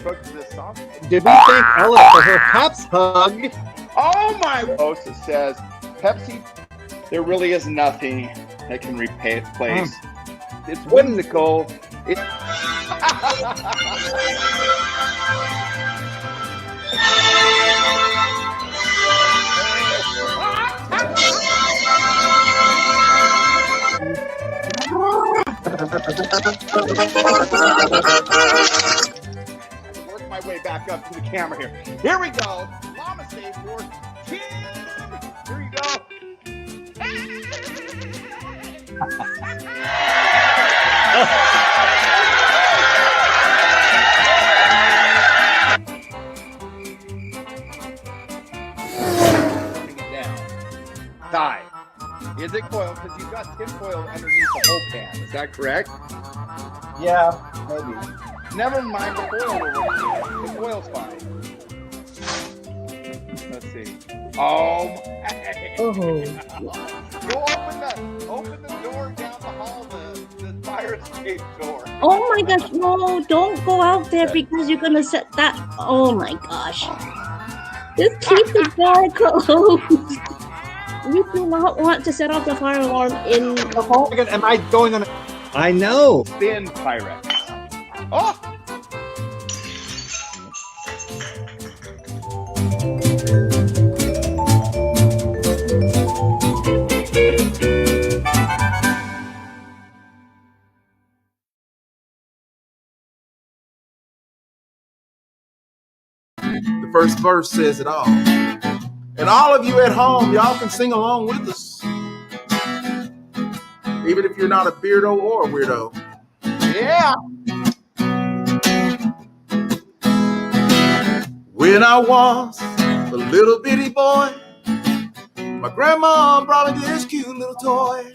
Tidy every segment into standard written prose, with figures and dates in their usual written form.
Cook this song. Did we thank Ella for her Peps hug? Oh my! Host says, Pepsi, there really is nothing that can replace. It's whimsical. It's work my way back up to the camera here. Here we go. Llama Stay for Tim. Here we go. Bring it down. Tie. Is it coiled? Because you've got tin foil underneath the whole pan. Is that correct? Yeah, maybe. Never mind the foil. The foil's fine. Let's see. Oh my. Oh. Go open the door down the hall, the fire escape door. Oh my gosh, no, don't go out there because you're gonna set that. Oh my gosh. Just keep the door closed. You do not want to set off the fire alarm in the hall. Am I going on? I know. Spin Pyrex. Oh! The first verse says it all. And all of you at home, y'all can sing along with us. Even if you're not a Beardo or a Weirdo. Yeah! When I was a little bitty boy, my grandma brought me this cute little toy.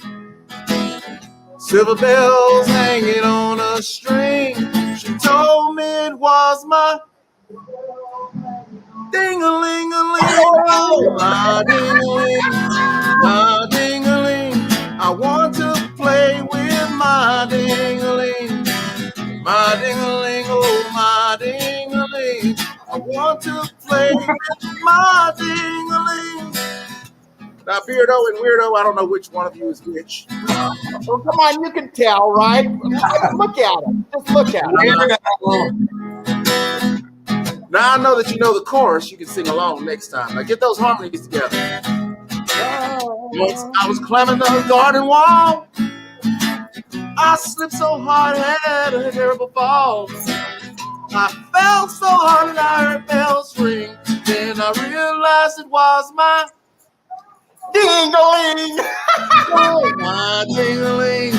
Silver bells hanging on a string. She told me it was my ding-a-ling-a-ling, my ding-a-ling, my ding-a-ling. I want to play with my ding-a-ling, my ding-a-ling, oh my ding-a-ling. I want to play with my ding-a-ling. Now, Beardo and Weirdo, I don't know which one of you is which. Oh, come on, you can tell, right? Look at him. Just look at him. Now I know that you know the chorus. You can sing along next time. Now get those harmonies together. Once I was climbing the garden wall, I slipped so hard I had a terrible fall. I fell so hard and I heard bells ring. Then I realized it was my ding-a-ling. Oh, my ding-a-ling,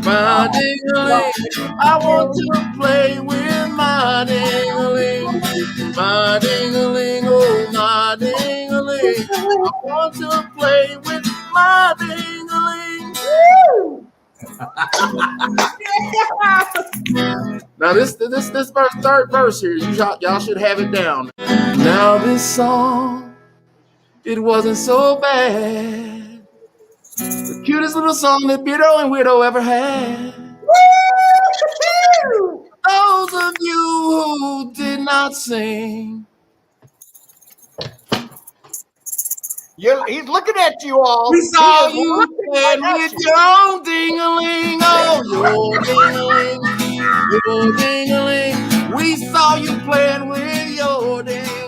my ding-a-ling. I want to play with my ding-a-ling, my ding-a-ling, oh my ding-a-ling. I want to play with my ding-a-ling. Now this third verse here, y'all should have it down. Now this song, it wasn't so bad. The cutest little song that Beardo and Weirdo ever had. Those of you who did not sing. He's looking at you all. We saw you playing with your own ding-a-ling. Oh, your ding-a-ling, your ding-a-ling. We saw you playing with your ding-a-ling.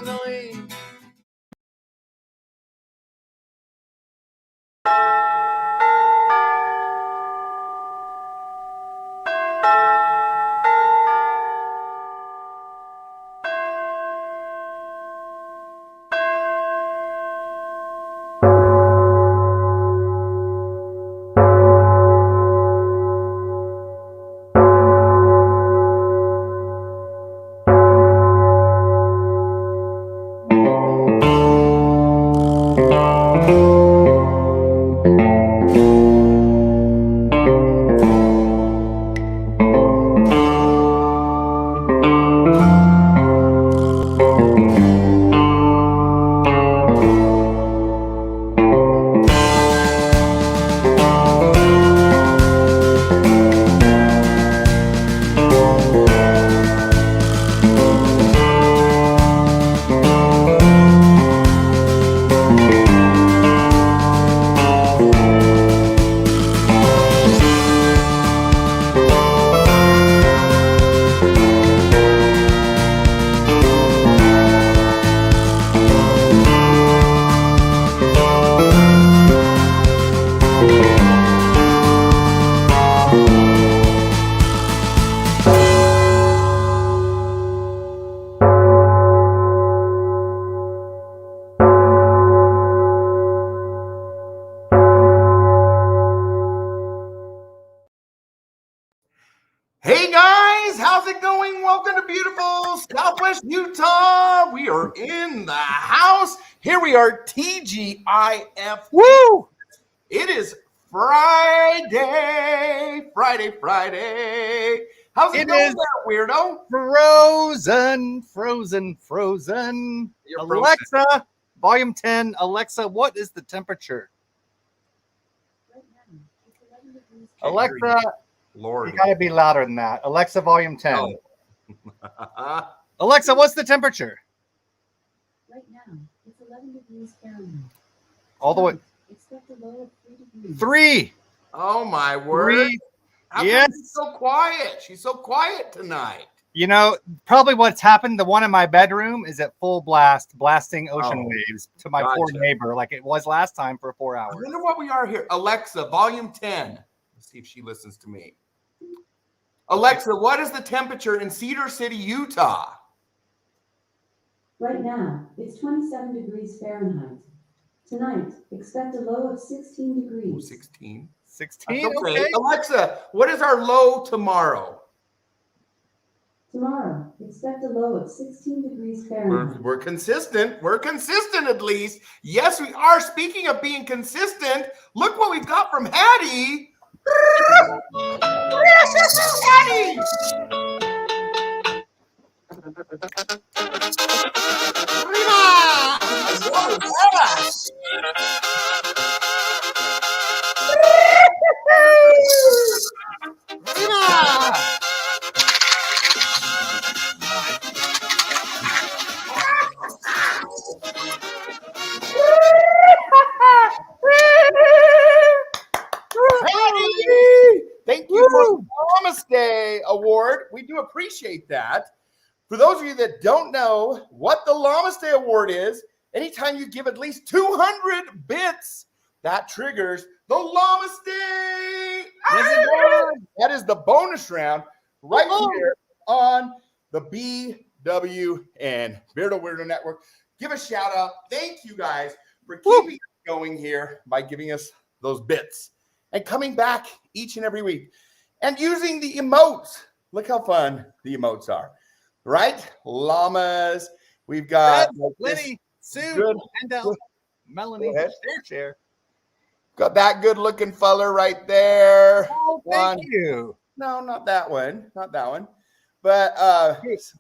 Hey guys, how's it going? Welcome to beautiful Southwest Utah. We are in the house. Here we are, TGIF. Woo! It is Friday. How's it going there, weirdo? Frozen. You're Alexa, volume 10. Alexa, what is the temperature? Alexa, Lord. you gotta be louder than that. Alexa, volume 10. Oh. Alexa, what's the temperature? Right now, it's 11 degrees Fahrenheit. All the way. Expect a low of 3 degrees. 3. Oh my word. 3. How come Yes. she's so quiet? She's so quiet tonight. You know, probably what's happened, the one in my bedroom is at full blast, blasting ocean Oh, waves to my poor gotcha. neighbor like it was last time for 4 I hours. wonder what we are here. Alexa, volume 10. Let's see if she listens to me. Alexa, what is the temperature in Cedar City, Utah? Right now, it's 27 degrees Fahrenheit. Tonight, expect a low of 16 Oh, degrees. 16. 16. That's okay. Okay. Alexa, what is our low tomorrow? Tomorrow, expect a low of 16 degrees Fahrenheit. We're consistent. We're consistent at least. Yes, we are. Speaking of being consistent, look what we've got from Hattie. Hattie! Thank you for the Namaste Award. We do appreciate that. For those of you that don't know what the Namaste Award is, anytime you give at least 200 bits, that triggers the Namaste. That is the bonus round right here on the BW and Beardo Weirdo Network. Give a shout out. Thank you guys for keeping it going here by giving us those bits and coming back each and every week and using the emotes. Look how fun the emotes are, right? Llamas. We've got Lenny, Sue, good- Wendell, Melanie, Go ahead. share. got that good looking feller right there. Oh, One. thank you. No, not that one. Not that one. But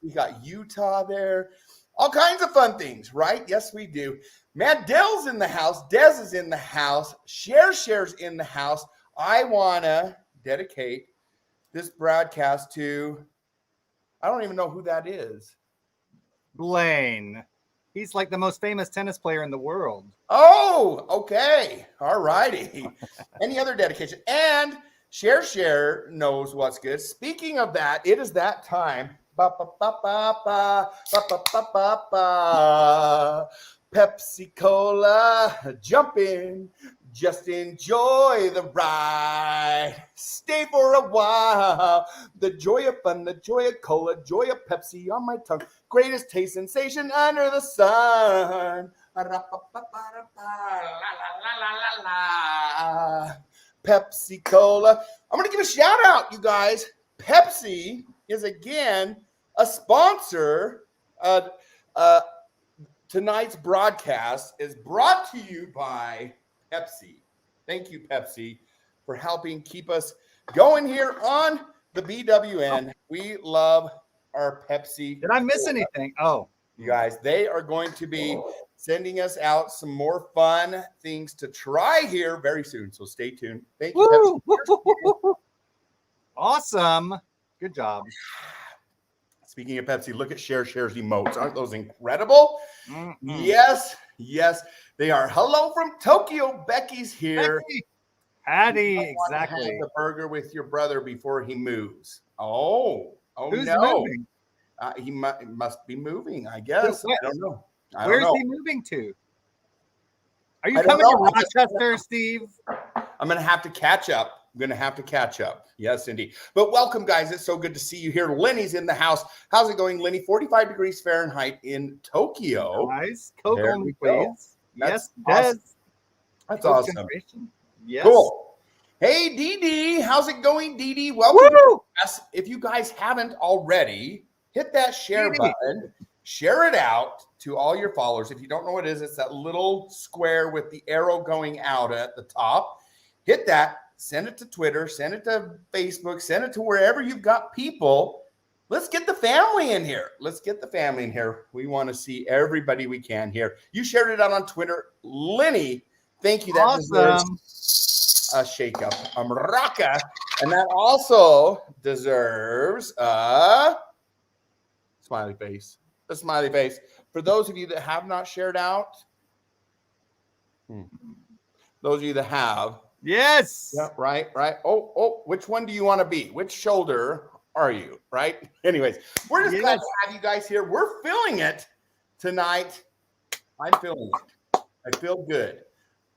we got Utah there. All kinds of fun things, right? Yes, we do. Man, Dell's in the house. Dez is in the house. Share's in the house. I want to dedicate this broadcast to, I don't even know who that is. Blaine. He's like the most famous tennis player in the world. Oh, okay. All righty. Any other dedication? And Share knows what's good. Speaking of that, it is that time. Ba, ba, ba, ba, ba, ba, ba, ba, ba, ba. Pepsi Cola, jump in. Just enjoy the ride. Stay for a while. The joy of fun, the joy of cola, joy of Pepsi on my tongue. Greatest taste sensation under the sun. Pepsi Cola. I'm going to give a shout out, you guys. Pepsi is again a sponsor. Tonight's broadcast is brought to you by Pepsi. Thank you, Pepsi, for helping keep us going here on the BWN. We love our Pepsi. Did I miss anything? Oh, You guys, they are going to be sending us out some more fun things to try here very soon. So stay tuned. Thank you, Pepsi. Awesome. Good job. Speaking of Pepsi, look at Share's emotes. Aren't those incredible? Yes, they are. Hello from Tokyo. Becky's here. Becky. Hattie, Have exactly. the burger with your brother before he moves. Oh Who's no. moving? He must be moving, I guess. I don't know. Where's he moving to? Are you I don't coming to know. Rochester, Steve? I'm going to have to catch up. Yes, indeed. But welcome, guys. It's so good to see you here. Lenny's in the house. How's it going, Lenny? 45 degrees Fahrenheit in Tokyo. Nice. Coke There only, we go. please. That's Yes, awesome. Des. That's Coke awesome. generation. Yes. Cool. Hey, Dee Dee, how's it going, Dee Dee? Welcome. Woo! If you guys haven't already, hit that share Dee Dee. button. Share it out to all your followers. If you don't know what it is, it's that little square with the arrow going out at the top. Hit that. Send it to Twitter. Send it to Facebook. Send it to wherever you've got people. Let's get the family in here. Let's get the family in here. We want to see everybody we can here. You shared it out on Twitter. Lenny, thank you. That Awesome. deserves a shake-up, a maraca. And that also deserves a smiley face. A smiley face. For those of you that have not shared out, those of you that have. Yes. Yeah, right. Oh, which one do you want to be? Which shoulder are you? Right. Anyways, we're just glad to have you guys here. We're feeling it tonight. I'm feeling it. I feel good.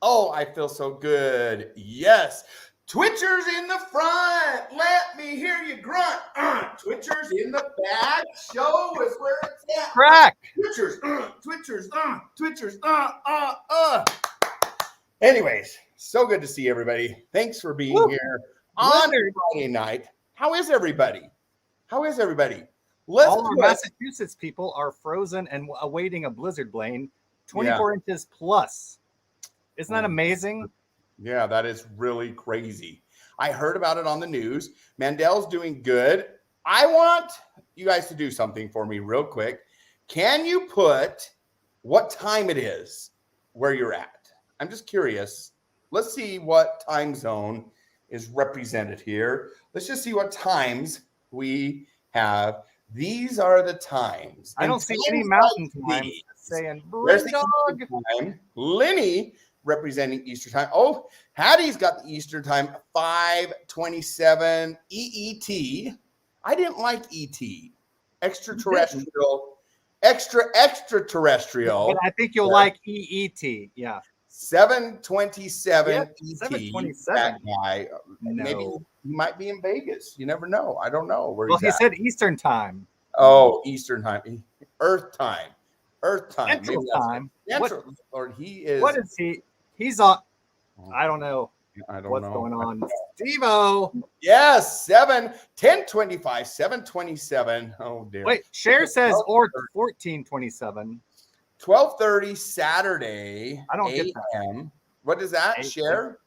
Oh, I feel so good. Yes. Twitchers in the front. Let me hear you grunt. Twitchers in the back. Show us where it's at. Crack. Twitchers. Twitchers. Anyways, so good to see everybody. Thanks for being here on Friday night. How is everybody? Let's all our put- Massachusetts people are frozen and awaiting a blizzard, Blaine. 24 inches plus. Isn't that amazing? Yeah, that is really crazy. I heard about it on the news. Mandel's doing good. I want you guys to do something for me real quick. Can you put what time it is where you're at? I'm just curious. Let's see what time zone is represented here. Let's just see what times we have. These are the times. I don't And see times any mountain like time these. saying There's bring the dog. Eastern time. Lenny representing Eastern time. Oh, Hattie's got the Eastern time, 5:27 EET. I didn't like ET. Extraterrestrial. Extraterrestrial. But I think you'll like EET. Yeah. 7:27 Yep, ET. 7:27. That guy. Maybe No. he might be in Vegas. You never know. I don't know where Well, he's he at. said Eastern time. Oh, Eastern time. Earth time. Central Maybe that's time. it. What- Central. Or he is. What is he? He's on. I don't know I don't what's know. going on. Steve-O. Yes, 10:25, 7:27. Oh dear. Wait, Cher says or 14:27. 12:30 Saturday. I don't get that. a.m. What is that? 8 Share?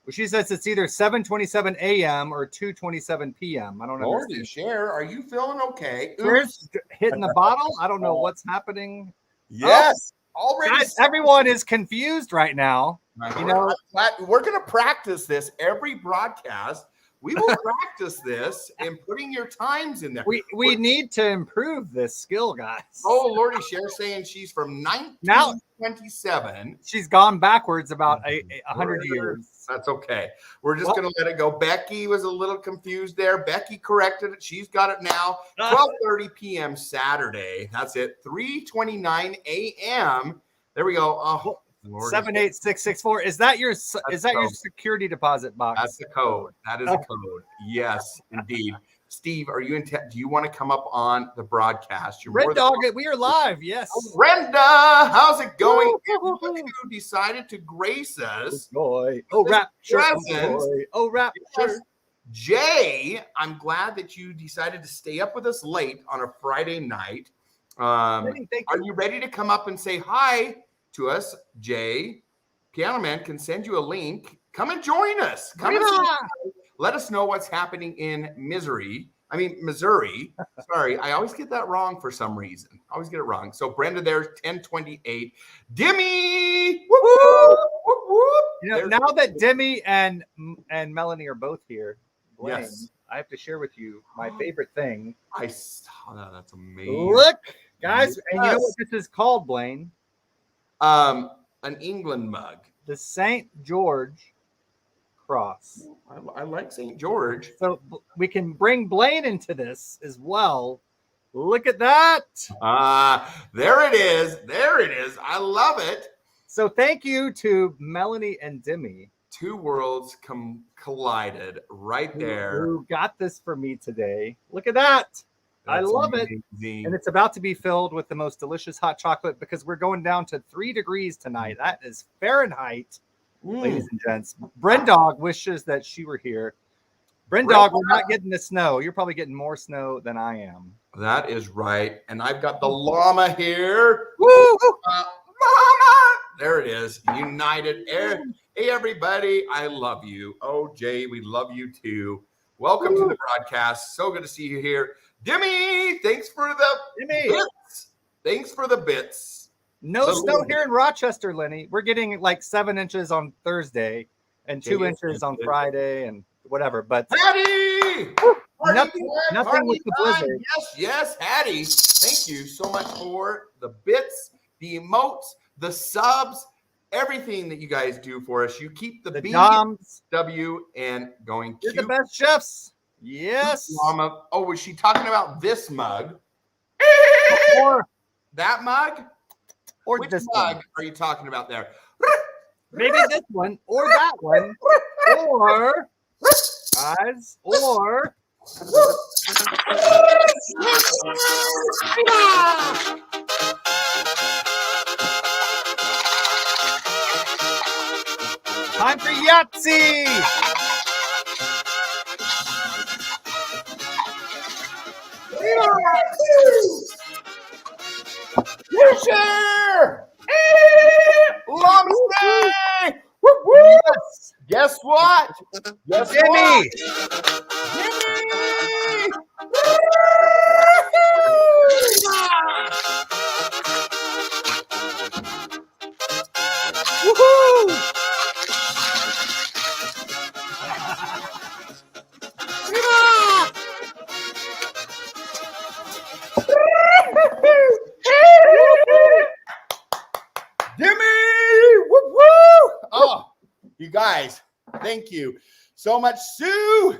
Well, she says it's either 7:27 a.m. or 2:27 p.m. I don't Lordy, understand. Share. Are you feeling okay? Cher's hitting the bottle. I don't know what's happening. Yes. Already. Guys, everyone is confused right now. You know, we're going to practice this every broadcast. We will practice this and putting your times in there. we need to improve this skill, guys. Oh, Lordy, Cher saying she's from 1927. She's gone backwards about 100 years. That's okay. We're just going to let it go. Becky was a little confused there. Becky corrected it. She's got it now. 12:30 p.m. Saturday. That's it. 3:29 a.m. There we go. Oh, Lordy. 78664. Is that your your security deposit box? That's the code. That is a code. Yes, indeed. Steve, are you do you want to come up on the broadcast? You're Red Dog, we are live. Yes. Brenda, how's it going? You decided to grace us. Boy. Oh, rap shirt. Oh, rap shirt. Jay, I'm glad that you decided to stay up with us late on a Friday night. Are you ready to come up and say hi to us, Jay? Piano Man can send you a link. Come and join us. Come and let us know what's happening in Missouri. Sorry, I always get that wrong for some reason. I always get it wrong. So Brenda there's 10:28. Dimmy! Whoop, whoop, whoop, whoop. You know, now that Demi and Melanie are both here, Blaine, Yes. I have to share with you my favorite thing. I saw that. That's amazing. Look, guys, and you know what this is called, Blaine? An England mug. The St. George cross. I like St. George. So we can bring Blaine into this as well. Look at that. There it is. There it is. I love it. So thank you to Melanie and Demi. Two worlds collided right there. Who got this for me today. Look at that. I love it. And it's about to be filled with the most delicious hot chocolate because we're going down to 3 degrees tonight. That is Fahrenheit. ladies and gents. Brendog wishes that she were here. Brendog, we're not getting the snow. You're probably getting more snow than I am. That is right. And I've got the llama here. Woo! Llama! There it is. United Air. Hey, everybody. I love you. Oh, Jay, we love you too. Welcome to the broadcast. So good to see you here. Dimmy, thanks for the bits. Thanks for the bits. No snow here in Rochester, Lenny. We're getting like 7 inches on Thursday and 2 inches on Friday and whatever. But Hattie! nothing with the blizzard. Yes, Hattie. Thank you so much for the bits, the emotes, the subs, everything that you guys do for us. You keep the DOMs, W and going. You're the best chefs. Yes. Mama. Oh, was she talking about this mug? Or that mug? Or which this mug one. are you talking about there? Maybe this one or that one. Or guys, or time for Yahtzee! Share! Long stay! Yes. Guess what? Guess Jimmy! Woohoo! Gimme! Woo woo! Oh, you guys, thank you so much, Sue.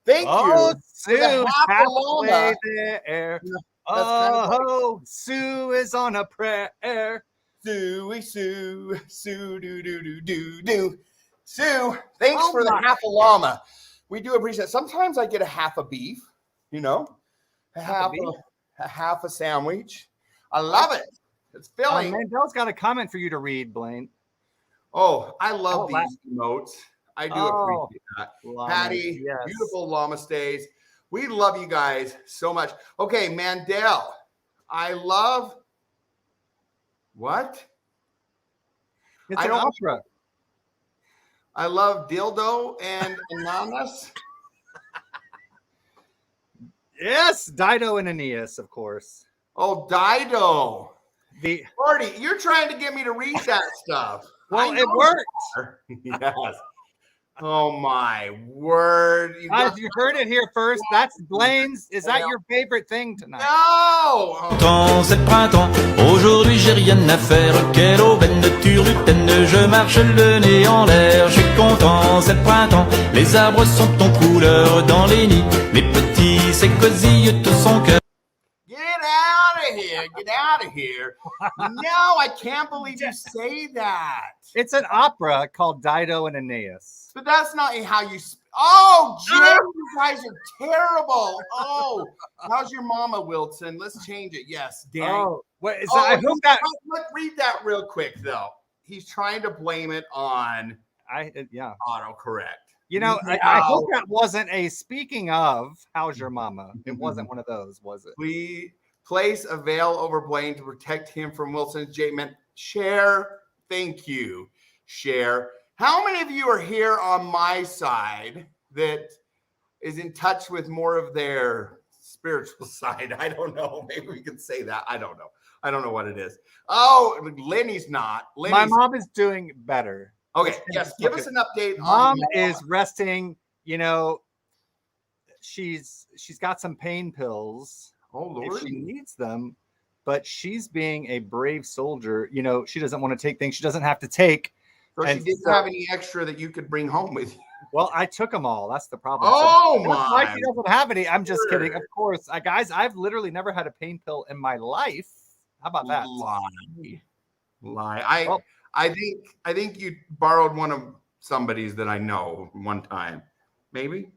Thank you. Sue, halfway there. Oh, Sue is on a prayer. Sue, do. Sue, thanks for the half a llama. We do appreciate it. Sometimes I get a half a beef, you know, a half a sandwich. I love it. It's filling. Mandel's got a comment for you to read, Blaine. Oh, I love these emotes. I do appreciate that. Llama, Patty, yes. beautiful llama stays. We love you guys so much. Okay, Mandel, I love what? It's an opera. I love dildo and ananas. Yes, Dido and Aeneas, of course. Oh, Dido. The Marty, you're trying to get me to read that stuff. Well, it worked. Yes. Oh my word! Guys, you heard it here first. That's Blaine's. Is that your favorite thing tonight? No. C'est le printemps, aujourd'hui j'ai rien à faire. Quelle aubaine de turlutaine, je marche le nez en l'air. Je suis content, c'est le printemps, les arbres sont en couleur dans les nids. Les petits s'écosillent tout son cœur. Get out of here! Get out of here! No, I can't believe you say that. It's an opera called Dido and Aeneas. But that's not how you. Oh, Jim, you guys are terrible. Oh, how's your mama, Wilson? Let's change it. Yes, Dan. Oh, what is that? I hope that. Let's read that real quick, though. He's trying to blame it on autocorrect. You know, I hope that wasn't a speaking of. How's your mama? It wasn't one of those, was it? We place a veil over Blaine to protect him from Wilson's judgment. Share. Thank you. Share. How many of you are here on my side that is in touch with more of their spiritual side? I don't know. Maybe we can say that. I don't know. I don't know what it is. Oh, Lenny's not. My mom is doing better. Okay. Yes. Give us an update. Mom is resting. You know, she's got some pain pills. Oh, Lord. If she needs them. But she's being a brave soldier. You know, she doesn't want to take things she doesn't have to take. So she didn't have any extra that you could bring home with you. Well, I took them all. That's the problem. Oh, so, my. Why she doesn't have any. I'm just kidding. Of course. Guys, I've literally never had a pain pill in my life. How about that? Lie. I think you borrowed one of somebody's that I know one time. Maybe?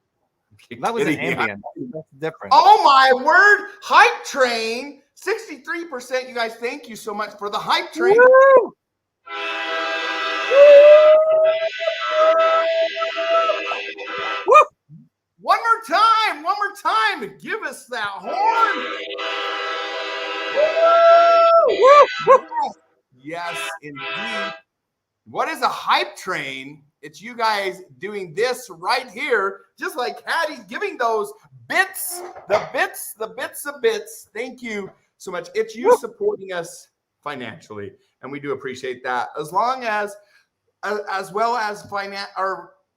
That was an Ambien. That's different. Oh, my word. Hype train. 63%. You guys, thank you so much for the hype train. Woo! One more time. Give us that horn. Yes, indeed. What is a hype train? It's you guys doing this right here, just like Hattie giving those bits, the bits of bits. Thank you so much. It's you supporting us financially, and we do appreciate that. As long as well as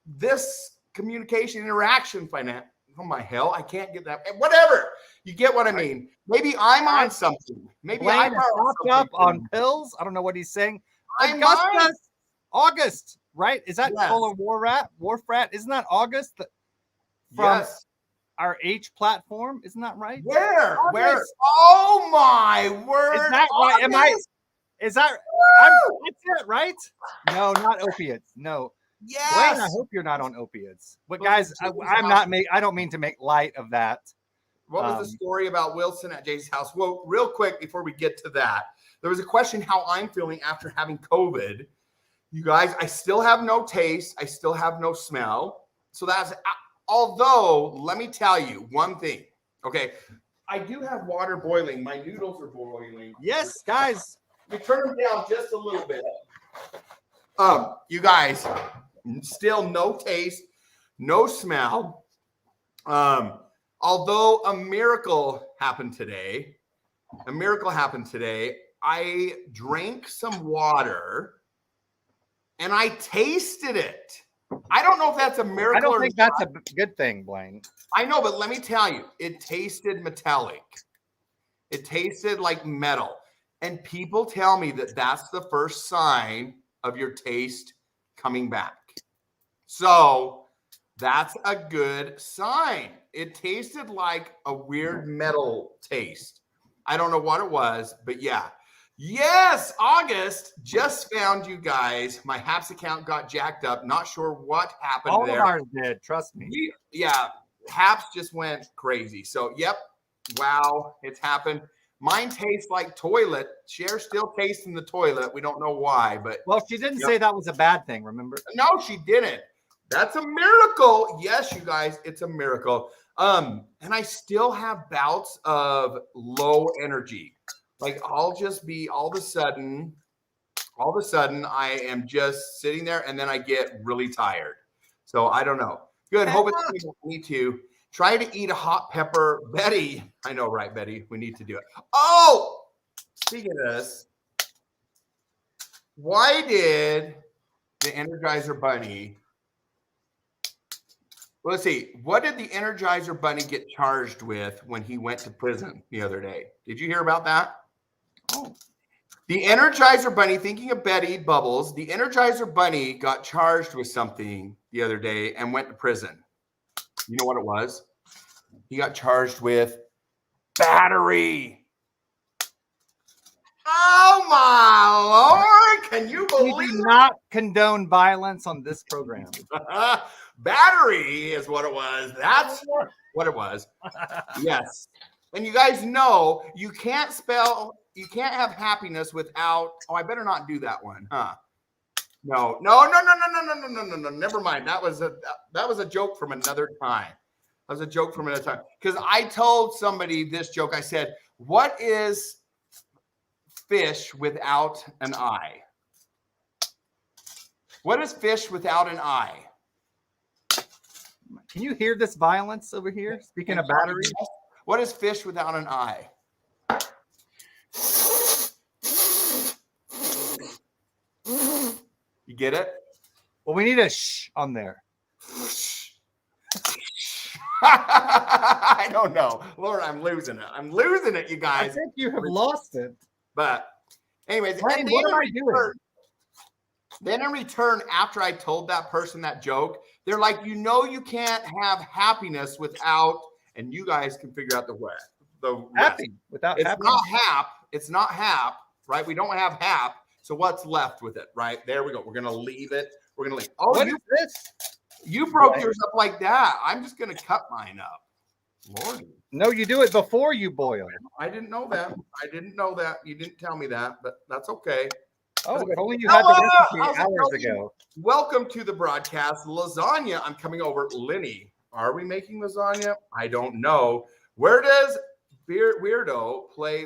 this communication interaction finance. Oh my hell, I can't get that. Whatever. You get what I mean. Maybe I'm on something. Maybe I'm up on pills. I don't know what he's saying. August, right? Is that Solar War Frat? Isn't that August? From our H platform? Isn't that right? Where? Oh my word. Is that right? Is that it, right? No, not opiates. No. Yes. Blaine, I hope you're not on opiates. But guys, I don't mean to make light of that. What was the story about Wilson at Jay's house? Well, real quick before we get to that, there was a question how I'm feeling after having COVID. You guys, I still have no taste. I still have no smell. So although, let me tell you one thing. Okay. I do have water boiling. My noodles are boiling. Yes, guys. We turn them down just a little bit. You guys, still no taste, no smell. Although a miracle happened today. I drank some water and I tasted it. I don't know if that's a miracle. I don't think that's a good thing, Blaine. I know, but let me tell you, it tasted metallic. It tasted like metal. And people tell me that that's the first sign of your taste coming back. So that's a good sign. It tasted like a weird metal taste. I don't know what it was, but yeah. Yes, August, just found you guys. My Haps account got jacked up. Not sure what happened All there. of ours did, trust me. Yeah, Haps just went crazy. So, yep, wow, it's happened. Mine tastes like toilet. Cher still tastes in the toilet. We don't know why, but well, she didn't say that was a bad thing. Remember? No, she didn't. That's a miracle. Yes, you guys, it's a miracle. And I still have bouts of low energy. Like I'll just be all of a sudden, I am just sitting there, and then I get really tired. So I don't know. Good. Hope it's me too. Try to eat a hot pepper. Betty, I know, right, Betty? We need to do it. Oh, speaking of this, why did the Energizer Bunny, well, let's see, what did the Energizer Bunny get charged with when he went to prison the other day? Did you hear about that? Oh. The Energizer Bunny, thinking of Betty Bubbles, the Energizer Bunny got charged with something the other day and went to prison. You know what it was? He got charged with battery. Oh my Lord! Can you believe? We do not condone violence on this program. Battery is what it was. That's what it was. Yes. And you guys know you can't have happiness without. Oh, I better not do that one, huh? No. Never mind. That was a joke from another time. Because I told somebody this joke. I said, "What is fish without an eye? What is fish without an eye?" Can you hear this violence over here? Speaking of batteries, what is fish without an eye? You get it? Well, we need a shh on there. I don't know. Lord, I'm losing it, you guys. I think you have lost it. But anyways, Brian, what am I doing? Then in return, after I told that person that joke, they're like, you can't have happiness without, and you guys can figure out the happy without it's happiness. It's not hap, right? We don't have hap. So what's left with it, right? There we go. We're gonna leave it. Oh, what is this? You broke yours up like that. I'm just gonna cut mine up. Lordy. No, you do it before you boil. I didn't know that. You didn't tell me that, but that's okay. Oh, if only you had the recipe How's it hours going? ago. Welcome to the broadcast. Lasagna. I'm coming over. Lenny, are we making lasagna? I don't know. Where does Weirdo play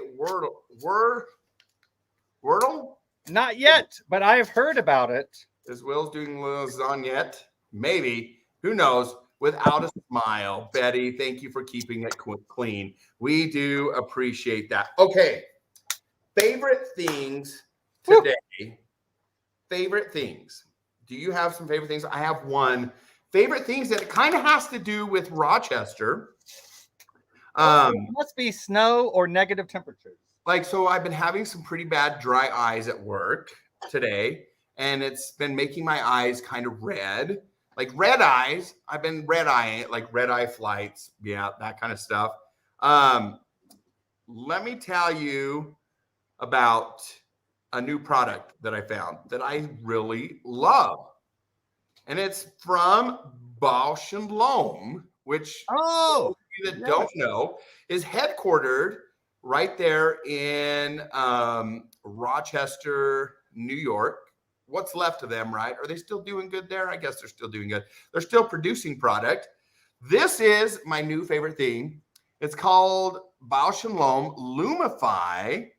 Wordle? Not yet, but I have heard about it. Is Will's doing lasagna? Maybe. Who knows? Without a smile. Betty, thank you for keeping it clean. We do appreciate that. Okay. Favorite things today. Favorite things. Do you have some favorite things? I have one. Favorite things that kind of has to do with Rochester. It must be snow or negative temperatures. Like, so I've been having some pretty bad dry eyes at work today, and it's been making my eyes kind of red. Like red eyes. I've been red-eyeing it, like red eye flights. Yeah, that kind of stuff. Let me tell you about a new product that I found that I really love. And it's from Bausch and Lomb, which Oh, those of you that don't know is headquartered right there in Rochester, New York. What's left of them, right? Are they still doing good there? I guess they're still doing good. They're still producing product. This is my new favorite thing. It's called Bausch and Lomb Lumify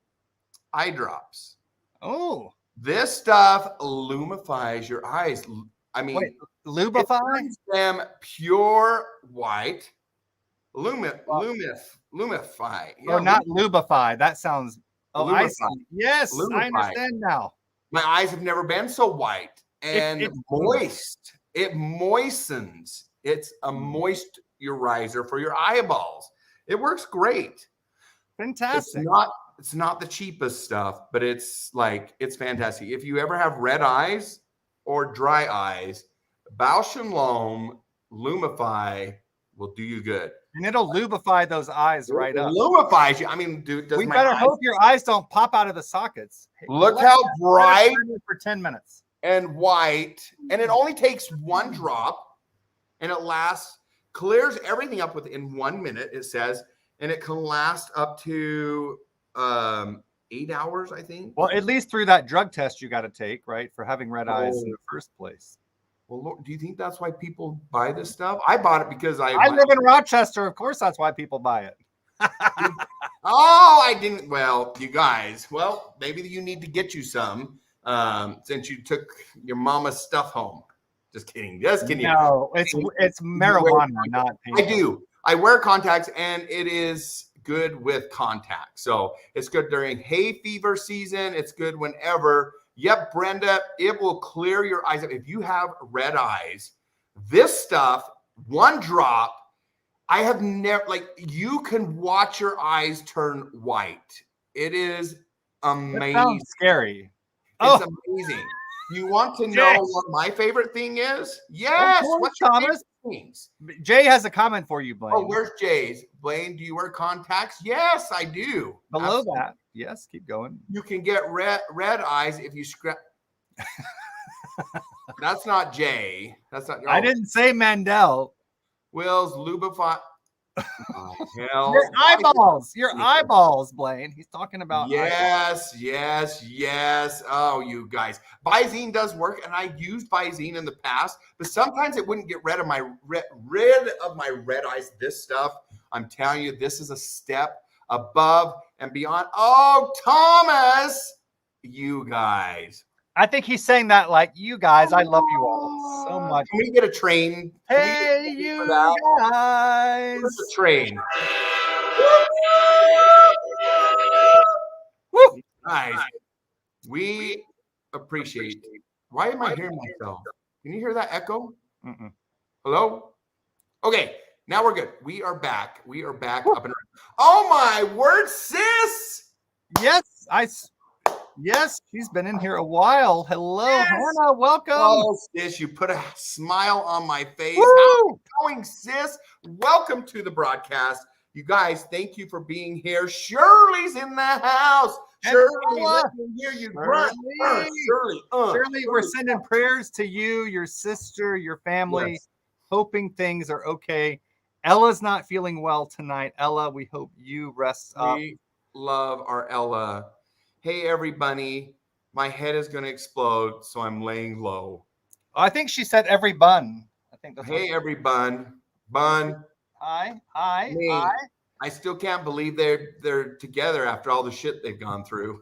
eye drops. Oh, This stuff lumifies your eyes. I mean, wait, Lubify? it turns them pure white. Lumify. Oh, not Lubify. That sounds. Oh, I see. Lumify. Yes, Lumify. I understand now. My eyes have never been so white and it's moist. It moistens. It's a moisturizer for your eyeballs. It works great. Fantastic. It's not the cheapest stuff, but it's fantastic. If you ever have red eyes or dry eyes, Bausch and Lomb Lumify will do you good. And it'll lubify those eyes right up. Lumifies you. I mean, dude, We better hope your eyes don't pop out of the sockets. Look Let how it bright burn for 10 minutes. and white, and it only takes one drop, and it clears everything up within 1 minute, it says, and it can last up to 8 hours, I think. Well, at least through that drug test you got to take, right, for having red eyes in the first place. Well, do you think that's why people buy this stuff? I bought it because I live in Rochester. Of course, that's why people buy it. Oh, I didn't. Well, you guys. Well, maybe you need to get you some since you took your mama's stuff home. Just kidding. Just kidding. No, it's marijuana, not paint. I do. I wear contacts, and it is good with contacts. So it's good during hay fever season. It's good whenever. Yep, Brenda, it will clear your eyes up. If you have red eyes, this stuff, one drop, I have never, you can watch your eyes turn white. It is amazing. That sounds scary. It's amazing. You want to know what my favorite thing is? Yes. What's your favorite things? Jay has a comment for you, Blaine. Oh, where's Jay's? Blaine, do you wear contacts? Yes, I do. Below Absolutely. that. Yes, keep going. You can get red eyes if you scratch. That's not Jay. That's not. I didn't say Mandel. Will's Lubify. Oh, hell. Your eyeballs. Your eyeballs, Blaine. He's talking about yes. Oh, you guys. Visine does work, and I used Visine in the past, but sometimes it wouldn't get rid of my red eyes. This stuff, I'm telling you, this is a step above and beyond. Oh, Thomas, you guys. I think he's saying that like, you guys, I love you all so much. Can we get a train? Hey, you guys. Where's the train? Woo! Guys, we appreciate. Why am I hearing myself? Can you hear that echo? Mm-mm. Hello? Okay, now we're good. We are back. We are back up and running. Oh my word, sis! Yes, she's been in here a while. Hello, Yes. Hannah. Welcome. Oh, sis, you put a smile on my face. Woo! How's it going, sis? Welcome to the broadcast. You guys, thank you for being here. Shirley's in the house. And Shirley, Ella. let me hear you grunt. Shirley. Shirley, Shirley, we're sending prayers to you, your sister, your family, Yes. hoping things are okay. Ella's not feeling well tonight. Ella, we hope you rest up. We love our Ella. Hey, everybody. My head is going to explode, so I'm laying low. I think she said every bun. I think that's Hey, every bun. Hi. Me. I still can't believe they're together after all the shit they've gone through.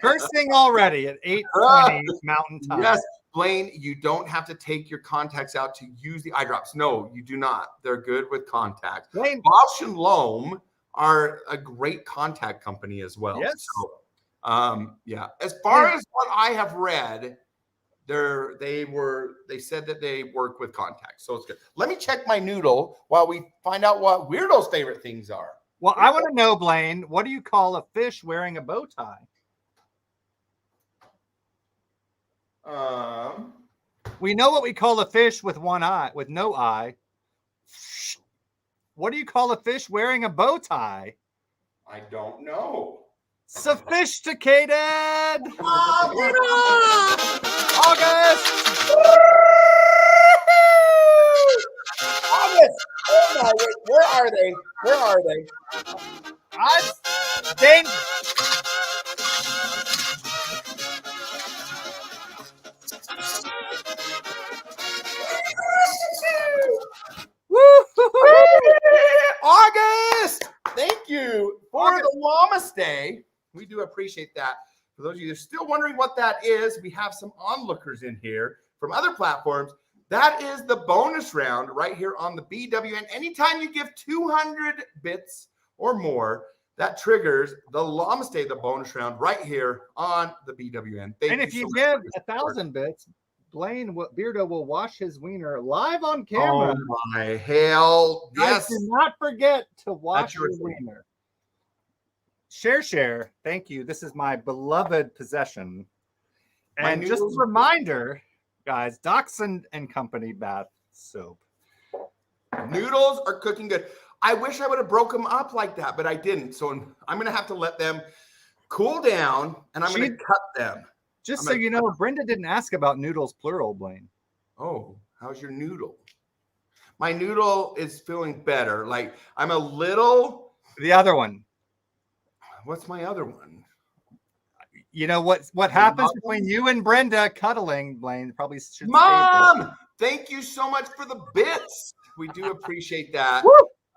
Cursing already at 8:20 Mountain Time. Yes, Blaine, you don't have to take your contacts out to use the eye drops. No, you do not. They're good with contacts. Blaine, Bausch and Lomb are a great contact company as well. Yes. So, yeah. As far as what I have read, they said that they work with contacts, so it's good. Let me check my noodle while we find out what Weirdo's favorite things are. Well, I want to know, Blaine, what do you call a fish wearing a bow tie? We know what we call a fish with one eye, with no eye. What do you call a fish wearing a bow tie? I don't know. Sophisticated. August. August. Oh my! Where are they? Where are they? That's dangerous. August, thank you for the llama stay. We do appreciate that. For those of you that are still wondering what that is, we have some onlookers in here from other platforms. That is the bonus round right here on the BWN. Anytime you give 200 bits or more, that triggers the llama stay, the bonus round right here on the BWN. And if you give 1,000 bits, Beardo will wash his wiener live on camera. Oh my hell! Yes. Do not forget to wash your wiener. Share. Thank you. This is my beloved possession. And just a reminder, guys, Dachshund and Company bath soap. Noodles are cooking good. I wish I would have broke them up like that, but I didn't. So I'm going to have to let them cool down, and I'm going to cut them. Just so you know, Brenda didn't ask about noodles plural, Blaine. Oh, how's your noodle? My noodle is feeling better. Like I'm a little. The other one. What's my other one? You know what happens between you and Brenda cuddling, Blaine? Probably should. Mom, thank you so much for the bits. We do appreciate that.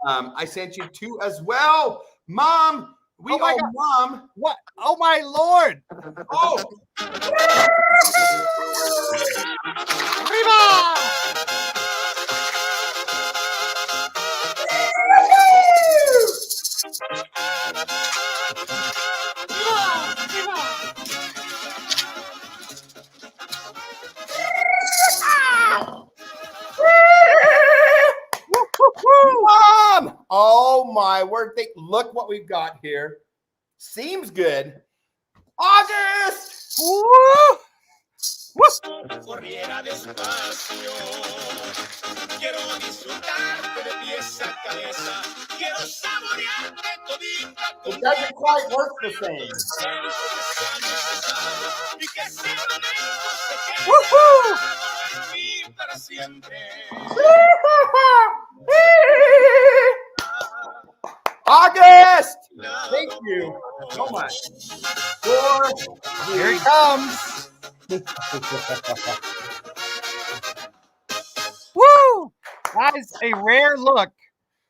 I sent you 2 as well, Mom. We owe Mom. What? Oh my Lord! Oh. Mom! Oh my word! Look what we've got here. Seems good. August! Woo! Corriera despacio, quiero disfrutarte de pies a cabeza, quiero saborearte todita. It doesn't quite work the same. Y que ese momento se quede en mí para siempre. August! Thank you so much. Here he comes. Woo! That is a rare look.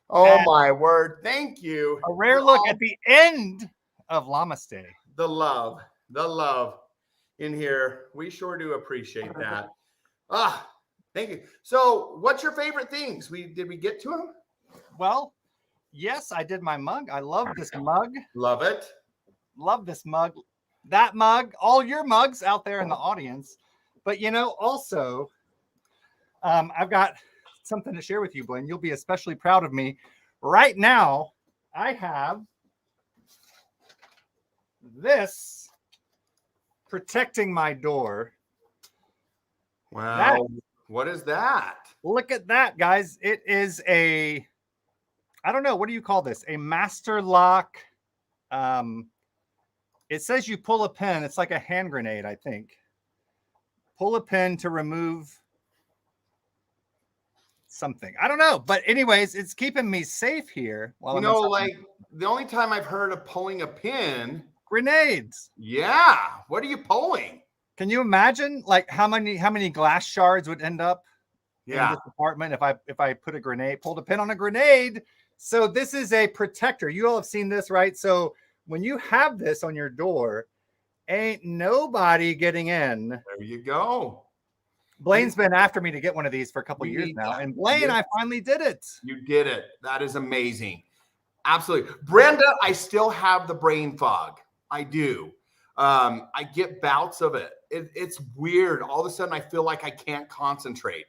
Oh my word. Thank you. A rare look at the end of Llama Stay. The love in here. We sure do appreciate that. Thank you. So what's your favorite things? Did we get to them? Well, yes, I did my mug. I love this mug. Love it. Love this mug. That mug, all your mugs out there in the audience. But, you know, also, I've got something to share with you, Blaine. You'll be especially proud of me. Right now, I have this protecting my door. Wow. What is that? Look at that, guys. It is I don't know. What do you call this? A master lock. It says you pull a pin. It's like a hand grenade, I think. Pull a pin to remove something. I don't know. But anyways, it's keeping me safe here. While like the only time I've heard of pulling a pin Grenades. Yeah. What are you pulling? Can you imagine like how many glass shards would end up in Yeah. this apartment if I put a grenade, pulled a pin on a grenade? So this is a protector. You all have seen this, right? So when you have this on your door, ain't nobody getting in. There you go. Blaine's been after me to get one of these for a couple We years need now. that. And Blaine, Yeah. I finally did it. You did it. That is amazing. Absolutely. Brenda, I still have the brain fog. I do. I get bouts of it. It's weird. All of a sudden, I feel like I can't concentrate.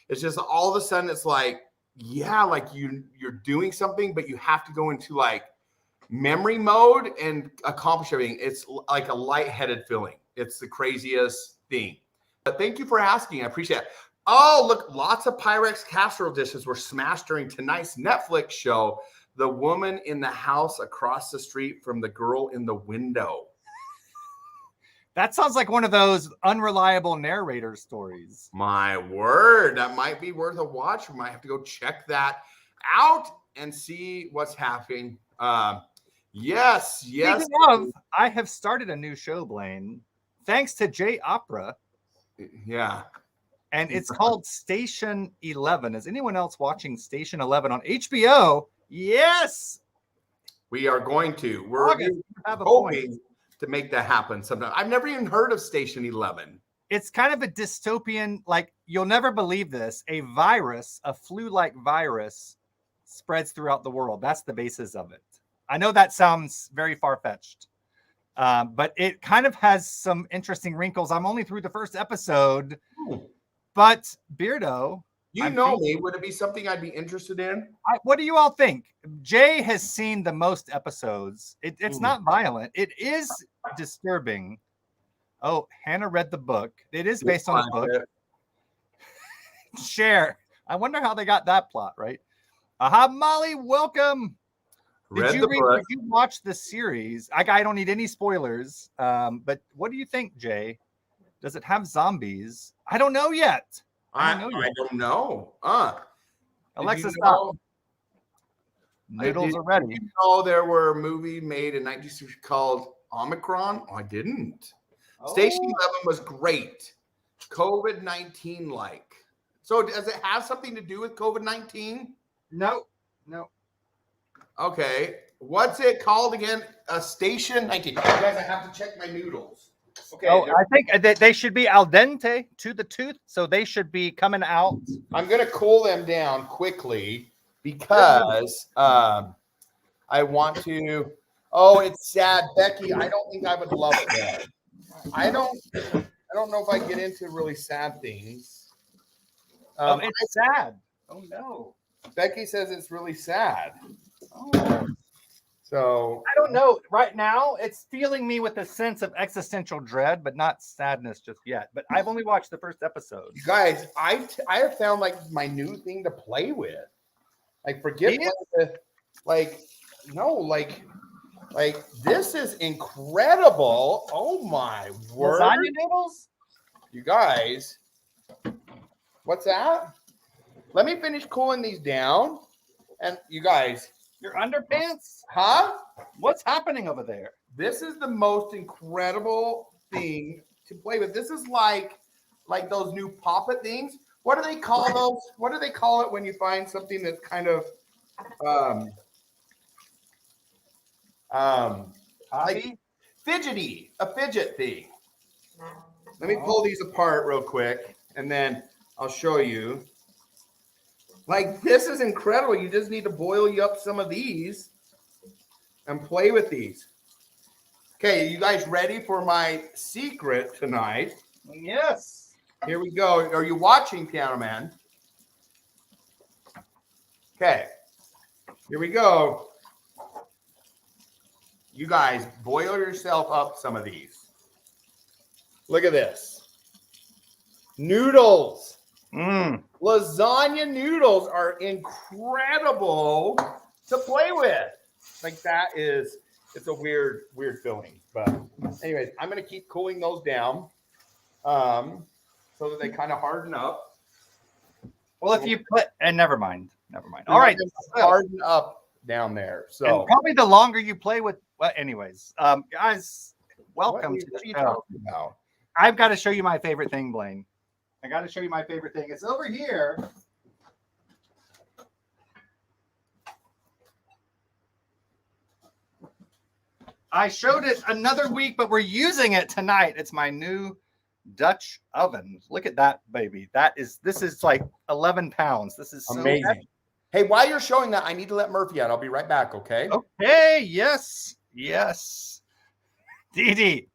It's just all of a sudden, it's like, yeah, like you're doing something, but you have to go into like memory mode and accomplish everything. It's like a lightheaded feeling. It's the craziest thing. But thank you for asking. I appreciate it. Oh, look, lots of Pyrex casserole dishes were smashed during tonight's Netflix show, The Woman in the House Across the Street from the Girl in the Window. That sounds like one of those unreliable narrator stories. My word, that might be worth a watch. We might have to go check that out and see what's happening. Yes. Speaking of, I have started a new show, Blaine, thanks to J Opera. Yeah. And it's called Station 11. Is anyone else watching Station 11 on HBO? Yes. We are going to. We're August, you have a hoping point. to make that happen sometime. I've never even heard of Station 11. It's kind of a dystopian, like you'll never believe this. A virus, a flu-like virus, spreads throughout the world. That's the basis of it. I know that sounds very far-fetched, but it kind of has some interesting wrinkles. I'm only through the first episode, but Beardo, You know me. Would it be something I'd be interested in? what do you all think? Jay has seen the most episodes. It's not violent. It is disturbing. Oh, Hannah read the book. It is based on a book. Share. I wonder how they got that plot, right? Aha, Molly, welcome. Did you watch the series? I don't need any spoilers. But what do you think, Jay? Does it have zombies? I don't know yet. I don't know. Alexa, stop. Noodles are ready. You know there were a movie made in 1960 called Omicron? Oh, I didn't. Station 11 was great. COVID-19 like. So does it have something to do with COVID-19? No. Okay. What's it called again? Station 19. You guys, I have to check my noodles. Okay. Oh, I think that they should be al dente, to the tooth, so they should be coming out. I'm going to cool them down quickly because I want to. Oh, it's sad, Becky. I don't think I would love it. I don't know if I get into really sad things. It's sad. Oh no. Becky says it's really sad. Oh. So I don't know. Right now, it's feeling me with a sense of existential dread, but not sadness just yet. But I've only watched the first episode. you guys, I have found like my new thing to play with. Like forget like this is incredible. Oh my word. Lasagna noodles? You guys, what's that? Let me finish cooling these down. And you guys, Your underpants? huh? What's happening over there? This is the most incredible thing to play with. This is like those new poppet things. What do they call those? What do they call it when you find something that's kind of like fidgety, a fidget thing? Let me pull these apart real quick and then I'll show you. Like, this is incredible. You just need to boil you up some of these and play with these. Okay, you guys ready for my secret tonight? Yes. Here we go. Are you watching, Piano Man? Okay, here we go. You guys, boil yourself up some of these. Look at this. Noodles. Lasagna noodles are incredible to play with. Like it's a weird feeling. But anyways, I'm going to keep cooling those down so that they kind of harden up. Well, if you put, and never mind. All right. Harden up down there. And So probably the longer you play with, well, anyways, guys, what welcome are to the you show. talking about? I've got to show you my favorite thing, Blaine. I got to show you my favorite thing. It's over here. I showed it another week, but we're using it tonight. It's my new Dutch oven. Look at that, baby. This is like 11 pounds. This is so Amazing. heavy. Hey, while you're showing that, I need to let Murphy out. I'll be right back, okay? Okay, yes. Dee Dee,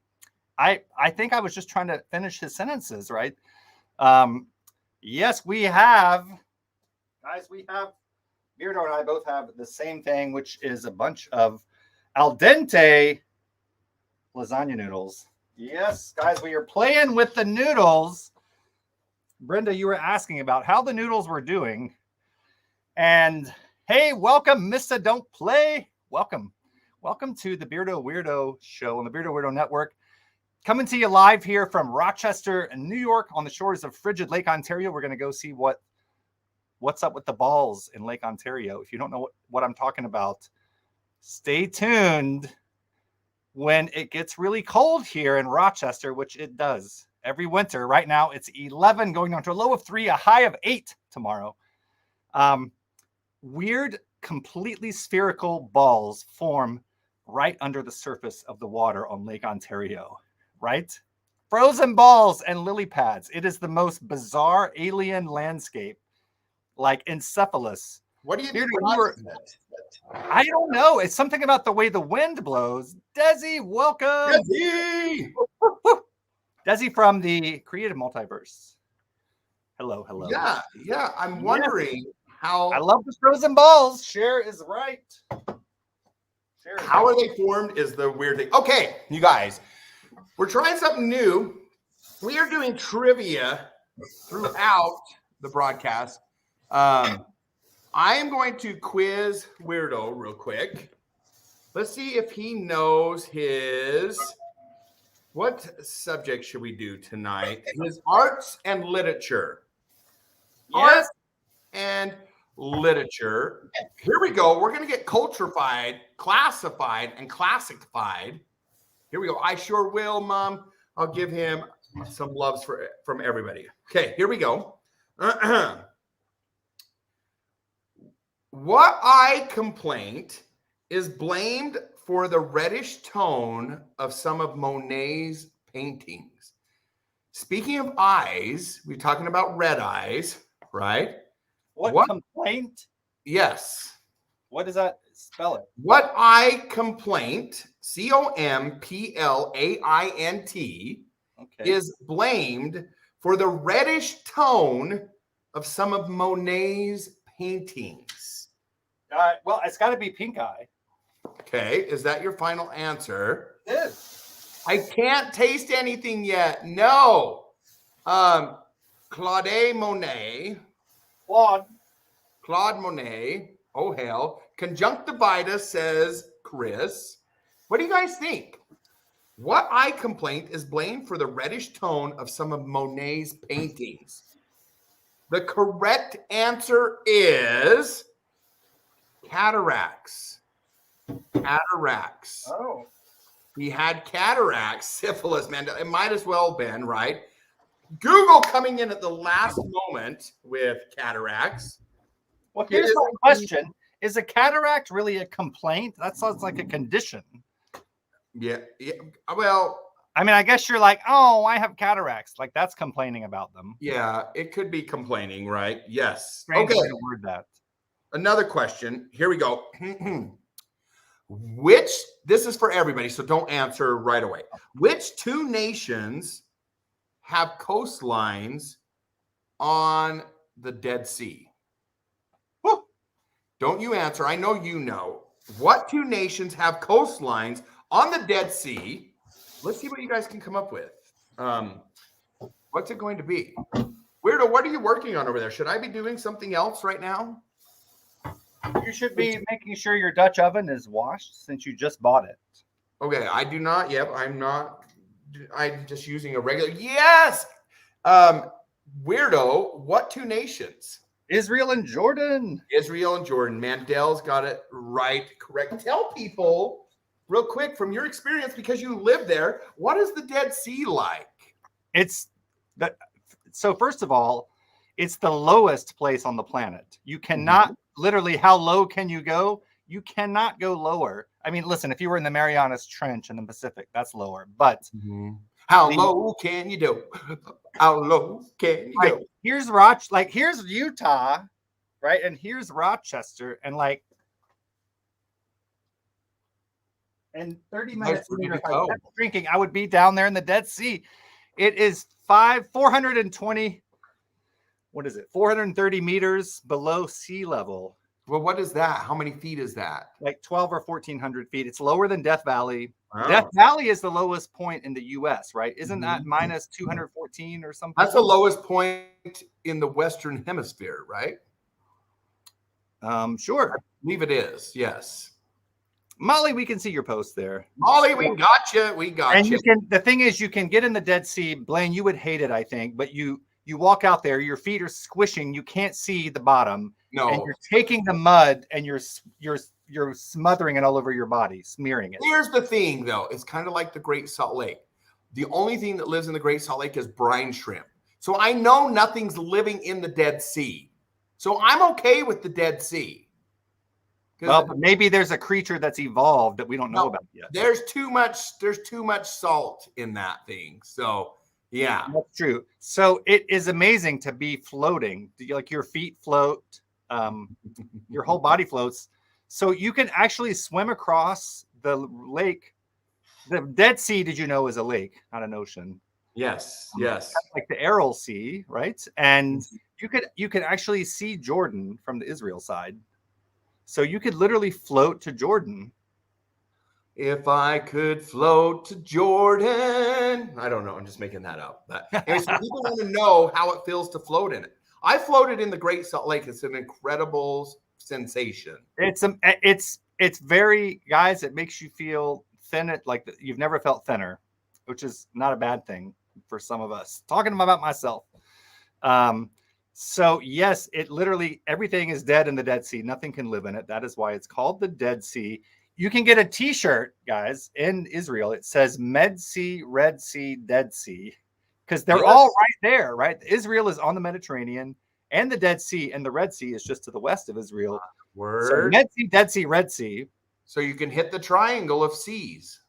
I think I was just trying to finish his sentences, right? Yes, we have, guys, Beardo and I both have the same thing, which is a bunch of al dente lasagna noodles. Yes, guys, we are playing with the noodles. Brenda, you were asking about how the noodles were doing. And hey, welcome, Mr. Don't Play. Welcome to the Beardo Weirdo show on the Beardo Weirdo Network. Coming to you live here from Rochester, New York, on the shores of frigid Lake Ontario. We're going to go see what's up with the balls in Lake Ontario. If you don't know what I'm talking about, stay tuned when it gets really cold here in Rochester, which it does every winter. Right now, it's 11, going down to a low of 3, a high of 8 tomorrow. Weird, completely spherical balls form right under the surface of the water on Lake Ontario, right? Frozen balls and lily pads. It is the most bizarre alien landscape, like encephalus. What do you do? I don't know. It's something about the way the wind blows. Desi, welcome. Desi! Desi from the Creative Multiverse. Hello. Yeah. I'm wondering how... I love the frozen balls. Cher is right. How are they formed is the weird thing. Okay, you guys, we're trying something new. We are doing trivia throughout the broadcast. I am going to quiz Weirdo real quick. Let's see if he knows his... What subject should we do tonight? His arts and literature. Yes. Arts and literature. Here we go. We're going to get culturified, classified, and classified. Here we go. I sure will, Mom. I'll give him some loves from everybody. Okay, here we go. What eye complaint is blamed for the reddish tone of some of Monet's paintings? Speaking of eyes, we're talking about red eyes, right? What complaint? Yes. What does that spell it? What eye complaint, complaint, Okay. is blamed for the reddish tone of some of Monet's paintings? Well, it's got to be pink eye. Okay, is that your final answer? It is. I can't taste anything yet. No. Claude Monet. Claude Monet. Oh, hell. Conjunctivitis, says Chris. What do you guys think? What eye complaint is blamed for the reddish tone of some of Monet's paintings? The correct answer is cataracts. Cataracts. Oh. He had cataracts, syphilis, man. It might as well have been, right? Google coming in at the last moment with cataracts. Well, here's my question. Is a cataract really a complaint? That sounds like a condition. Yeah. Well, I mean, I guess you're like, oh, I have cataracts. Like that's complaining about them. yeah, it could be complaining, right? Yes. Strange Okay. way to word that. Another question. Here we go. This is for everybody, so don't answer right away. Which two nations have coastlines on the Dead Sea? Woo. Don't you answer. I know you know. What two nations have coastlines on the Dead Sea? Let's see what you guys can come up with. What's it going to be? Weirdo, what are you working on over there? Should I be doing something else right now? You should be making sure your Dutch oven is washed since you just bought it. Okay, I do not. Yep, I'm not. I'm just using a regular. Yes. Weirdo, what two nations? Israel and Jordan. Israel and Jordan. Mandel's got it correct. Tell people real quick from your experience, because you live there, what is the Dead Sea like? So first of all, it's the lowest place on the planet. You cannot literally, how low can you go? You cannot go lower. I mean, listen, if you were in the Marianas Trench in the Pacific, that's lower. But how low can you go? How low can you go? Here's here's Utah, right? And here's Rochester, and and 30 minutes later, if I kept drinking, I would be down there in the Dead Sea. It is 420. What is it? 430 meters below sea level. Well, what is that? How many feet is that? Like 12 or 1,400 feet. It's lower than Death Valley. Wow. Death Valley is the lowest point in the U.S., right? Isn't that minus 214 or something? That's the lowest point in the Western Hemisphere, right? Sure. I believe it is. Yes. Molly, we can see your post there. Molly, we got you. We got and you. The thing is, you can get in the Dead Sea. Blaine, you would hate it, I think, but you walk out there, your feet are squishing, you can't see the bottom. No. And you're taking the mud and you're smothering it all over your body, smearing it. Here's the thing, though. It's kind of like the Great Salt Lake. The only thing that lives in the Great Salt Lake is brine shrimp. So I know nothing's living in the Dead Sea. So I'm okay with the Dead Sea. Well, but maybe there's a creature that's evolved that we don't know about yet. There's too much salt in that thing. So yeah, that's true. So it is amazing to be floating. Like your feet float, your whole body floats. So you can actually swim across the lake. The Dead Sea, did you know, is a lake, not an ocean? Yes, yes. Like the Aral Sea, right? And you could actually see Jordan from the Israel side. So you could literally float to Jordan. If I could float to Jordan. I don't know. I'm just making that up. But anyway, so people want to know how it feels to float in it. I floated in the Great Salt Lake. It's an incredible sensation. It's very, guys, it makes you feel thin. Like you've never felt thinner, which is not a bad thing for some of us. Talking about myself. So yes, it literally, everything is dead in the Dead Sea. Nothing can live in it. That is why it's called the Dead Sea. You can get a t-shirt, guys, in Israel. It says Med Sea, Red Sea, Dead Sea, because they're all right there, right? Israel is on the Mediterranean and the Dead Sea, and the Red Sea is just to the west of Israel. So Med Sea, Dead Sea, Red Sea. So you can hit the triangle of seas.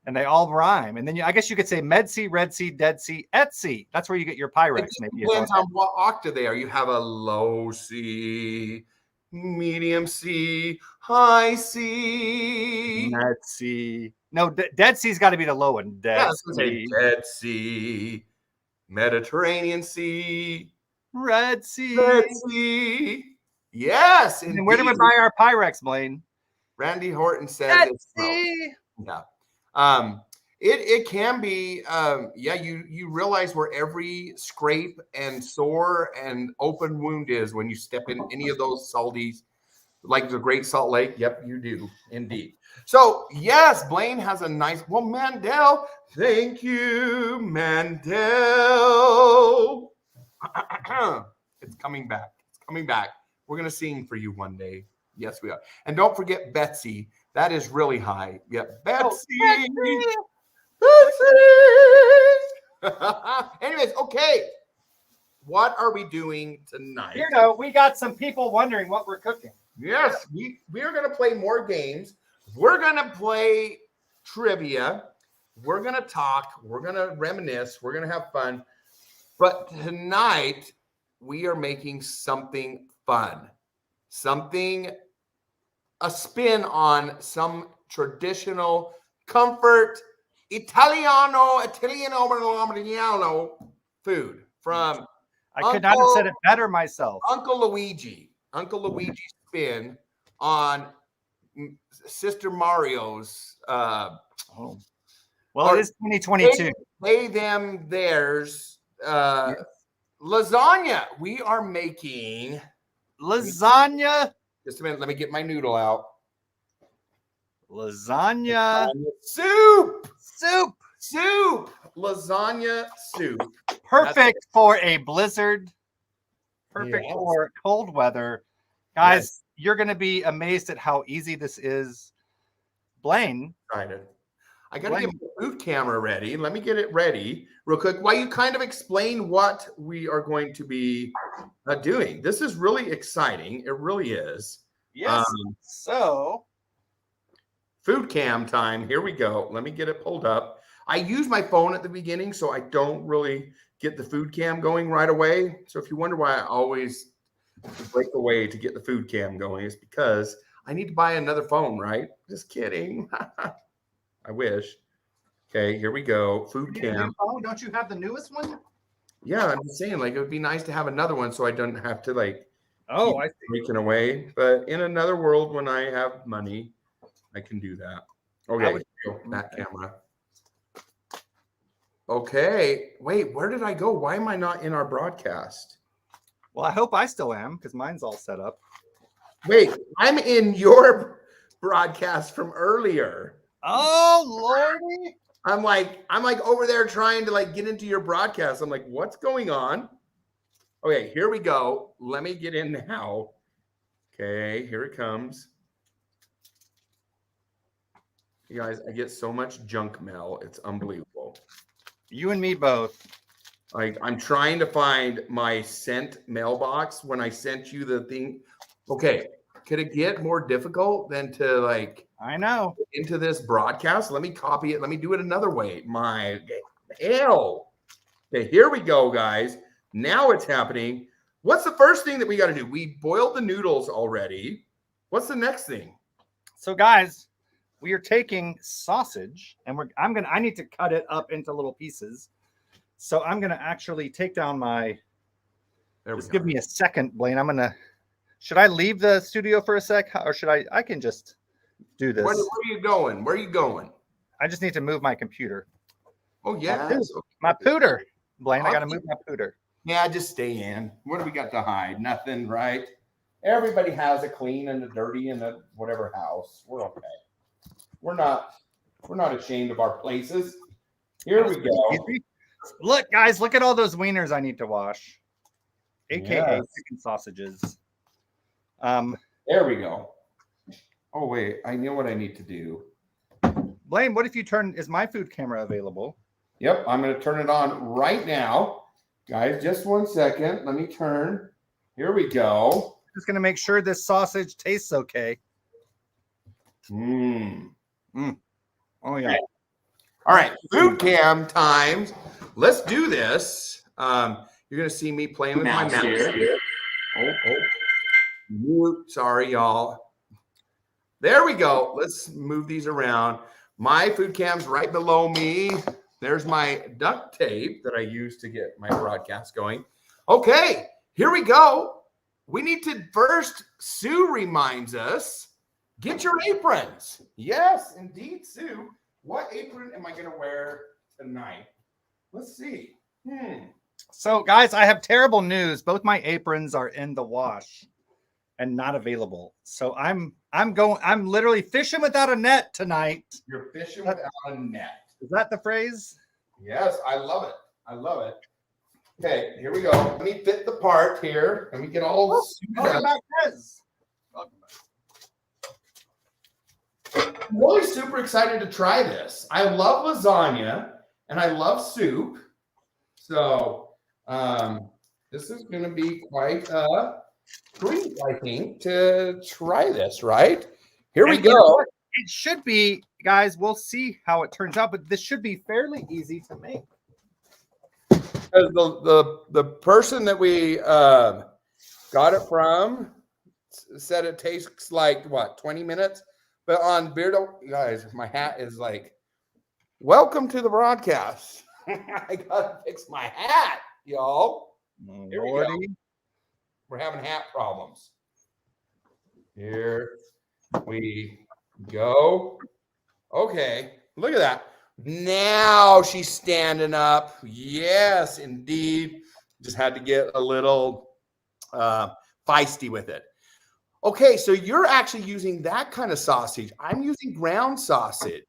And they all rhyme. And then I guess you could say Med Sea, Red Sea, Dead Sea, Et Sea. That's where you get your Pyrex. Maybe depends on what octave they are. You have a low C, medium C, high C. Dead Sea. No, Dead Sea's got to be the low one. Dead Sea. Dead Sea, Mediterranean Sea, Red Sea. Red Sea. Yes. And where do we buy our Pyrex, Blaine? Randy Horton says Dead it's Sea. Yeah. It can be, you realize where every scrape and sore and open wound is when you step in any of those salties, like the Great Salt Lake. Yep, you do indeed. So yes, Blaine has a nice, well, Mandel, thank you, Mandel. It's coming back. It's coming back. We're going to sing for you one day. Yes, we are. And don't forget Betsy. That is really high. Yep. Betsy. Betsy. Anyways, okay. What are we doing tonight? You know, we got some people wondering what we're cooking. Yes, we are going to play more games. We're going to play trivia. We're going to talk. We're going to reminisce. We're going to have fun. But tonight, we are making something fun. A spin on some traditional comfort Italiano food from I could not have said it better myself. Uncle Luigi's spin on Sister Mario's. Well, it is 2022. Pay them theirs. Lasagna. We are making lasagna. Just a minute. Let me get my noodle out. Lasagna. Soup. Soup. Lasagna soup. Perfect for a blizzard. perfect Yes. for cold weather. Guys, you're going to be amazed at how easy this is. Blaine. Excited. I got to get the food camera ready. Let me get it ready real quick while you kind of explain what we are going to be doing. This is really exciting. It really is. Yes. So, food cam time. Here we go. Let me get it pulled up. I use my phone at the beginning, so I don't really get the food cam going right away. So if you wonder why I always break away to get the food cam going, it's because I need to buy another phone, right? Just kidding. I wish. Okay, here we go. Food cam. Oh, don't you have the newest one? Yeah, I'm just saying, like, it would be nice to have another one so I don't have to, like, Oh, I see. breaking away. But in another world, when I have money, I can do that. Okay, that camera. Okay, wait, where did I go? Why am I not in our broadcast? Well, I hope I still am because mine's all set up. Wait, I'm in your broadcast from earlier. Oh, Lordy. I'm like over there trying to like get into your broadcast. I'm like, what's going on? Okay, here we go. Let me get in now. Okay, here it comes. You guys, I get so much junk mail. It's unbelievable. You and me both. I'm trying to find my sent mailbox when I sent you the thing. Okay, could it get more difficult than to like I know into this broadcast? Let me copy it. Let me do it another way. My hell. Okay, here we go, guys. Now it's happening. What's the first thing that we got to do? We boiled the noodles already. What's the next thing? So, guys, we are taking sausage and I need to cut it up into little pieces. So I'm going to actually take down my, just give me a second, Blaine. Should I leave the studio for a sec or should I can just do this. Where are you going? Where are you going? I just need to move my computer. Oh, yeah. My pooter, Blaine. I got to move my pooter. Yeah, just stay in. What do we got to hide? Nothing, right? Everybody has a clean and a dirty and a whatever house. We're okay. We're not ashamed of our places. Here we go. Look, guys, look at all those wieners I need to wash. AKA chicken sausages. There we go. Oh, wait. I know what I need to do. Blaine, what if you is my food camera available? Yep, I'm going to turn it on right now. Guys, just 1 second. Let me turn. Here we go. Just going to make sure this sausage tastes okay. Oh, yeah. All right, food cam times. Let's do this. You're going to see me playing with my mouse here. Oh. Sorry, y'all. There we go. Let's move these around. My food cam's right below me. There's my duct tape that I use to get my broadcast going. Okay, here we go. We need to first, Sue reminds us, get your aprons. Yes, indeed, Sue. What apron am I going to wear tonight? Let's see. So, guys, I have terrible news. Both my aprons are in the wash and not available. So I'm literally fishing without a net tonight. You're fishing without a net. Is that the phrase? Yes, I love it. I love it. Okay, here we go. Let me fit the part here. Let me get all suited up. I'm really super excited to try this. I love lasagna and I love soup. So this is going to be quite a treat, I think, to try this, right? Here we go. It should be, guys, we'll see how it turns out, but this should be fairly easy to make. The person that we got it from said it tastes like, what, 20 minutes? But on Beardo, guys, my hat is like, welcome to the broadcast. I got to fix my hat, y'all. Here we go. We're having hat problems. Here we go. Okay, look at that. Now she's standing up. Yes, indeed. Just had to get a little feisty with it. Okay, so you're actually using that kind of sausage. I'm using ground sausage.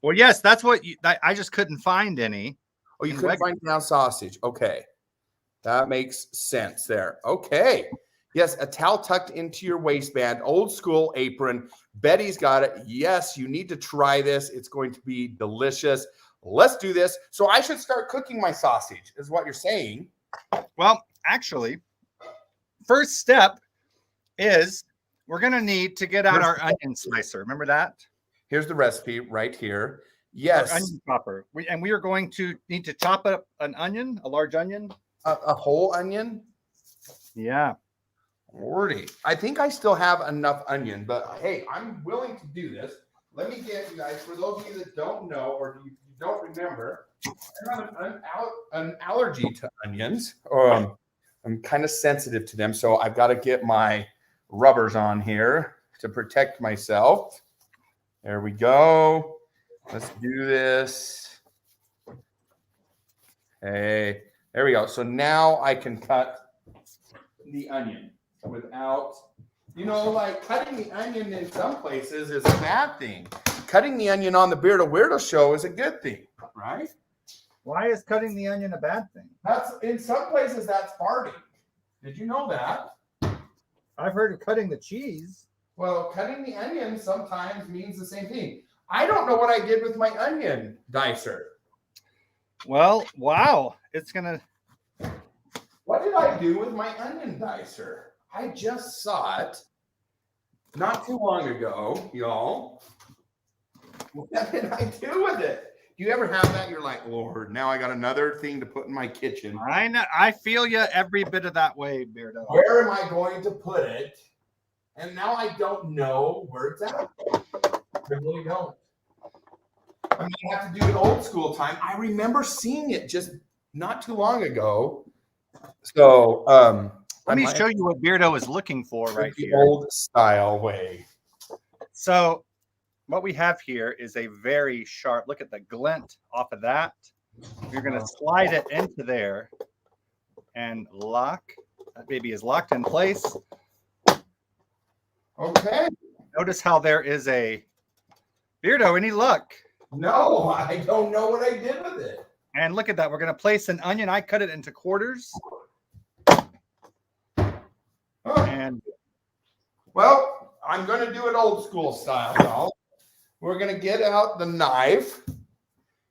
Well, yes, that's what I just couldn't find any. Oh, you couldn't find ground sausage. Okay. That makes sense there. Okay. Yes, a towel tucked into your waistband, old school apron. Betty's got it. Yes, you need to try this. It's going to be delicious. Let's do this. So I should start cooking my sausage, is what you're saying. Well, actually, first step is we're going to need to get out our onion slicer. Remember that? Here's the recipe right here. Our Yes. onion chopper. We are going to need to chop up an onion, a large onion. A whole onion? Yeah. Lordy. I think I still have enough onion, but hey, I'm willing to do this. Let me get you guys, for those of you that don't know or you don't remember, I have an allergy to onions. I'm kind of sensitive to them, so I've got to get my rubbers on here to protect myself. There we go. Let's do this. Hey, there we go. So now I can cut the onion without, like cutting the onion in some places is a bad thing. Cutting the onion on the Beardo Weirdo show is a good thing, right? Why is cutting the onion a bad thing? That's in some places that's farting. Did you know that? I've heard of cutting the cheese. Well, cutting the onion sometimes means the same thing. I don't know what I did with my onion dicer. Well, wow. It's going to... What did I do with my onion dicer? I just saw it not too long ago, y'all. What did I do with it? Do you ever have that? You're like, Lord, now I got another thing to put in my kitchen. I know. I feel you every bit of that way, Beardo. Where am I going to put it? And now I don't know where it's at. I really don't. I'm going to have to do it old school time. I remember seeing it just not too long ago. So, let me show you what Beardo is looking for right the here. Old style way. So, what we have here is a very sharp, look at the glint off of that. You're going to slide it into there and lock. That baby is locked in place. Okay. Notice how there is a Beardo. Any luck? No, I don't know what I did with it. And look at that. We're going to place an onion. I cut it into quarters. And well, I'm going to do it old school style, y'all. We're going to get out the knife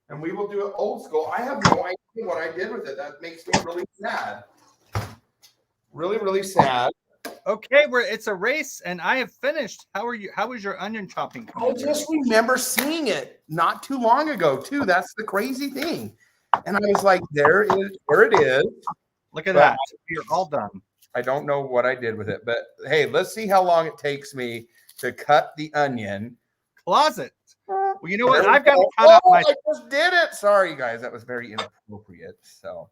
and we will do it old school. I have no idea what I did with it. That makes me really sad. Really, really sad. Okay, it's a race and I have finished. How are you? How was your onion chopping? I just remember seeing it not too long ago too. That's the crazy thing. And I was like, there it is. Look at that. You're all done. I don't know what I did with it, but hey, let's see how long it takes me to cut the onion. Closet. Well, you know what? I've got to cut up my... I just did it. Sorry, guys. That was very inappropriate. So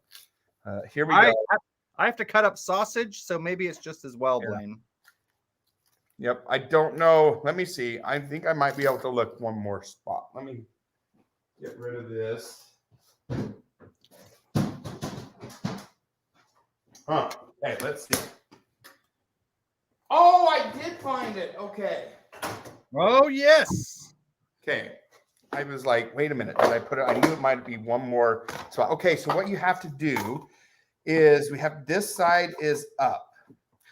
here we go. I have to cut up sausage, so maybe it's just as well, Blaine. Yep. I don't know. Let me see. I think I might be able to look one more spot. Let me get rid of this. Huh. Hey, let's see. Oh, I did find it. Okay. Oh, yes. Okay. I was like, wait a minute. Did I put it? I knew it might be one more spot. Okay. So what you have to do is we have this side is up.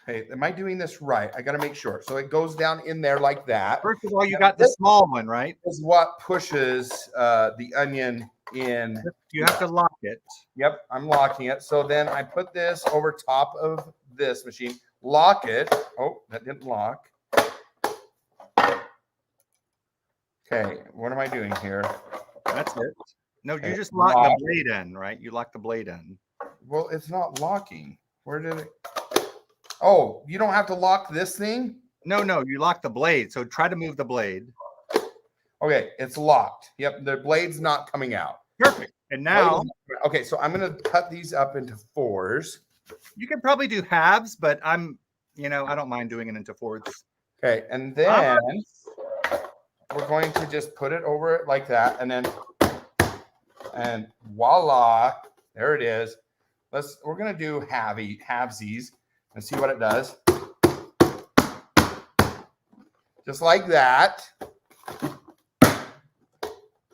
Okay. Am I doing this right? I got to make sure. So it goes down in there like that. First of all, you got the small one, right? Is what pushes the onion in. You have to lock it. Yep. I'm locking it. So then I put this over top of this machine, lock it. Oh, that didn't lock. Okay, what am I doing here? That's it. No, Okay, you just lock the blade in, right? You lock the blade in. Well, it's not locking. Where did it? Oh, you don't have to lock this thing? No, you lock the blade. So try to move the blade. Okay, it's locked. Yep, the blade's not coming out. Perfect. And now, okay, so I'm going to cut these up into fours. You can probably do halves, but I don't mind doing it into fourths. Okay, and then we're going to just put it over it like that, and voila, there it is. We're gonna do halvesies and see what it does. Just like that.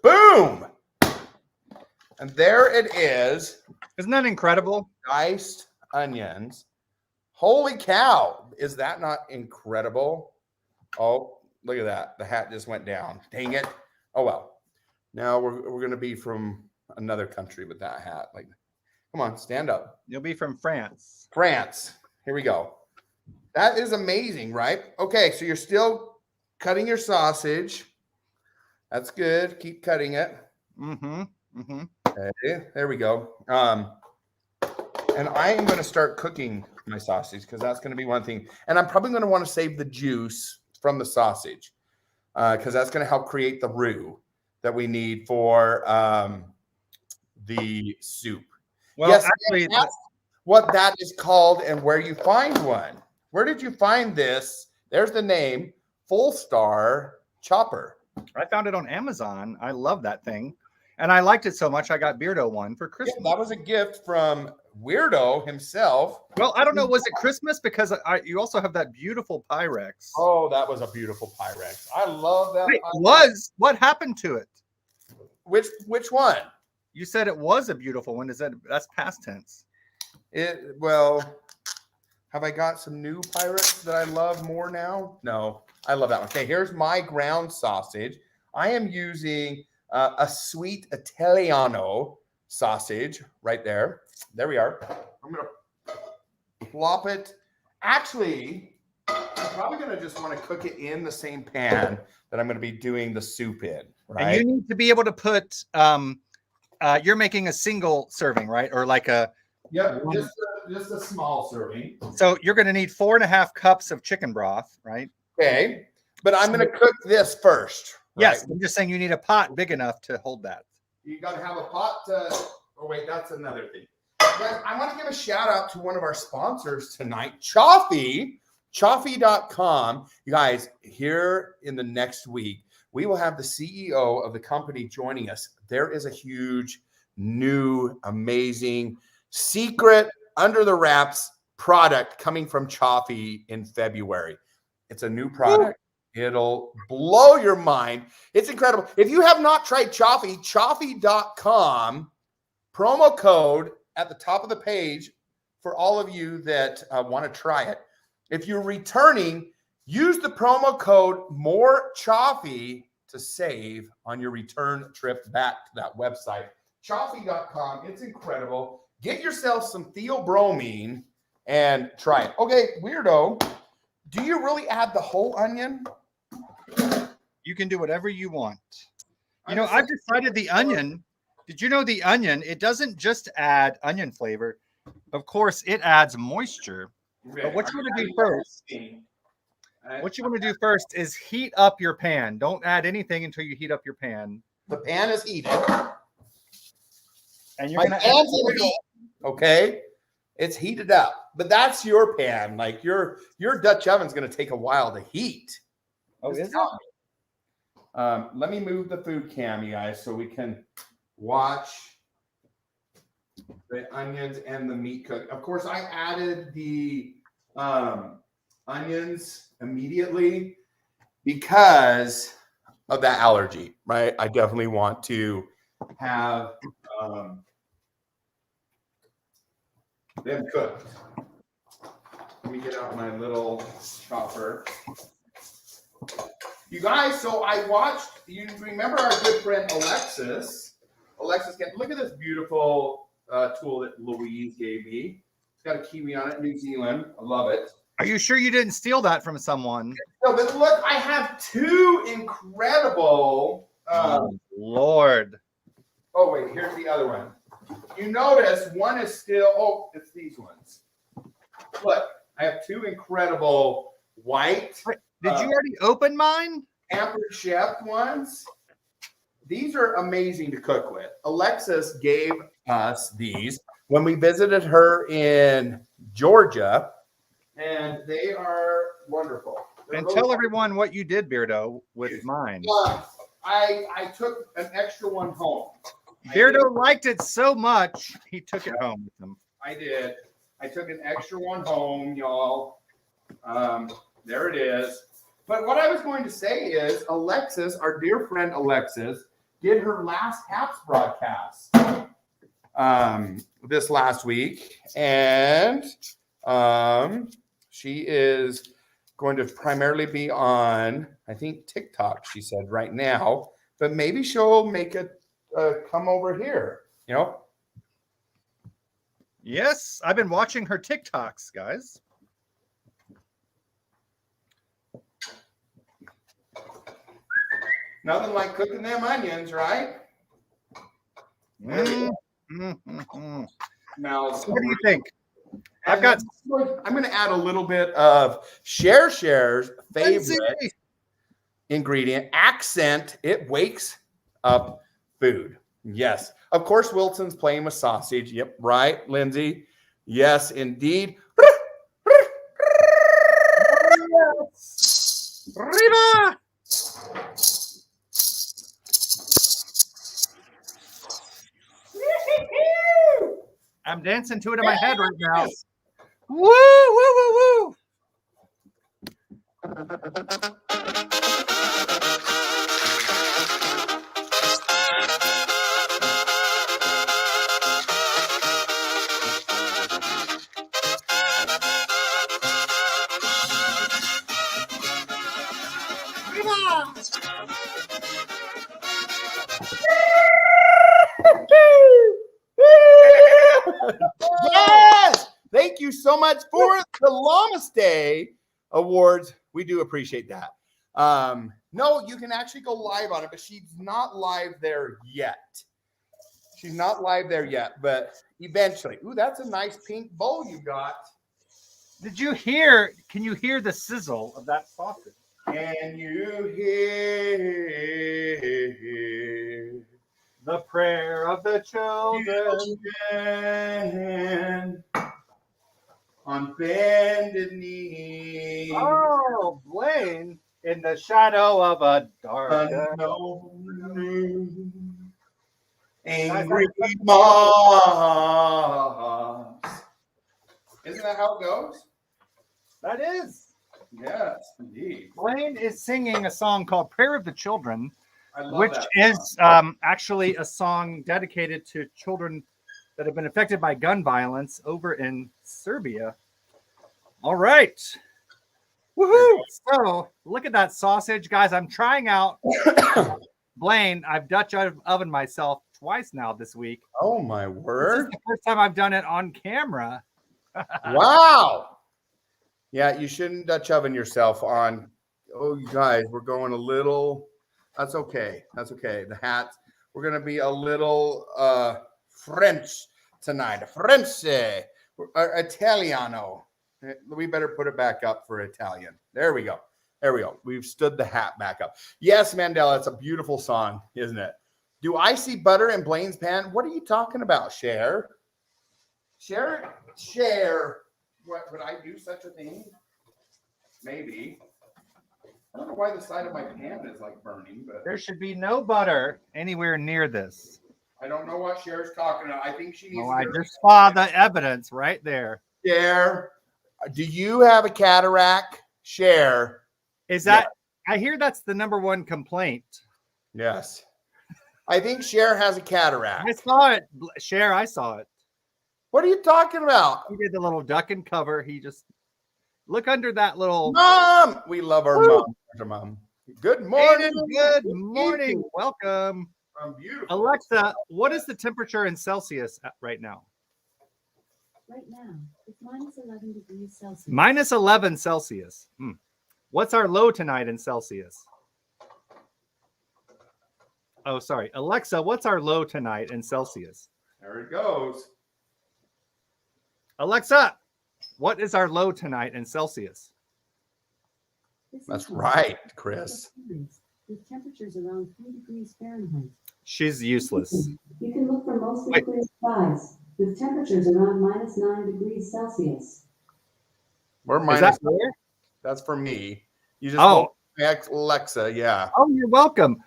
Boom! And there it is. Isn't that incredible? diced onions. Holy cow. Is that not incredible? Oh, look at that. The hat just went down. Dang it. Oh, well. Now we're going to be from another country with that hat. Like, come on, stand up. You'll be from France. France. Here we go. That is amazing, right? Okay, so you're still cutting your sausage. That's good. Keep cutting it. Mm-hmm. Mm-hmm. Okay, there we go. And I am going to start cooking my sausage because that's going to be one thing. And I'm probably going to want to save the juice from the sausage because that's going to help create the roux that we need for the soup. Well, yes, actually, that's what that is called and where you find one. Where did you find this? There's the name, Full Star Chopper. I found it on Amazon. I love that thing. And I liked it so much, I got Beardo one for Christmas. Yeah, that was a gift from Weirdo himself. Well, I don't know. Was it Christmas? Because you also have that beautiful Pyrex. Oh, that was a beautiful Pyrex. I love that. Wait, was. What happened to it? Which one? You said it was a beautiful one. That's past tense? Well, have I got some new Pyrex that I love more now? No, I love that one. Okay, here's my ground sausage. I am using a sweet Italiano sausage right there. There we are. I'm going to plop it. Actually, I'm probably going to just want to cook it in the same pan that I'm going to be doing the soup in. Right? And you need to be able to put, you're making a single serving, right? Or like a. Yeah, just a small serving. So you're going to need 4.5 cups of chicken broth, right? Okay. But I'm going to cook this first. Yes, right? I'm just saying you need a pot big enough to hold that. You got to have a pot. Oh, wait, that's another thing. Guys, I want to give a shout out to one of our sponsors tonight, Chaffee, Chaffee.com. You guys, here in the next week, we will have the CEO of the company joining us. There is a huge, new, amazing, secret, under the wraps product coming from Chaffee in February. It's a new product. It'll blow your mind. It's incredible. If you have not tried Chaffee, Chaffee.com, promo code at the top of the page for all of you that want to try it. If you're returning, use the promo code MORECHAFFEE to save on your return trip back to that website. Chaffee.com. It's incredible. Get yourself some theobromine and try it. Okay, Weirdo, do you really add the whole onion? You can do whatever you want. You know, I've decided the onion. Did you know the onion? It doesn't just add onion flavor. Of course, it adds moisture. But what you want to do first? What you want to do first is heat up your pan. Don't add anything until you heat up your pan. The pan is heated. And you're going to add heat. Okay, it's heated up, but that's your pan. Like your Dutch oven's going to take a while to heat. Oh, is it? Let me move the food cam, you guys, so we can watch the onions and the meat cook. Of course, I added the onions immediately because of that allergy, right? I definitely want to have them cooked. Let me get out my little chopper. You guys, so I watched, you remember our good friend Alexis? Alexis, look at this beautiful tool that Louise gave me. It's got a kiwi on it, New Zealand. I love it. Are you sure you didn't steal that from someone? No, but look, I have two incredible. Lord. Oh, wait, here's the other one. You notice one is still, it's these ones. Look, I have two incredible white. Did you already open mine? Pampered Chef ones. These are amazing to cook with. Alexis gave us these when we visited her in Georgia, and they are wonderful. And tell everyone what you did, Beardo, with mine. I took an extra one home. Beardo liked it so much, he took it home with him. I did. I took an extra one home, y'all. There it is. But what I was going to say is Alexis, our dear friend Alexis, did her last Haps broadcast. this last week, and she is going to primarily be on, I think, TikTok, she said right now, but maybe she'll make it come over here, you know? Yes, I've been watching her TikToks, guys. Nothing like cooking them onions, right? Mm-hmm. Smells. What do you think? I'm going to add a little bit of Share's favorite ingredient, accent. It wakes up food. Yes. Of course, Wilson's playing with sausage. Yep. Right, Lindsay? Yes, indeed. Riva! I'm dancing to it in my head right now. Woo, woo, woo, woo. Yes! Thank you so much for the Llamaste Awards. We do appreciate that. No, you can actually go live on it, but she's not live there yet. She's not live there yet, but eventually. Ooh, that's a nice pink bowl you got. Did you hear? Can you hear the sizzle of that sausage? Can you hear the prayer of the children on bended knee? Oh, Blaine, in the shadow of a dark angry moss. Isn't that how it goes? That is. Yes, indeed. Blaine is singing a song called Prayer of the Children, which that is actually a song dedicated to children that have been affected by gun violence over in Serbia. All right. Woohoo! So look at that sausage, guys. I'm trying out Blaine. I've Dutch oven myself twice now this week. Oh my word. This is the first time I've done it on camera. Wow. Yeah, you shouldn't Dutch oven yourself on. Oh, you guys, we're going a little. That's okay. That's okay. The hats. We're going to be a little French tonight. French. Italiano. We better put it back up for Italian. There we go. There we go. We've stood the hat back up. Yes, Mandela, it's a beautiful song, isn't it? Do I see butter in Blaine's pan? What are you talking about, Cher? Cher? What, would I do such a thing? Maybe. I don't know why the side of my pan is like burning, but There should be no butter anywhere near this. I don't know what Cher's talking about. I think she needs Oh, I just saw the evidence right there. Cher, do you have a cataract? Cher. Is that? I hear that's the number one complaint. Yes. I think Cher has a cataract. I saw it. Cher, I saw it. What are you talking about? He did the little duck and cover. He just look under that little Mom. We love our mom. Our mom. Good morning. Good morning. Welcome. I'm beautiful. Alexa, what is the temperature in Celsius right now? Right now, it's minus 11 degrees Celsius. Minus 11 Celsius. What's our low tonight in Celsius? Oh, sorry. Alexa, what's our low tonight in Celsius? There it goes. Alexa, what is our low tonight in Celsius? That's right, Chris. With temperatures around 3 degrees Fahrenheit. She's useless. You can look for mostly clear skies with temperatures around minus 9 degrees Celsius. We're Is minus. that clear? That's for me. You just Alexa, yeah. Oh, you're welcome.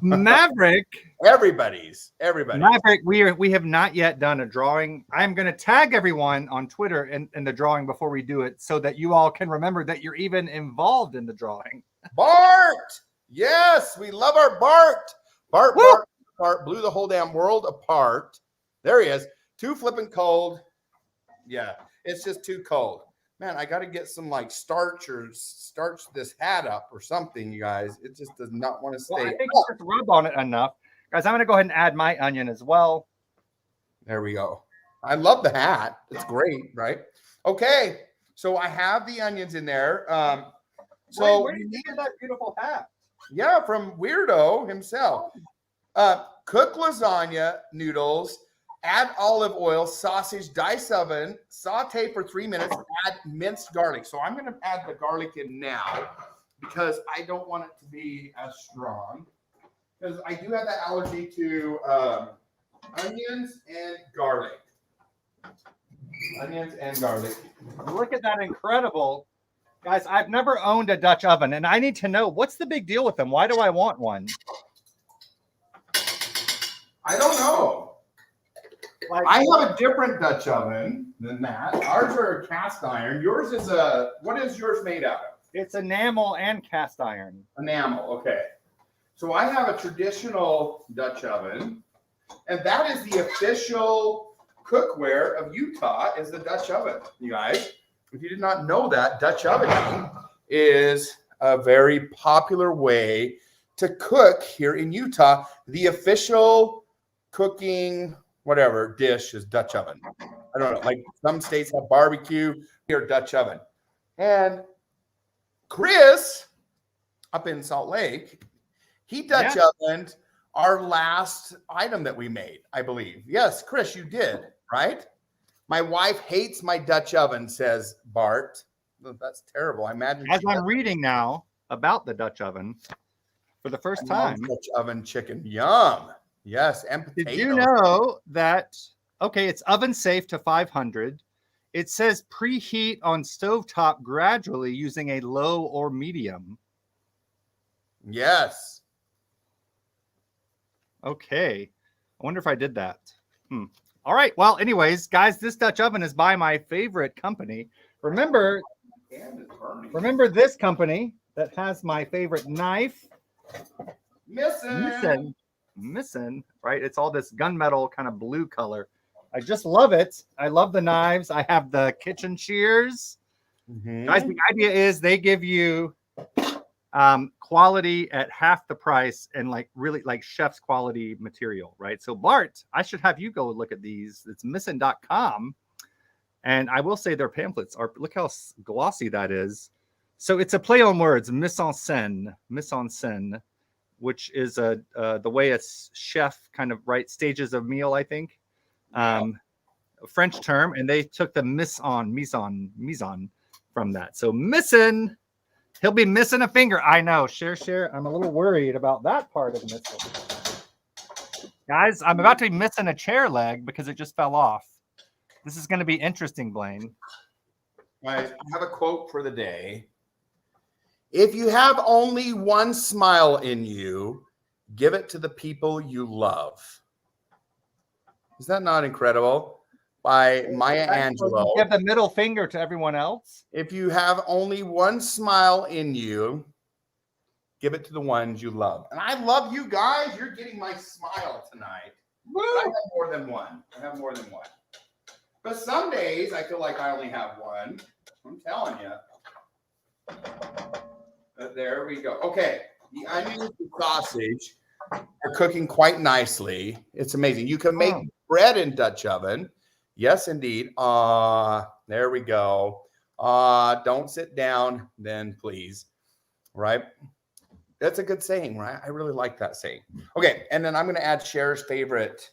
Maverick. Everybody's. Maverick, we have not yet done a drawing. I'm going to tag everyone on Twitter in the drawing before we do it so that you all can remember that you're even involved in the drawing. Bart! Yes, we love our Bart. Bart blew the whole damn world apart. There he is. Too flipping cold. Yeah, it's just too cold. Man, I got to get some like starch this hat up or something, you guys. It just does not want to stay. Well, I think you just rub on it enough. Guys, I'm going to go ahead and add my onion as well. There we go. I love the hat. It's great, right? Okay, so I have the onions in there. So where did you get that beautiful hat? Yeah, from Weirdo himself. Cook lasagna noodles, add olive oil, sausage, dice oven, saute for 3 minutes, add minced garlic. So I'm going to add the garlic in now because I don't want it to be as strong. Because I do have that allergy to onions and garlic. Onions and garlic. Look at that incredible. Guys, I've never owned a Dutch oven, and I need to know what's the big deal with them. Why do I want one? I don't know. Like, I have a different Dutch oven than that. Ours are cast iron. Yours is what is yours made out of? It's enamel and cast iron. Enamel, okay. So I have a traditional Dutch oven, and that is the official cookware of Utah is the Dutch oven, you guys. If you did not know that, Dutch ovening is a very popular way to cook here in Utah. The official cooking, whatever, dish is Dutch oven. I don't know, like some states have barbecue, here Dutch oven. And Chris, up in Salt Lake, he Dutch ovened our last item that we made, I believe. Yes, Chris, you did, right? My wife hates my Dutch oven, says Bart. That's terrible. I imagine. As I'm reading now about the Dutch oven for the first time. Dutch oven chicken. Yum. Yes. And potatoes. Did you know that, okay, it's oven safe to 500. It says preheat on stovetop gradually using a low or medium. Yes. Okay. I wonder if I did that. All right. Well, anyways, guys, this Dutch oven is by my favorite company. Remember this company that has my favorite knife. Missing, right? It's all this gunmetal kind of blue color. I just love it. I love the knives. I have the kitchen shears. Guys, the idea is they give you quality at half the price and like really like chef's quality material, right? So Bart, I should have you go look at these. It's missin.com. And I will say their pamphlets are, look how glossy that is. So it's a play on words, mise en scène, which is the way a chef kind of writes stages of meal, I think. A French term, and they took the mise en from that. So missin', he'll be missing a finger. I know. Share. I'm a little worried about that part of missing. Guys, I'm about to be missing a chair leg because it just fell off. This is going to be interesting, Blaine. I have a quote for the day. If you have only one smile in you, give it to the people you love. Is that not incredible? By Maya Angelou. Give the middle finger to everyone else. If you have only one smile in you, give it to the ones you love. And I love you guys. You're getting my smile tonight. I have more than one. But some days I feel like I only have one. I'm telling you. But there we go. Okay. The onions and sausage are cooking quite nicely. It's amazing. You can make bread in Dutch oven. Yes, indeed. There we go. Don't sit down then, please. Right? That's a good saying, right? I really like that saying. Okay, and then I'm going to add Cher's favorite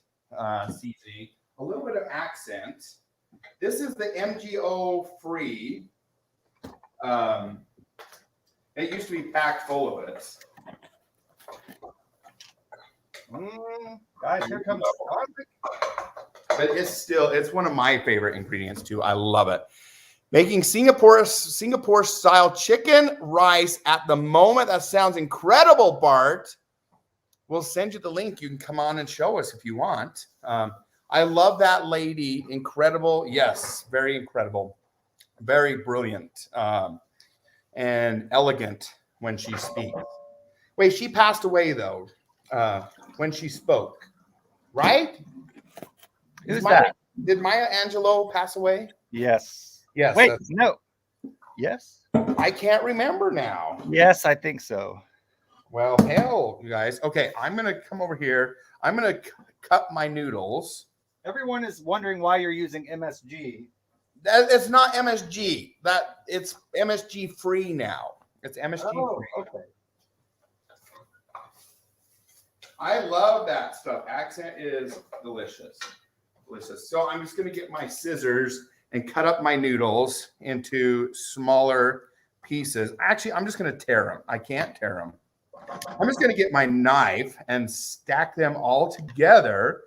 seasoning. A little bit of accent. This is the MGO free. It used to be packed full of it. Guys, here comes garlic. But it's one of my favorite ingredients too. I love it. Making Singapore style chicken rice at the moment. That sounds incredible, Bart. We'll send you the link. You can come on and show us if you want. I love that lady. Incredible. Yes, very incredible. Very brilliant and elegant when she speaks. Wait, she passed away though when she spoke, right? Who's that? Did Maya Angelou pass away? Yes. Yes. Wait, no. Yes. I can't remember now. Yes, I think so. Well, hell, you guys. Okay, I'm going to come over here. I'm going to cut my noodles. Everyone is wondering why you're using MSG. It's not MSG. It's MSG free now. It's MSG free. Okay. I love that stuff. Accent is delicious. Delicious. So I'm just going to get my scissors and cut up my noodles into smaller pieces. Actually, I'm just going to tear them. I can't tear them. I'm just going to get my knife and stack them all together.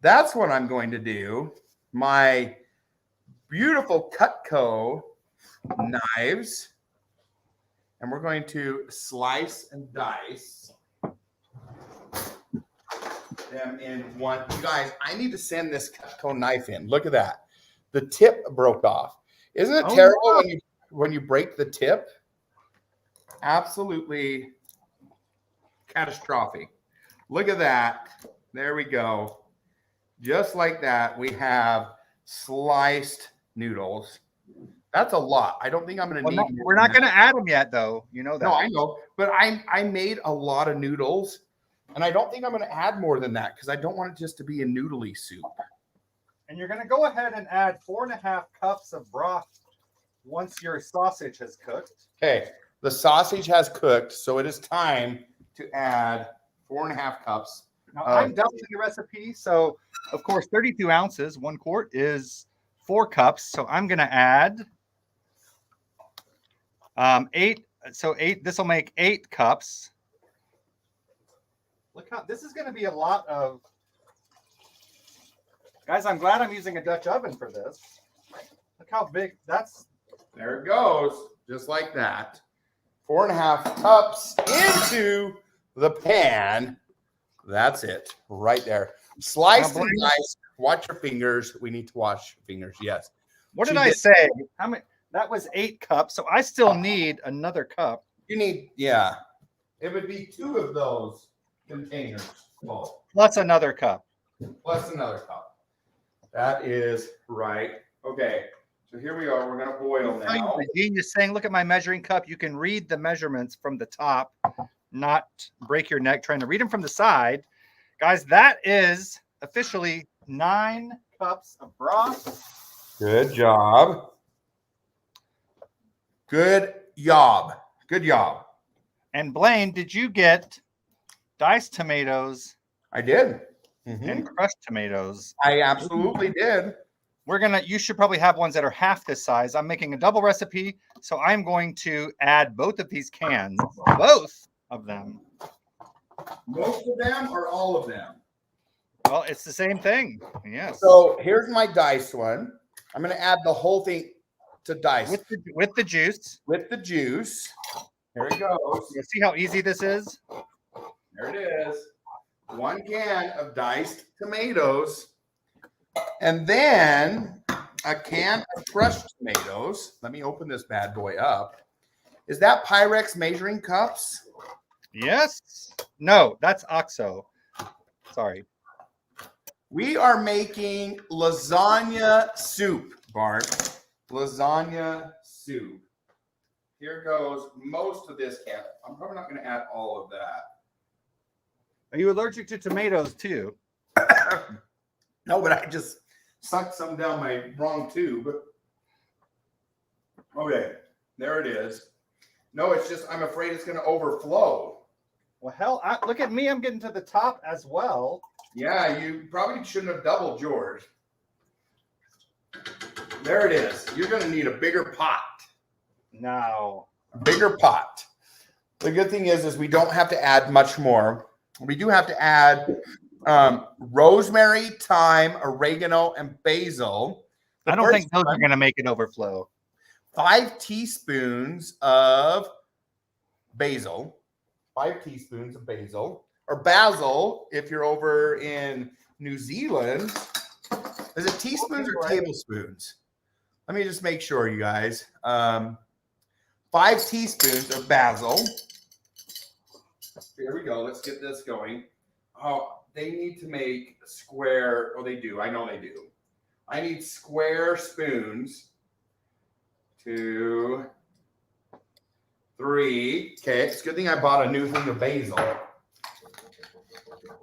That's what I'm going to do. My beautiful Cutco knives. And we're going to slice and dice them in one. You guys, I need to send this Cutco knife in. Look at that. The tip broke off. Isn't it terrible when you break the tip? Absolutely catastrophic. Look at that. There we go. Just like that, we have sliced noodles. That's a lot. I don't think I'm going to need. We're not going to add them yet, though. You know that. No, I know. But I made a lot of noodles, and I don't think I'm going to add more than that because I don't want it just to be a noodly soup. And you're going to go ahead and add 4.5 cups of broth once your sausage has cooked. Okay, the sausage has cooked, so it is time to add 4.5 cups. Now, I'm doubling the recipe. So, of course, 32 ounces, 1 quart is 4 cups. So I'm going to add 8. So 8, this will make 8 cups. Look how, this is going to be a lot of, guys, I'm glad I'm using a Dutch oven for this. Look how big that's. There it goes, just like that. 4.5 cups into the pan. That's it, right there. Slice and dice. Watch your fingers. We need to wash your fingers. Yes. What did I say? How many? That was 8 cups. So I still need another cup. You need, yeah. It would be 2 of those containers full. Plus another cup. Plus another cup. That is right. Okay. So here we are. We're going to boil now. The genius saying, look at my measuring cup. You can read the measurements from the top, not break your neck trying to read them from the side. Guys, that is officially 9 cups of broth. Good job. Good job. Good job. And Blaine, did you get diced tomatoes? I did. And crushed tomatoes? I absolutely did. You should probably have ones that are half this size. I'm making a double recipe, so I'm going to add both of these cans, both of them. Most of them or all of them? Well, it's the same thing. Yes. So here's my diced one. I'm going to add the whole thing to dice. With the juice. With the juice. Here it goes. You see how easy this is? There it is. 1 can of diced tomatoes. And then a can of crushed tomatoes. Let me open this bad boy up. Is that Pyrex measuring cups? Yes. No, that's OXO. Sorry. We are making lasagna soup, Bart. Lasagna soup. Here goes most of this can. I'm probably not going to add all of that. Are you allergic to tomatoes too? No, but I just sucked some down my wrong tube. Okay, there it is. No, it's just I'm afraid it's going to overflow. Well, hell, look at me. I'm getting to the top as well. Yeah, you probably shouldn't have doubled yours. There it is. You're going to need a bigger pot. No. A bigger pot. The good thing is we don't have to add much more. We do have to add rosemary, thyme, oregano, and basil. I don't think those are going to make it overflow. 5 teaspoons of basil. 5 teaspoons of basil. Or basil, if you're over in New Zealand. Is it teaspoons or tablespoons? Let me just make sure, you guys. 5 teaspoons of basil. Here we go. Let's get this going. Oh, they need to make square. Oh, they do. I know they do. I need square spoons. 2, 3. Okay, it's a good thing I bought a new thing of basil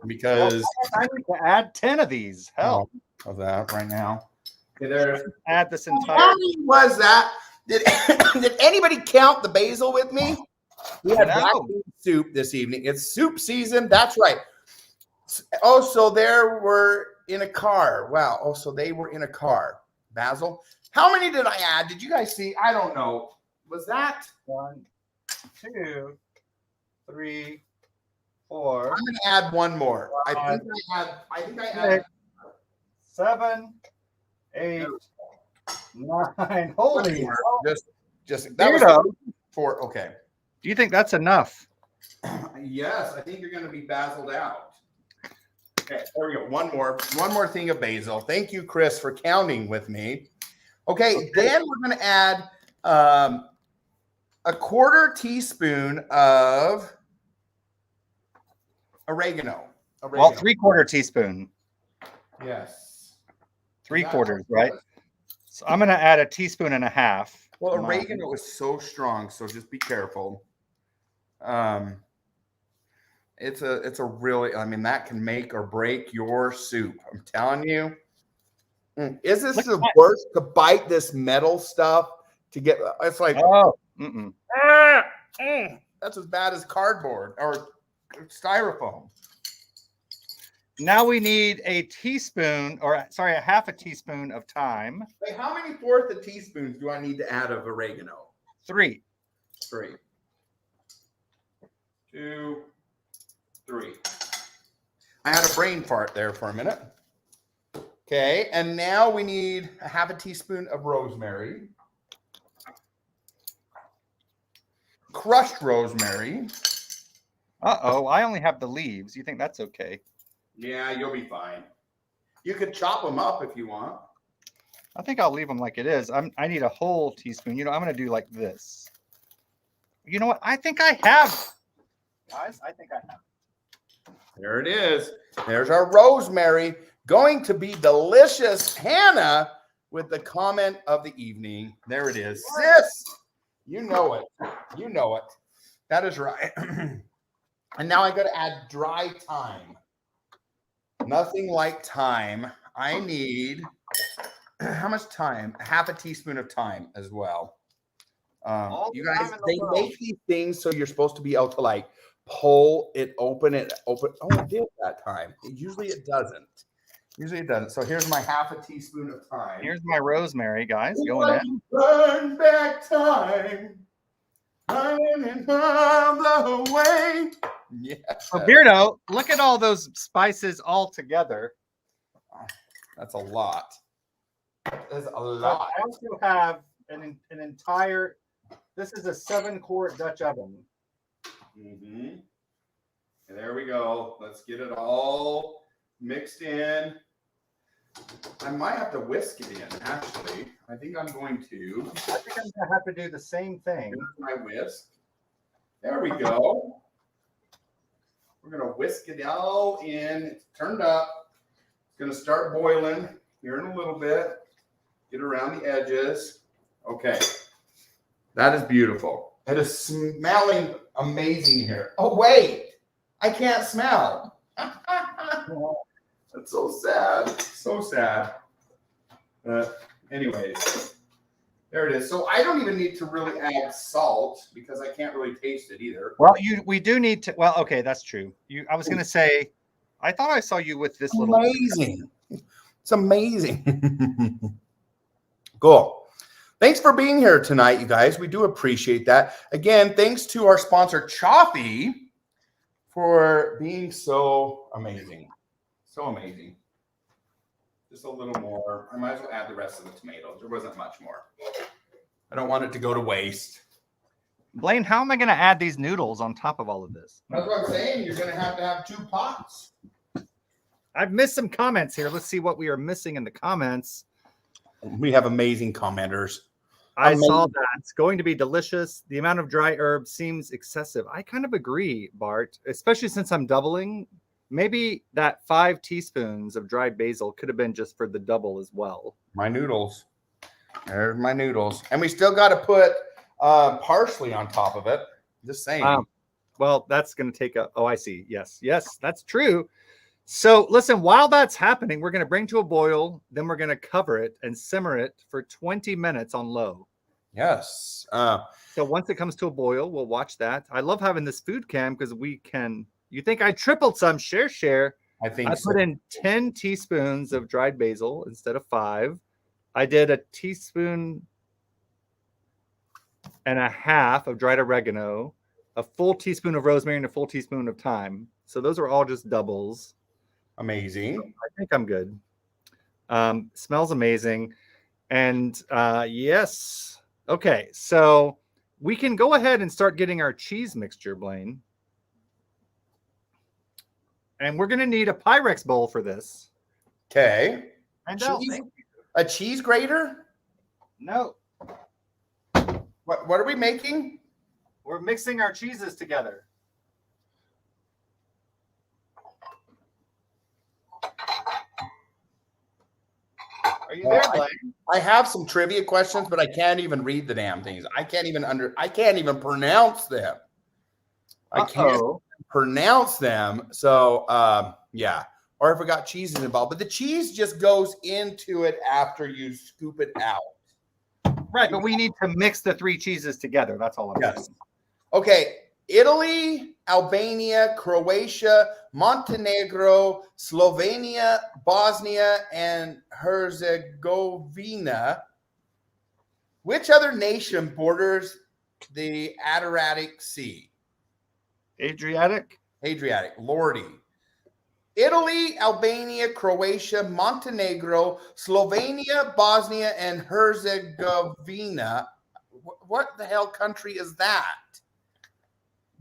because I need to add 10 of these. Hell, of that right now. Okay, there's. add this entire. How many was that? Did anybody count the basil with me? We had black bean soup this evening. It's soup season. That's right. Oh, so there were in a car. Wow. Oh, so they were in a car. Basil. How many did I add? Did you guys see? I don't know. Was that 1, 2, 3, 4. I'm gonna add one more. I think I had 7, 8, 9. Holy hell. just that was Weirdo. 4. Okay. Do you think that's enough? Yes, I think you're gonna be basiled out. Okay, there we go. One more thing of basil. Thank you, Chris, for counting with me. Okay, then we're gonna add a 1/4 teaspoon of oregano. Well, 3/4 teaspoon. Yes. 3/4, right? So I'm gonna add a teaspoon and a half. Well, oregano is so strong, so just be careful. It's a really, I mean, that can make or break your soup. I'm telling you. Is this the worst to bite this metal stuff to get? It's like, that's as bad as cardboard or styrofoam. Now we need a teaspoon, or sorry, a half a teaspoon of thyme. Wait, how many 1/4 of teaspoons do I need to add of oregano? 3. 3. 2, 3. I had a brain fart there for a minute. Okay, and now we need a half a teaspoon of rosemary. Crushed rosemary. Uh-oh, I only have the leaves. You think that's okay? Yeah, you'll be fine. You could chop them up if you want. I think I'll leave them like it is. I need a whole teaspoon. You know, I'm going to do like this. You know what? I think I have. Guys, I think I have. There it is. There's our rosemary. Going to be delicious. Hannah with the comment of the evening. There it is. Sis, you know it. You know it. That is right. And now I got to add dry thyme. Nothing like thyme. I need, how much thyme? Half a teaspoon of thyme as well. You guys, they make these things so you're supposed to be able to like pull it open. Oh, it did that time. Usually it doesn't. So here's my half a teaspoon of thyme. Here's my rosemary, guys. Going in. Burn back time. Burning the way. Yeah. So Beardo, look at all those spices all together. That's a lot. That's a lot. I also have an entire. This is a 7-quart Dutch oven. Mm-hmm. And there we go. Let's get it all mixed in. I might have to whisk it in, actually. I think I'm going to. I think I'm going to have to do the same thing. Here's my whisk. There we go. We're going to whisk it all in. It's turned up. It's going to start boiling here in a little bit. Get around the edges. Okay. That is beautiful. It is smelling amazing here. Oh, wait. I can't smell. That's so sad. So sad. Anyways, there it is. So I don't even need to really add salt because I can't really taste it either. Well, we do need to. Well, okay, that's true. I was going to say, I thought I saw you with this little. Amazing. It's amazing. Cool. Thanks for being here tonight, you guys. We do appreciate that. Again, thanks to our sponsor, Choffy, for being so amazing. So amazing. Just a little more. I might as well add the rest of the tomatoes. There wasn't much more. I don't want it to go to waste. Blaine, how am I going to add these noodles on top of all of this? That's what I'm saying. You're going to have 2 pots. I've missed some comments here. Let's see what we are missing in the comments. We have amazing commenters. I saw that. It's going to be delicious. The amount of dry herbs seems excessive. I kind of agree, Bart, especially since I'm doubling maybe that 5 teaspoons of dried basil could have been just for the double as well. My noodles. There's my noodles. And we still got to put parsley on top of it. Just saying. Well, that's going to take a... Oh, I see. Yes, that's true. So listen, while that's happening, we're going to bring to a boil. Then we're going to cover it and simmer it for 20 minutes on low. Yes. So once it comes to a boil, we'll watch that. I love having this food cam because we can... You think I tripled some? Share. I think I put in 10 teaspoons of dried basil instead of 5. I did a teaspoon and a half of dried oregano, a full teaspoon of rosemary, and a full teaspoon of thyme. So those are all just doubles. Amazing. I think I'm good. Smells amazing. And yes. Okay. So we can go ahead and start getting our cheese mixture, Blaine. And we're going to need a Pyrex bowl for this. Okay. And a cheese grater? No. What are we making? We're mixing our cheeses together. Are you there, Blaine? I have some trivia questions, but I can't even read the damn things. I can't even pronounce them. I can't pronounce them. So yeah. Or if we got cheeses involved, but the cheese just goes into it after you scoop it out. Right, but we need to mix the 3 cheeses together. That's all I'm saying. Okay. Italy, Albania, Croatia, Montenegro, Slovenia, Bosnia, and Herzegovina. Which other nation borders the Adriatic Sea? Adriatic, Lordy. Italy, Albania, Croatia, Montenegro, Slovenia, Bosnia, and Herzegovina. What the hell country is that?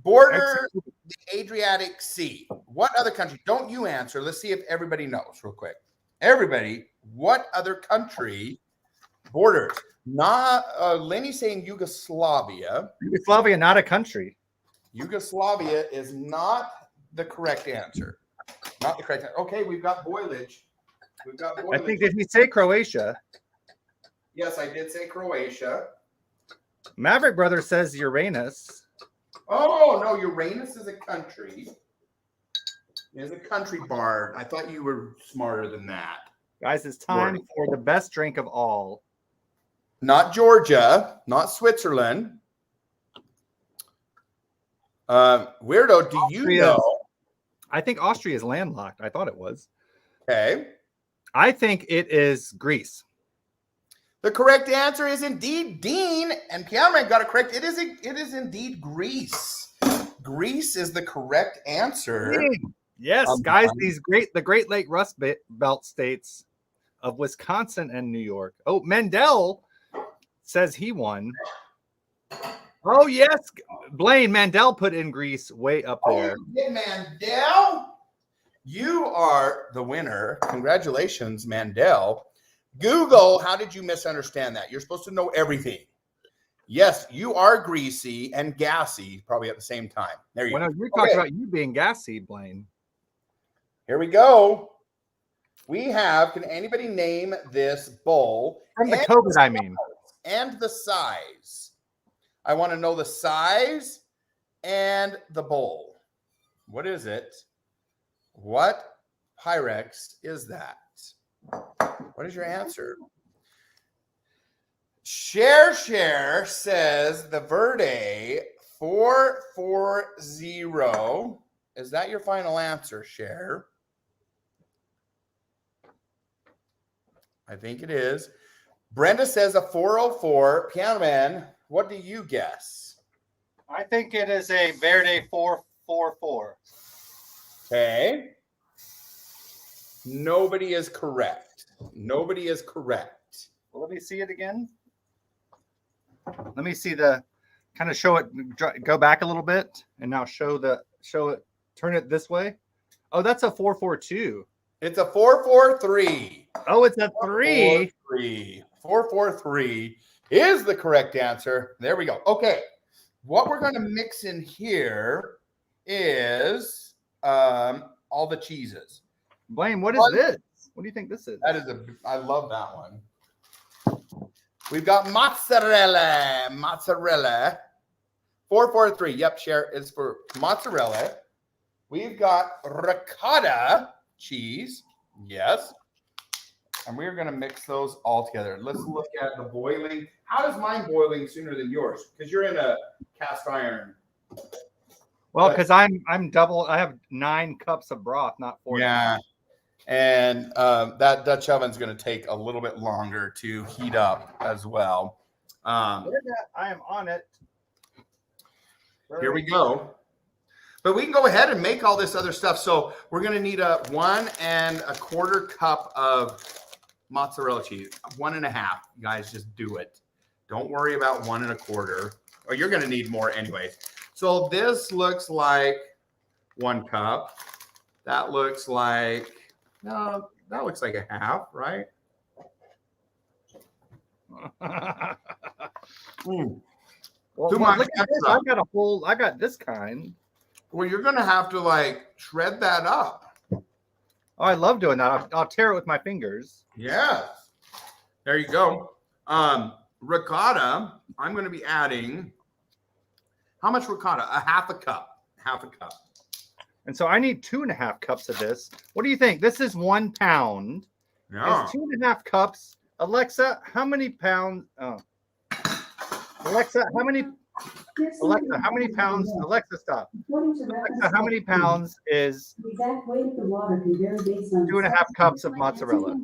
Border the Adriatic Sea. What other country? Don't you answer. Let's see if everybody knows real quick. Everybody, what other country borders? Not Lenny's saying Yugoslavia. Yugoslavia, not a country. Yugoslavia is not the correct answer. Not the correct answer. Okay, we've got boilage. I think, did he say Croatia? Yes, I did say Croatia. Maverick Brother says Uranus. Oh, no, Uranus is a country. It's a country bard. I thought you were smarter than that. Guys, it's time for the best drink of all. Not Georgia, not Switzerland. Weirdo, do you know? I think Austria is landlocked. I thought it was. Okay. I think it is Greece. The correct answer is indeed Dean, and Piano got it correct. It is indeed Greece. Greece is the correct answer. Yes, guys, the Great Lake Rust Belt states of Wisconsin and New York. Oh, Mandel says he won. Oh, yes. Blaine, Mandel put in Greece way up there. Oh, you did, Mandel. You are the winner. Congratulations, Mandel. Google, how did you misunderstand that? You're supposed to know everything. Yes, you are greasy and gassy probably at the same time. There you go. You're talking about you being gassy, Blaine. Here we go. We have, can anybody name this bowl? From the COVID, I mean. And the size. I want to know the size and the bowl. What is it? What Pyrex is that? What is your answer? Share says the Verde 440. Is that your final answer, Share? I think it is. Brenda says a 404. Piano Man, what do you guess? I think it is a Verde 444. Okay. Nobody is correct. Nobody is correct. Well, let me see it again. Let me see the kind of show it, go back a little bit, and now show it, turn it this way. Oh, that's a 442. It's a 443. Oh, it's a 3. 443 is the correct answer. There we go. Okay. What we're going to mix in here is all all the cheeses. Blaine, what is this? What do you think this is? That is I love that one. We've got mozzarella. 443. Yep, share is for mozzarella. We've got ricotta cheese. Yes. And we're going to mix those all together. Let's look at the boiling. How does mine boiling sooner than yours? Because you're in a cast iron. Well, because I'm double. I have 9 cups of broth, not 4. Yeah. And that Dutch oven's going to take a little bit longer to heat up as well. I am on it. Here we go. But we can go ahead and make all this other stuff. So we're going to need a 1 1/4 cup of mozzarella cheese. 1 1/2. You guys, just do it. Don't worry about 1 1/4. Or you're going to need more anyways. So this looks like 1 cup. That looks like, no, that looks like a half, right? Well, Too much look at this. I got this kind. Well, you're going to have to like shred that up. Oh, I love doing that. I'll tear it with my fingers. Yes. There you go. Ricotta, I'm going to be adding, how much ricotta? A half a cup. And so I need 2.5 cups of this. What do you think? This is 1 pound. Yeah. It's 2.5 cups. Alexa, how many pounds? Oh. Alexa, how many pounds? Alexa, stop. Alexa, how many pounds is The exact weight of the water can vary based on 2.5 cups of mozzarella?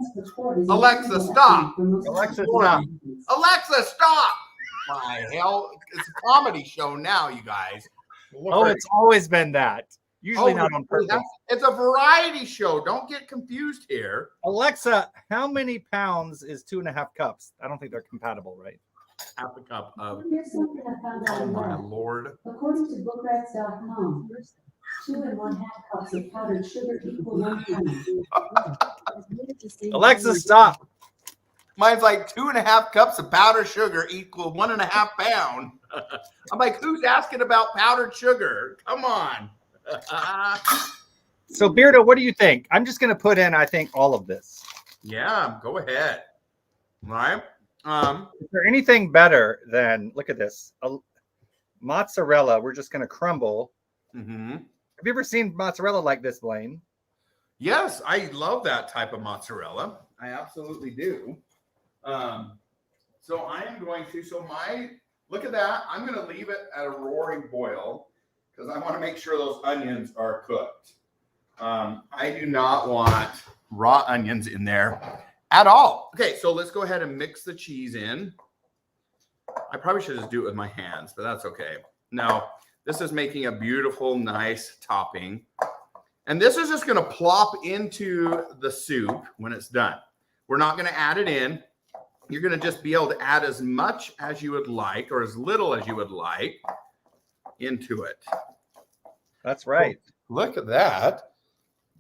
Alexa, stop. Alexa, stop. Alexa, stop. My hell. It's a comedy show now, you guys. Oh, it's always been that. Usually not on purpose. It's a variety show. Don't get confused here. Alexa, how many pounds is 2.5 cups? I don't think they're compatible, right? Half a cup of, Here's something I found out oh my about. Lord. According to bookrats.com, 2 1/2 cups of powdered sugar equal 1 pound. Alexa, stop. Mine's like 2.5 cups of powdered sugar equal 1.5 pounds. I'm like, who's asking about powdered sugar? Come on. So, Beardo, what do you think? I'm just going to put in, I think, all of this. Yeah, go ahead. All right. Is there anything better than, look at this, mozzarella? We're just going to crumble. Mm-hmm. Have you ever seen mozzarella like this, Blaine? Yes, I love that type of mozzarella. I absolutely do. So I am going to, look at that. I'm going to leave it at a roaring boil because I want to make sure those onions are cooked. I do not want raw onions in there at all. Okay, so let's go ahead and mix the cheese in. I probably should just do it with my hands, but that's okay. No, this is making a beautiful, nice topping. And this is just going to plop into the soup when it's done. We're not going to add it in. You're going to just be able to add as much as you would like or as little as you would like into it. That's right. Oh, look at that.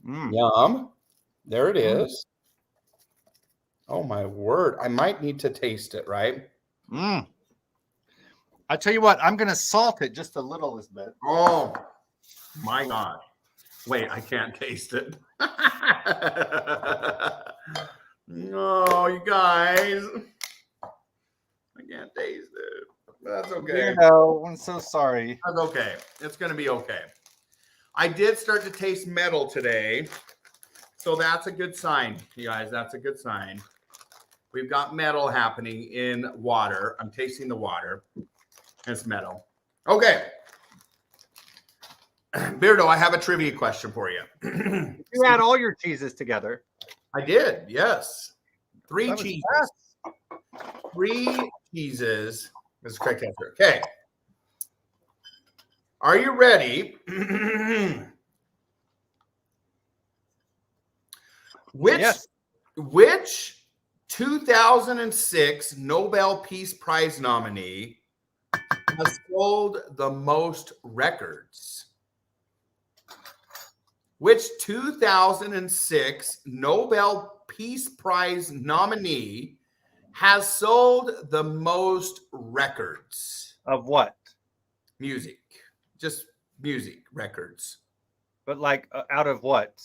Yum. There it is. Oh, my word. I might need to taste it, right? I tell you what, I'm going to salt it just a little bit. Oh, my God. Wait, I can't taste it. No, you guys. I can't taste it. That's okay. No, I'm so sorry. That's okay. It's going to be okay. I did start to taste metal today. So that's a good sign, you guys. That's a good sign. We've got metal happening in water. I'm tasting the water. It's metal. Okay. Beardo, I have a trivia question for you. You add all your cheeses together. I did, yes. 3 That was cheeses. fast. 3 cheeses is the correct answer. Okay. Are you ready? Which 2006 Nobel Peace Prize nominee has sold the most records? Which 2006 Nobel Peace Prize nominee has sold the most records? Of what? Music. Just music records. But like, out of what?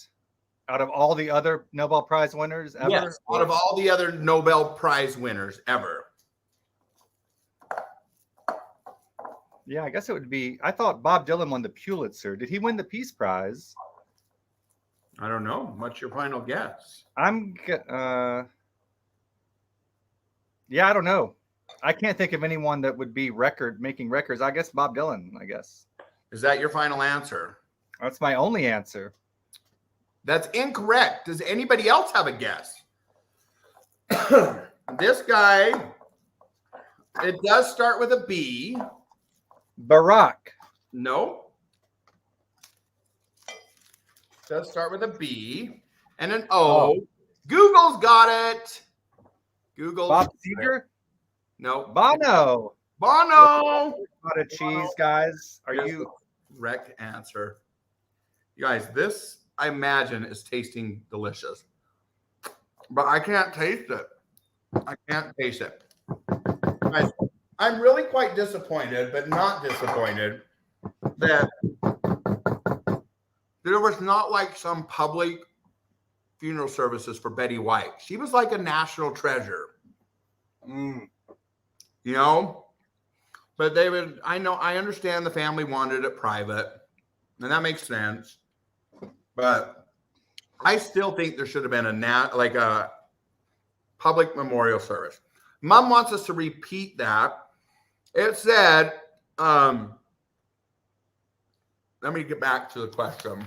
Out of all the other Nobel Prize winners ever? Yes, out of all the other Nobel Prize winners ever. Yeah, I guess it would be. I thought Bob Dylan won the Pulitzer. Did he win the Peace Prize? I don't know. What's your final guess? Yeah, I don't know. I can't think of anyone that would be making records. I guess Bob Dylan, I guess. Is that your final answer? That's my only answer. That's incorrect. Does anybody else have a guess? This guy, it does start with a B. Barack. No. It does start with a B and an O. Oh. Google's got it. Google. Bob Seger? No. Bono. Bono. Not a cheese, guys. Are Here's you the correct answer? You guys, this I imagine is tasting delicious, but I can't taste it. I can't taste it. Guys, I'm really quite disappointed, but not disappointed that there was not like some public funeral services for Betty White. She was like a national treasure. You know, but they would, I understand the family wanted it private, and that makes sense. But I still think there should have been a public memorial service. Mom wants us to repeat that. It said, let me get back to the question.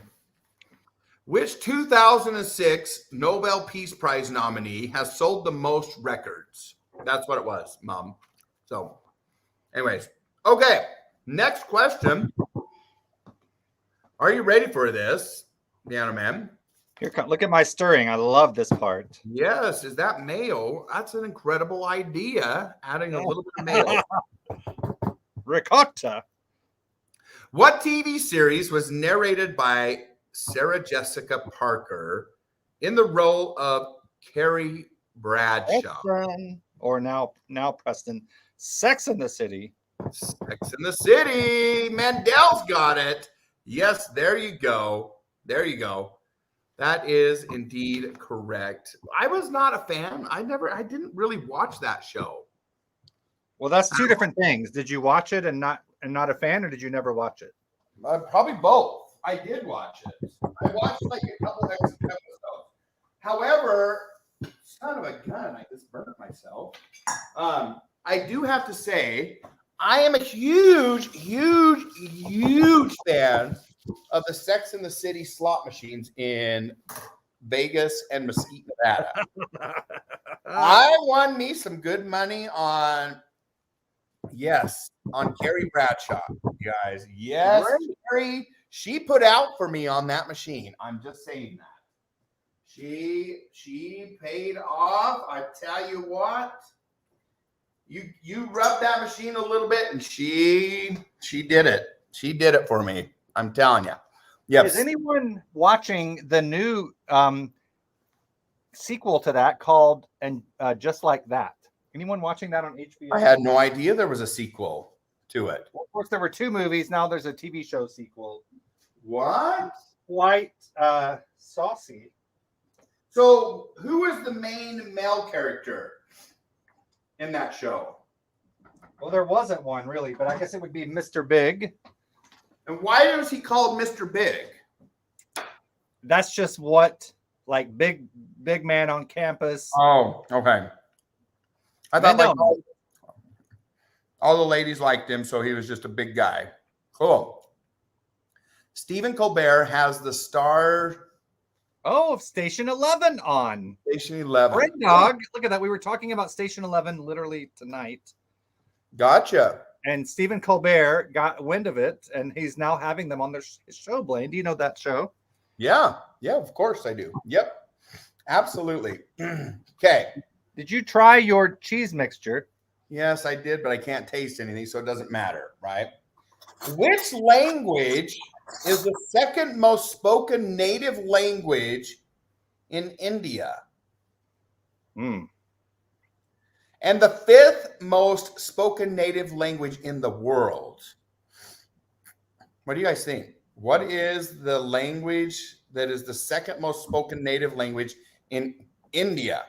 Which 2006 Nobel Peace Prize nominee has sold the most records? That's what it was, Mom. So, anyways, okay. Next question. Are you ready for this, Piano Man? look at my stirring. I love this part. Yes. Is that mayo? That's an incredible idea. Adding a little bit of mayo. Ricotta. What TV series was narrated by Sarah Jessica Parker in the role of Carrie Bradshaw? Preston, or now Preston. Sex in the City. Sex in the City. Mandel's got it. Yes, there you go. There you go. That is indeed correct. I was not a fan. I didn't really watch that show. Well, that's two different things. Did you watch it and not a fan, or did you never watch it? Probably both. I did watch it. I watched like a couple episodes. However, son of a gun, I just burnt myself. I do have to say, I am a huge fan of the Sex in the City slot machines in Vegas and Mesquite, Nevada. I won me some good money on Carrie Bradshaw, you guys. Yes, Carrie, she put out for me on that machine. I'm just saying that. She paid off. I tell you what. You rub that machine a little bit, and she did it. She did it for me. I'm telling you. Yes. Is anyone watching the new sequel to that called Just Like That? Anyone watching that on HBO? I had no idea there was a sequel to it. Well, of course, there were two movies. Now there's a TV show sequel. What? Quite saucy. So, who is the main male character in that show? Well, there wasn't one really, but I guess it would be Mr. Big. And why was he called Mr. Big? That's just what, like, big man on campus. Oh, okay. I thought like all the ladies liked him, so he was just a big guy. Cool. Stephen Colbert has the star. Oh, Station 11 on. Station 11. Red Dog. Look at that. We were talking about Station 11 literally tonight. Gotcha. And Stephen Colbert got wind of it, and he's now having them on his show, Blaine. Do you know that show? Yeah. Yeah, of course I do. Yep. Absolutely. Okay. Did you try your cheese mixture? Yes, I did, but I can't taste anything, so it doesn't matter, right? Which language is the second most spoken native language in India? And the fifth most spoken native language in the world? What do you guys think? What is the language that is the second most spoken native language in India?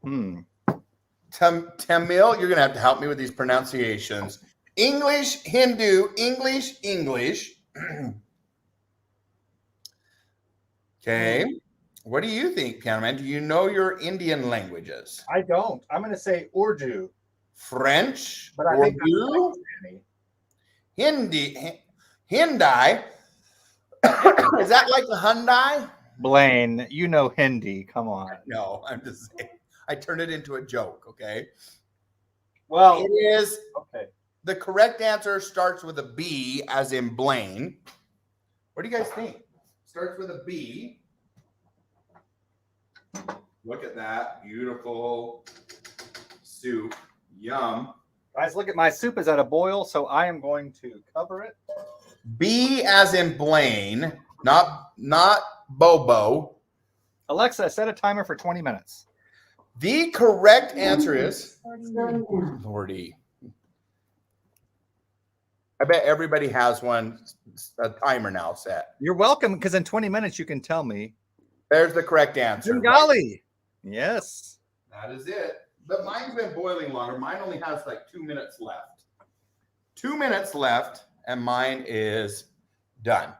Hmm. Tamil, you're going to have to help me with these pronunciations. English, Hindu, English, English. Okay. What do you think, Piano Man? Do you know your Indian languages? I don't. I'm going to say Urdu. French, But I think that's Urdu, Pakistani. Hindi. Is that like the Hyundai? Blaine, you know Hindi. Come on. No, I'm just saying. I turned it into a joke, okay? Well, It is. okay. The correct answer starts with a B, as in Blaine. What do you guys think? Starts with a B. Look at that. Beautiful soup. Yum. Guys, look at my soup is at a boil, so I am going to cover it. B as in Blaine, not Bobo. Alexa, set a timer for 20 minutes. The correct answer is Starting now. Lordy. I bet everybody has a timer now set. You're welcome, because in 20 minutes you can tell me. There's the correct answer. Bengali. Yes. That is it. But mine's been boiling longer. Mine only has like 2 minutes left. 2 minutes left, and mine is done.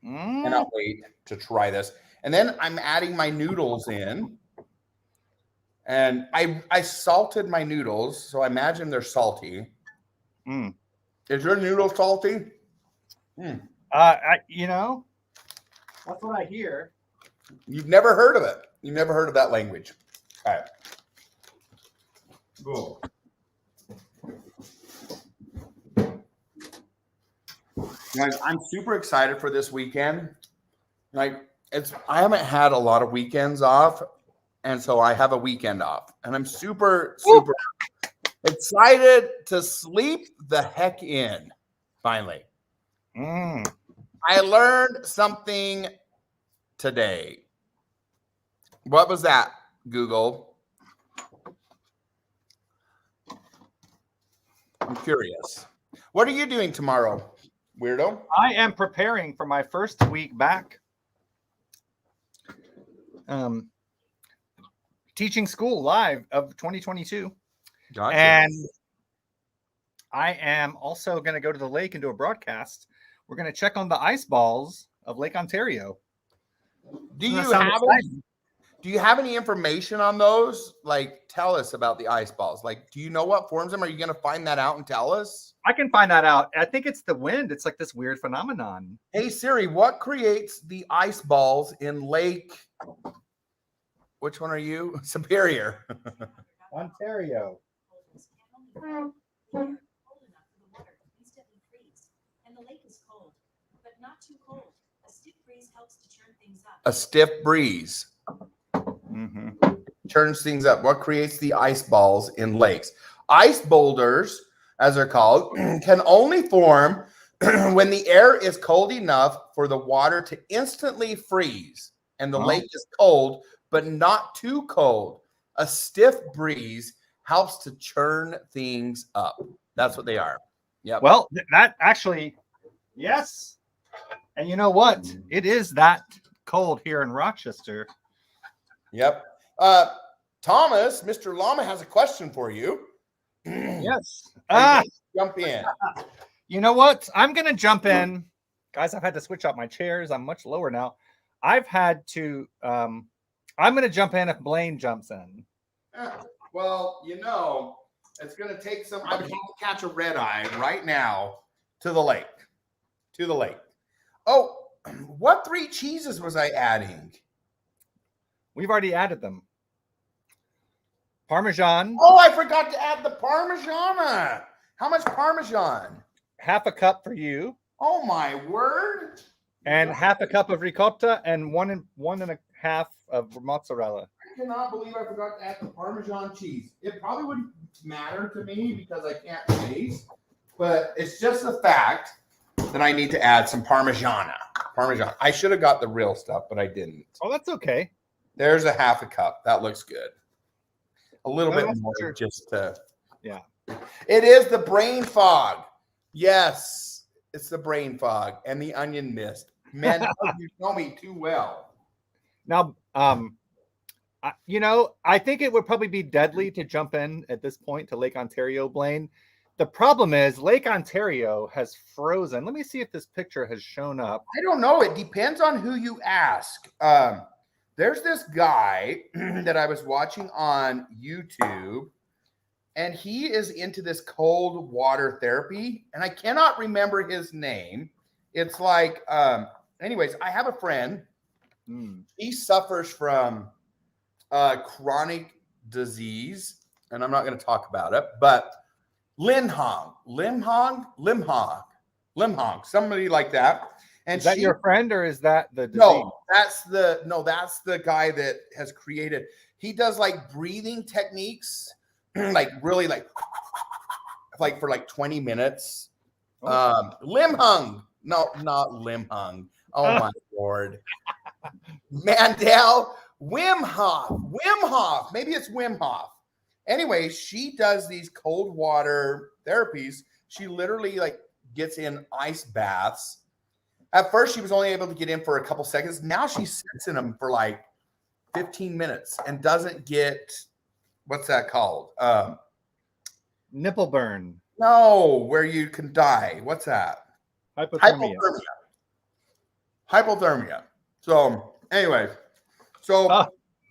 Cannot wait to try this. And then I'm adding my noodles in. And I salted my noodles, so I imagine they're salty. Mm. Is your noodle salty? You know, that's what I hear. You've never heard of it. You've never heard of that language. All right. Cool. Guys, I'm super excited for this weekend. Like, I haven't had a lot of weekends off, and so I have a weekend off, and I'm super excited to sleep the heck in. Finally, I learned something today. What was that, Google? I'm curious. What are you doing tomorrow, Weirdo? I am preparing for my first week back. Teaching school live of 2022. Gotcha. And I am also going to go to the lake and do a broadcast. We're going to check on the ice balls of Lake Ontario. Do you have any information on those? Like, tell us about the ice balls. Like, do you know what forms them? Are you going to find that out and tell us? I can find that out. I think it's the wind. It's like this weird phenomenon. Hey, Siri, what creates the ice balls in Lake? Which one are you? Superior. Ontario. Cold enough for the water to instantly freeze. And the lake is cold, but not too cold. A stiff breeze helps to churn things up. A stiff breeze turns things up. What creates the ice balls in lakes? Ice boulders, as they're called, can only form when the air is cold enough for the water to instantly freeze, and the lake is cold, but not too cold. A stiff breeze helps to churn things up. That's what they are. Yeah. Well, that actually, yes. And you know what? It is that cold here in Rochester. Yep. Thomas, Mr. Llama has a question for you. Yes. Jump in. You know what? I'm going to jump in. Guys, I've had to switch out my chairs. I'm much lower now. I've had to, I'm going to jump in if Blaine jumps in. Well, you know, it's going to take some. I would have to catch a red eye right now to the lake. To the lake. Oh, what 3 cheeses was I adding? We've already added them. Parmesan. Oh, I forgot to add the Parmesan. How much Parmesan? Half a cup for you. Oh, my word. And half a cup of ricotta and one and a half of mozzarella. I cannot believe I forgot to add the Parmesan cheese. It probably wouldn't matter to me because I can't taste, but it's just the fact that I need to add some Parmesan. I should have got the real stuff, but I didn't. Oh, that's okay. There's a half a cup. That looks good. A little bit more just to. Yeah. It is the brain fog. Yes. It's the brain fog and the onion mist. Man, you know me too well. Now, I think it would probably be deadly to jump in at this point to Lake Ontario, Blaine. The problem is Lake Ontario has frozen. Let me see if this picture has shown up. I don't know. It depends on who you ask. There's this guy that I was watching on YouTube, and he is into this cold water therapy, and I cannot remember his name. It's like, anyways, I have a friend. He suffers from chronic disease, and I'm not going to talk about it, but Limhong, somebody like that. And is that your friend, or is that the disease? No, that's the guy that has created. He does like breathing techniques, like really like for like 20 minutes. Limhong, no, not Limhong. Oh my Lord, Mandel, Wim Hof. Maybe it's Wim Hof. Anyway, she does these cold water therapies. She literally like gets in ice baths. At first, she was only able to get in for a couple seconds. Now she sits in them for like 15 minutes and doesn't get, what's that called? Nipple burn. No, where you can die. What's that? Hypothermia. So, anyway,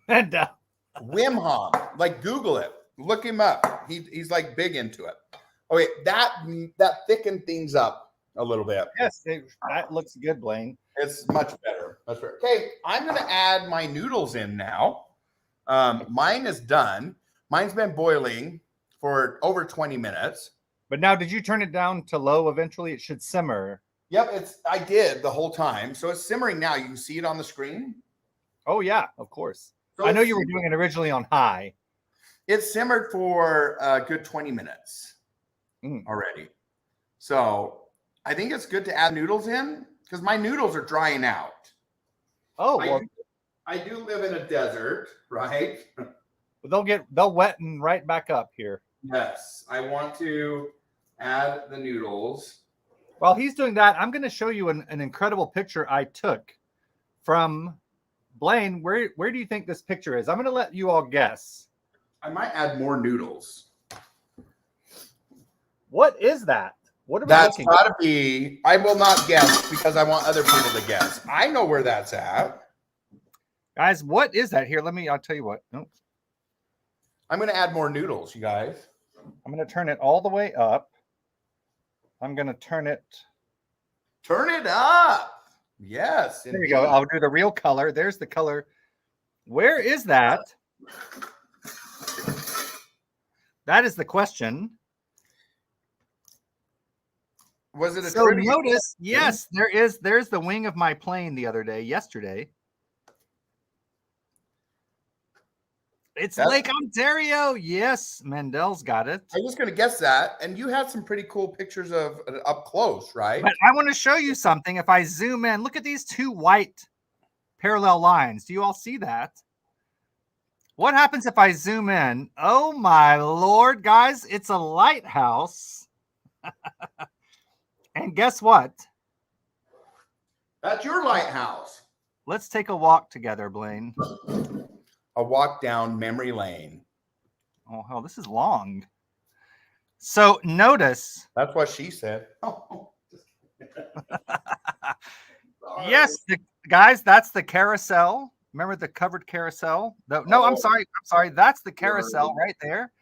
and Wim Hof, like Google it, look him up. He's like big into it. Okay, that thickened things up a little bit. Yes, that looks good, Blaine. It's much better. Much better. Okay, I'm going to add my noodles in now. Mine is done. Mine's been boiling for over 20 minutes. But now, did you turn it down to low eventually? It should simmer. Yep, I did the whole time. So it's simmering now. You can see it on the screen. Oh, yeah, of course. So I know you were doing it originally on high. It simmered for a good 20 minutes already. So I think it's good to add noodles in because my noodles are drying out. Oh, well, I do live in a desert, right? They'll wetten right back up here. Yes, I want to add the noodles. While he's doing that, I'm going to show you an incredible picture I took from Blaine. Where do you think this picture is? I'm going to let you all guess. I might add more noodles. What is that? What are we That's looking got to be. I will not guess because I want other people to guess. I know where that's at. Guys, what is that? Here, I'll tell you what. Nope. I'm going to add more noodles, you guys. I'm going to turn it all the way up. I'm going to turn it up. Yes. There you go. I'll do the real color. There's the color. Where is that? That is the question. Was it a so notice? Yes, there is. There's the wing of my plane yesterday. It's Lake Ontario. Yes, Mandel's got it. I was going to guess that. And you had some pretty cool pictures of up close, right? But I want to show you something. If I zoom in, look at these two white parallel lines. Do you all see that? What happens if I zoom in? Oh, my Lord, guys. It's a lighthouse. And guess what? That's your lighthouse. Let's take a walk together, Blaine. A walk down memory lane. Oh, hell, this is long. So notice. That's what she said. Oh. Yes, guys, that's the carousel. Remember the covered carousel? No, I'm sorry. That's the carousel right there.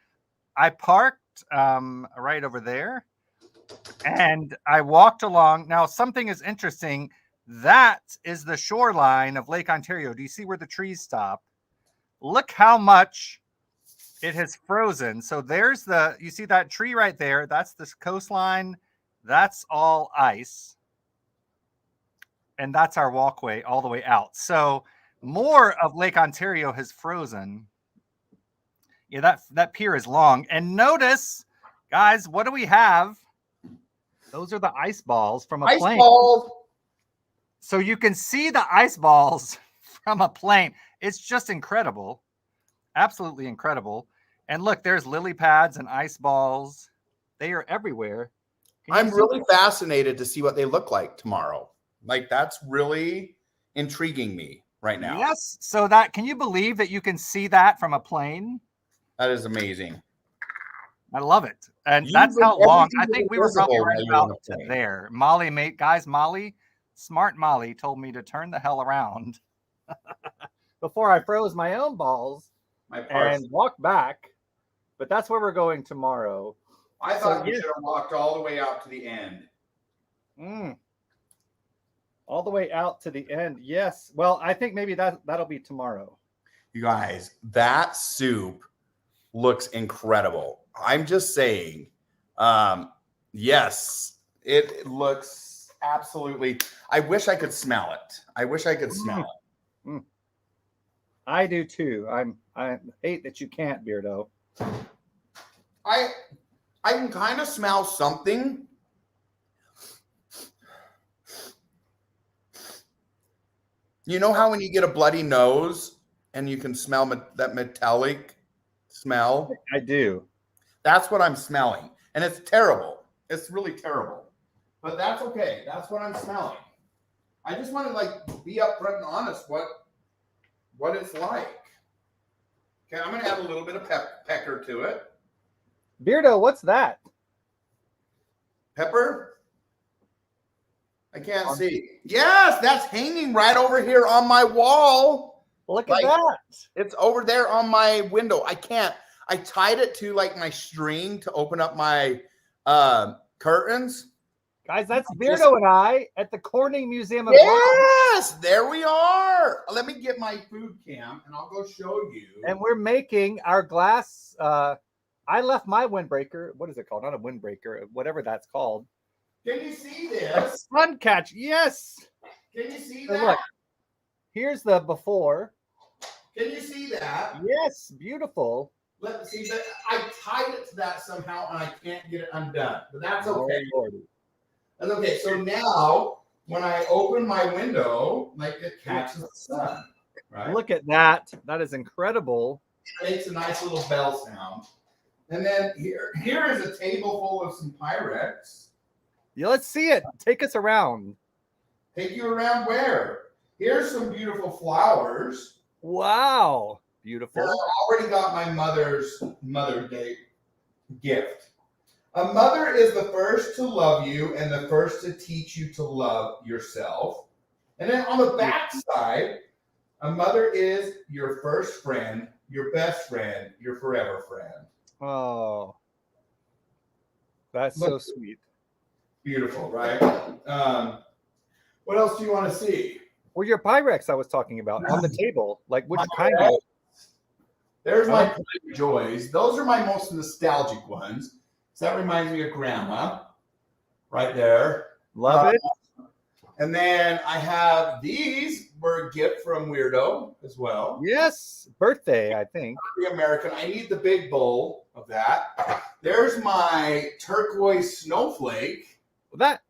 I parked right over there. And I walked along. Now, something is interesting. That is the shoreline of Lake Ontario. Do you see where the trees stop? Look how much it has frozen. So there's you see that tree right there? That's the coastline. That's all ice. And that's our walkway all the way out. So more of Lake Ontario has frozen. Yeah, that pier is long. And notice, guys, what do we have? Those are the ice balls from a plane. Balls. So you can see the ice balls from a plane. It's just incredible. Absolutely incredible. And look, there's lily pads and ice balls. They are everywhere. I'm really fascinated to see what they look like tomorrow. Like, that's really intriguing me right now. Yes. So that, can you believe that you can see that from a plane? That is amazing. I love it. And You that's would- how long. everything I think we was were probably visible right while you were on about the to plane. there. Molly, guys, smart Molly told me to turn the hell around before I froze my own balls My parts. and walk back. But that's where we're going tomorrow. I So, thought you yeah. should have walked all the way out to the end. All the way out to the end. Yes. Well, I think maybe that'll be tomorrow. You guys, that soup looks incredible. I'm just saying. Yes, it looks absolutely. I wish I could smell it. I wish I could smell it. I do too. I hate that you can't, Beardo. I can kind of smell something. You know how when you get a bloody nose and you can smell that metallic smell? I do. That's what I'm smelling. And it's terrible. It's really terrible. But that's okay. That's what I'm smelling. I just want to like be upfront and honest what it's like. Okay, I'm going to add a little bit of pepper to it. Beardo, what's that? Pepper? I can't see. Yes, that's hanging right over here on my wall. Look at that. It's over there on my window. I can't. I tied it to like my string to open up my curtains. Guys, that's Beardo and I at the Corning Museum of Yes, there we are. Let me get my food cam and I'll go show you. And we're making our glass. I left my windbreaker. What is it called? Not a windbreaker, whatever that's called. Can you see this? Sun catch. Yes. Can you see So that? look, here's the before. Can you see that? Yes, beautiful. Let's see that. I tied it to that somehow and I can't get it undone. But that's okay. Oh, Lordy. That's okay. So now when I open my window, like it catches the sun. Right? Look at that. That is incredible. It makes a nice little bell sound. And then here is a table full of some Pyrex. Yeah, let's see it. Take us around. Take you around where? Here's some beautiful flowers. Wow. Beautiful. I already got my Mother's Day gift. A mother is the first to love you and the first to teach you to love yourself. And then on the back side, a mother is your first friend, your best friend, your forever friend. Oh, that's so sweet. Beautiful, right? What else do you want to see? Well, your Pyrex I was talking about on the table. Like which kind? There's my pride joys. Those are my most nostalgic ones. So that reminds me of Grandma, right there. Love it. And then I have these were a gift from Weirdo as well. Yes, birthday, I think. The American. I need the big bowl of that. There's my turquoise snowflake. That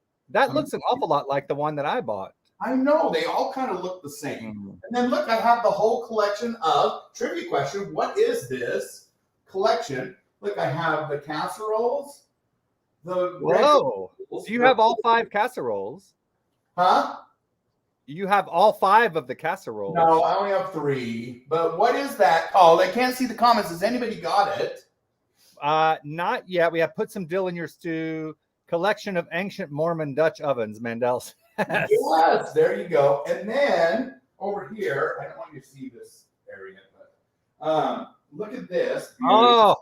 looks an awful lot like the one that I bought. I know, they all kind of look the same. And then look, I have the whole collection of trivia question. What is this collection? Look, I have the casseroles. Whoa! So you have all 5 casseroles? Huh? You have all 5 of the casseroles? No, I only have 3. But what is that called? I can't see the comments. Has anybody got it? Not yet. We have put some dill in your stew. Collection of ancient Mormon Dutch ovens, Mandel says. Yes, there you go. And then over here, I don't want you to see this area, but look at this. Oh,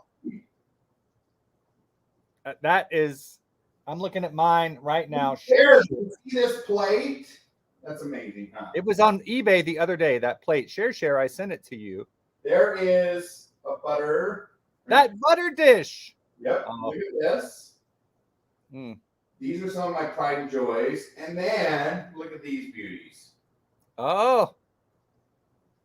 that is. I'm looking at mine right now. Share. See this plate? That's amazing, huh? It was on eBay the other day. That plate. Share. I sent it to you. There is a butter. That butter dish. Yep. Look at this. These are some of my pride and joys. And then look at these beauties. Oh.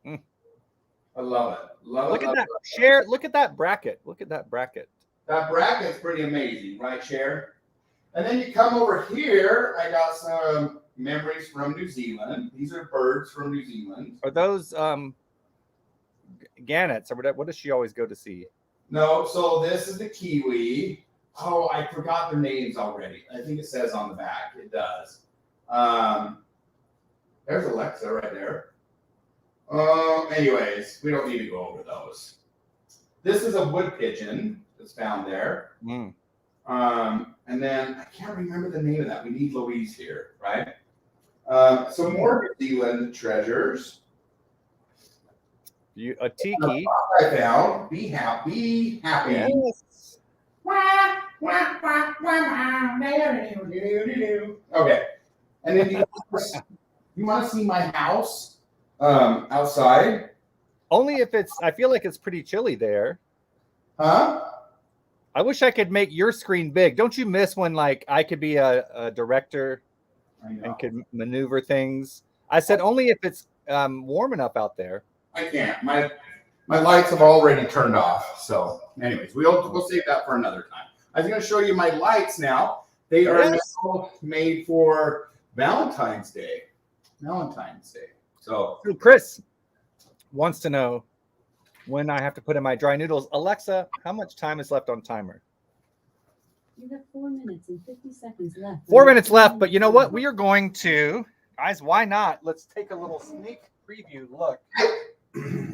I love it. Look at that. Share. Look at that bracket. Look at that bracket. That bracket's pretty amazing, right, Cher? And then you come over here. I got some memories from New Zealand. These are birds from New Zealand. Are those gannets or what does she always go to see? No, so this is the kiwi. Oh, I forgot their names already. I think it says on the back. It does. There's Alexa right there. Anyways, we don't need to go over those. This is a wood pigeon that's found there. Mm. And then I can't remember the name of that. We need Louise here, right? Some more New Zealand treasures. A tiki. I found. Be happy. Yes. Okay. And then you want to see my house outside? Only if it's, I feel like it's pretty chilly there. Huh? I wish I could make your screen big. Don't you miss when like I could be a director and could maneuver things? I said only if it's warm enough out there. I can't. My lights have already turned off. So anyways, we'll save that for another time. I was going to show you my lights now. They are now made for Valentine's Day. So Chris wants to know when I have to put in my dry noodles. Alexa, how much time is left on timer? You have 4 minutes and 50 seconds left. 4 minutes left, but you know what? We are going to, guys, why not? Let's take a little sneak preview look.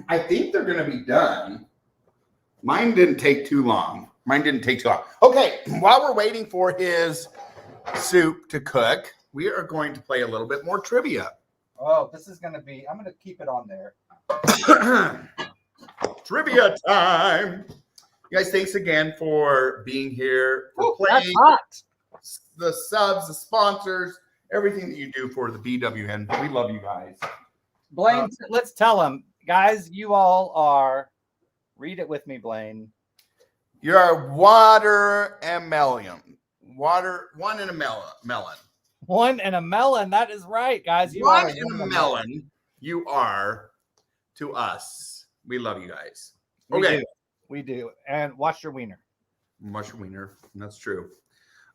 I think they're going to be done. Mine didn't take too long. Okay, while we're waiting for his soup to cook, we are going to play a little bit more trivia. Oh, this is going to be, I'm going to keep it on there. Trivia time. You guys, thanks again for being here, for playing. That's hot. The subs, the sponsors, everything that you do for the BWN. We love you guys. Blaine, let's tell them. Guys, you all are, read it with me, Blaine. You're water and melon. One and a melon. One and a melon. That is right, guys. You One are and a melon. You are to us. We love you guys. Okay. We do. And watch your wiener. Watch your wiener. That's true.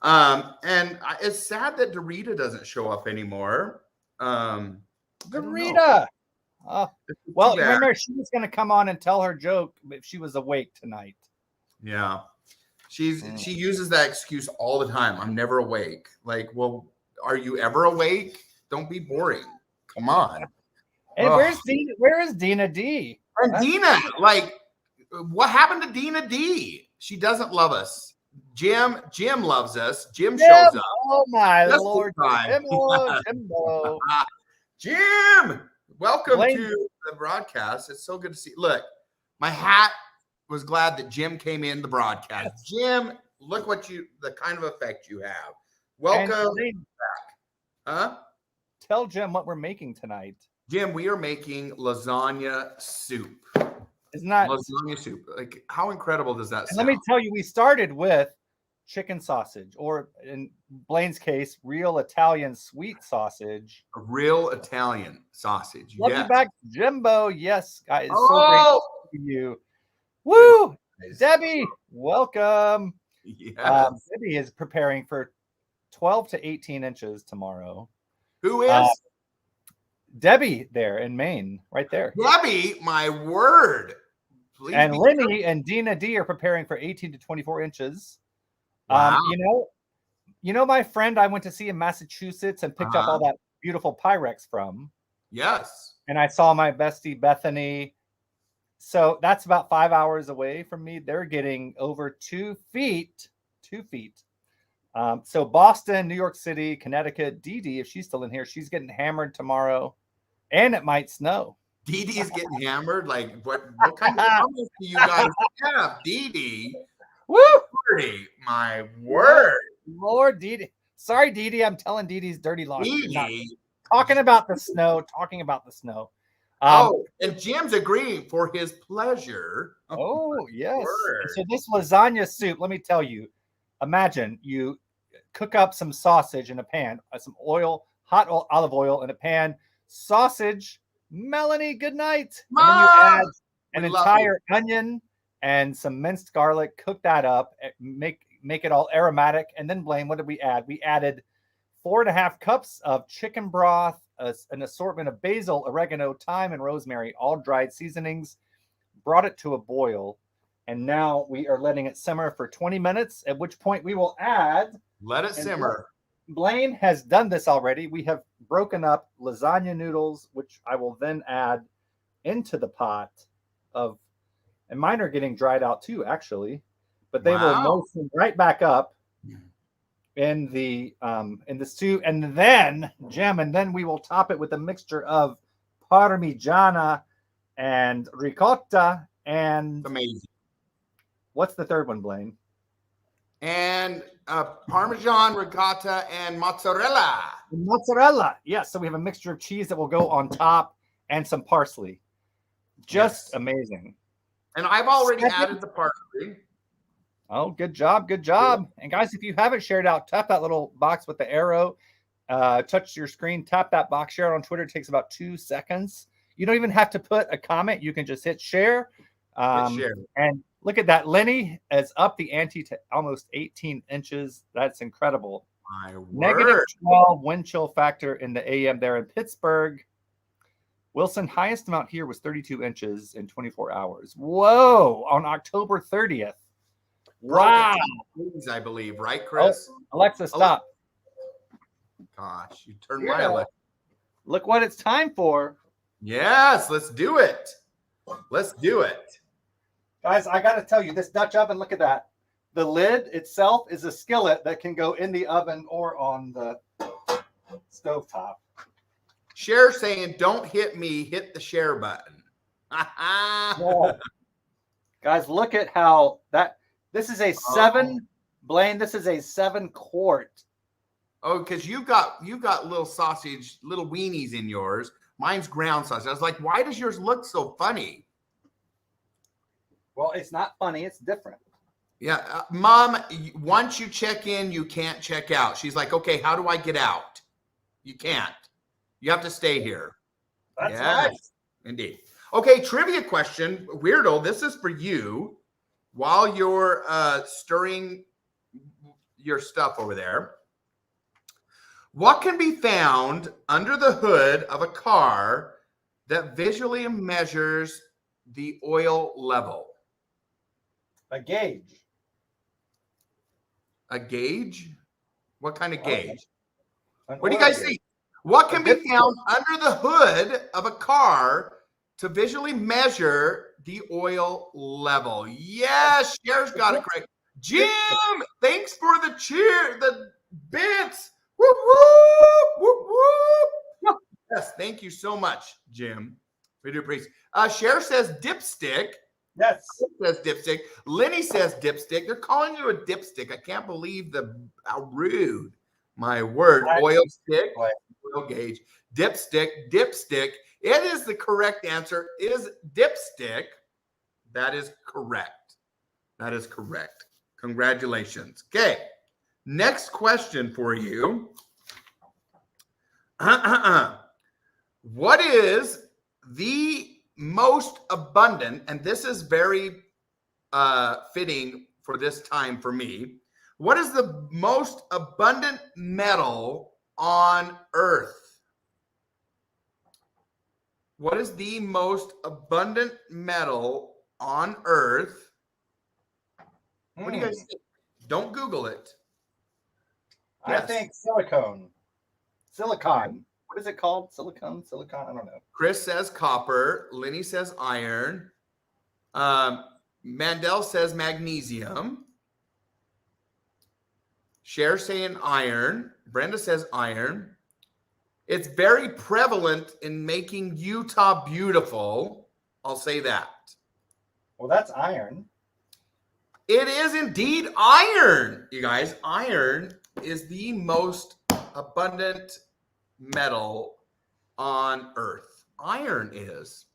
And it's sad that Dorita doesn't show up anymore. Dorita. Well, remember, she was going to come on and tell her joke if she was awake tonight. Yeah. She uses that excuse all the time. I'm never awake. Like, well, are you ever awake? Don't be boring. Come on. And where is Dina D? And Dina, like, what happened to Dina D? She doesn't love us. Jim loves us. Jim shows up. Oh my Just Lord. Jimbo. Jim, welcome Blaine. to the broadcast. It's so good to see. Look, my hat was glad that Jim came in the broadcast. Jim, look the kind of effect you have. Welcome back. Huh? Tell Jim what we're making tonight. Jim, we are making lasagna soup. Isn't that lasagna soup? Like, how incredible does that sound? Let me tell you, we started with chicken sausage, or in Blaine's case, real Italian sweet sausage. A real Italian sausage. Love you back, Jimbo. Yes, guys. Oh! So great to see you. Woo! Debbie, welcome. Yeah. Debbie is preparing for 12 to 18 inches tomorrow. Who is? Debbie there in Maine, right there. Debbie, my word. Please and Lenny and Dina D are preparing for 18 to 24 inches. Wow. You know my friend I went to see in Massachusetts and picked up all that beautiful Pyrex from. Yes. And I saw my bestie Bethany. So that's about 5 hours away from me. They're getting over 2 feet. 2 feet. So Boston, New York City, Connecticut, Dee Dee, if she's still in here, she's getting hammered tomorrow. And it might snow. Dee Dee's getting hammered? Like, what kind of comments do you guys have? Dee Dee? Woo! My word. Lord, Dee Dee. Sorry, Dee Dee. I'm telling Dee Dee's dirty laundry. Dee Dee. Talking about the snow. And Jim's agreeing for his pleasure. Oh, yes. So this lasagna soup, let me tell you, imagine you cook up some sausage in a pan, some oil, hot olive oil in a pan, sausage, Melanie, good night. And then you add an entire onion and some minced garlic, cook that up, make it all aromatic. And then, Blaine, what did we add? We added 4.5 cups of chicken broth, an assortment of basil, oregano, thyme, and rosemary, all dried seasonings, brought it to a boil. And now we are letting it simmer for 20 minutes, at which point we will add. Let it simmer. Blaine has done this already. We have broken up lasagna noodles, which I will then add into the pot of, and mine are getting dried out too, actually, but they will moisten right back up in the stew, and then Jim, and then we will top it with a mixture of parmigiana and ricotta and amazing. What's the third one, Blaine? And Parmesan, ricotta, and mozzarella. Mozzarella. Yes. So we have a mixture of cheese that will go on top and some parsley. Just amazing. And I've already added the parsley. Oh, good job. Good job. And guys, if you haven't shared out, tap that little box with the arrow. Touch your screen. Tap that box. Share it on Twitter. It takes about 2 seconds. You don't even have to put a comment. You can just hit share. And look at that. Lenny is up the ante to almost 18 inches. That's incredible. My word. Negative 12 wind chill factor in the AM there in Pittsburgh. Wilson, highest amount here was 32 inches in 24 hours. Whoa, on October 30th. Wow. I believe, right, Chris? Oh, Alexa, stop. Gosh, you turned my Alexa. Look what it's time for. Yes, let's do it. Let's do it. Guys, I got to tell you, this Dutch oven, look at that. The lid itself is a skillet that can go in the oven or on the stovetop. Share saying, don't hit me, hit the share button. Yeah. Guys, look at how that, this is a 7, Blaine, this is a 7 quart. Oh, because you got little sausage, little weenies in yours. Mine's ground sausage. I was like, why does yours look so funny? Well, it's not funny. It's different. Yeah. Mom, once you check in, you can't check out. She's like, okay, how do I get out? You can't. You have to stay here. That's right. Indeed. Okay, trivia question. Weirdo, this is for you. While you're stirring your stuff over there, what can be found under the hood of a car that visually measures the oil level? A gauge. A gauge? What kind of gauge? What do you guys think? What can be found under the hood of a car to visually measure the oil level? Yes, Cher's got it correct. Jim, thanks for the cheer, the bits. Whoop, whoop, whoop, whoop. Yes, thank you so much, Jim. We do appreciate it. Cher says dipstick. Yes. Says dipstick. Lenny says dipstick. They're calling you a dipstick. I can't believe how rude. My word. Oil stick, oil gauge, dipstick. It is the correct answer. Is dipstick. That is correct. That is correct. Congratulations. Okay. Next question for you. What is the most abundant, and this is very fitting for this time for me. What is the most abundant metal on Earth? What is the most abundant metal on Earth? What do you guys think? Don't Google it. I think silicon. What is it called? Silicon? I don't know. Chris says copper. Lenny says iron. Mandel says magnesium. Cher saying iron. Brenda says iron. It's very prevalent in making Utah beautiful. I'll say that. Well, that's iron. It is indeed iron, you guys. Iron is the most abundant metal on Earth. Iron is.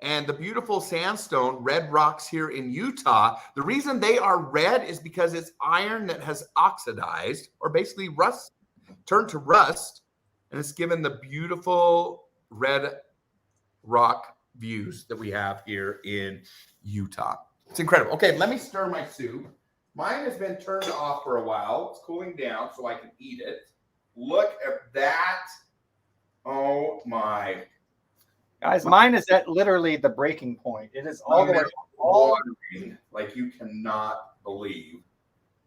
And the beautiful sandstone, red rocks here in Utah, the reason they are red is because it's iron that has oxidized or basically turned to rust, and it's given the beautiful red rock views that we have here in Utah. It's incredible. Okay, let me stir my soup. Mine has been turned off for a while. It's cooling down so I can eat it. Look at that. Oh my. Guys, mine is at literally the breaking point. It is all the way watering like you cannot believe.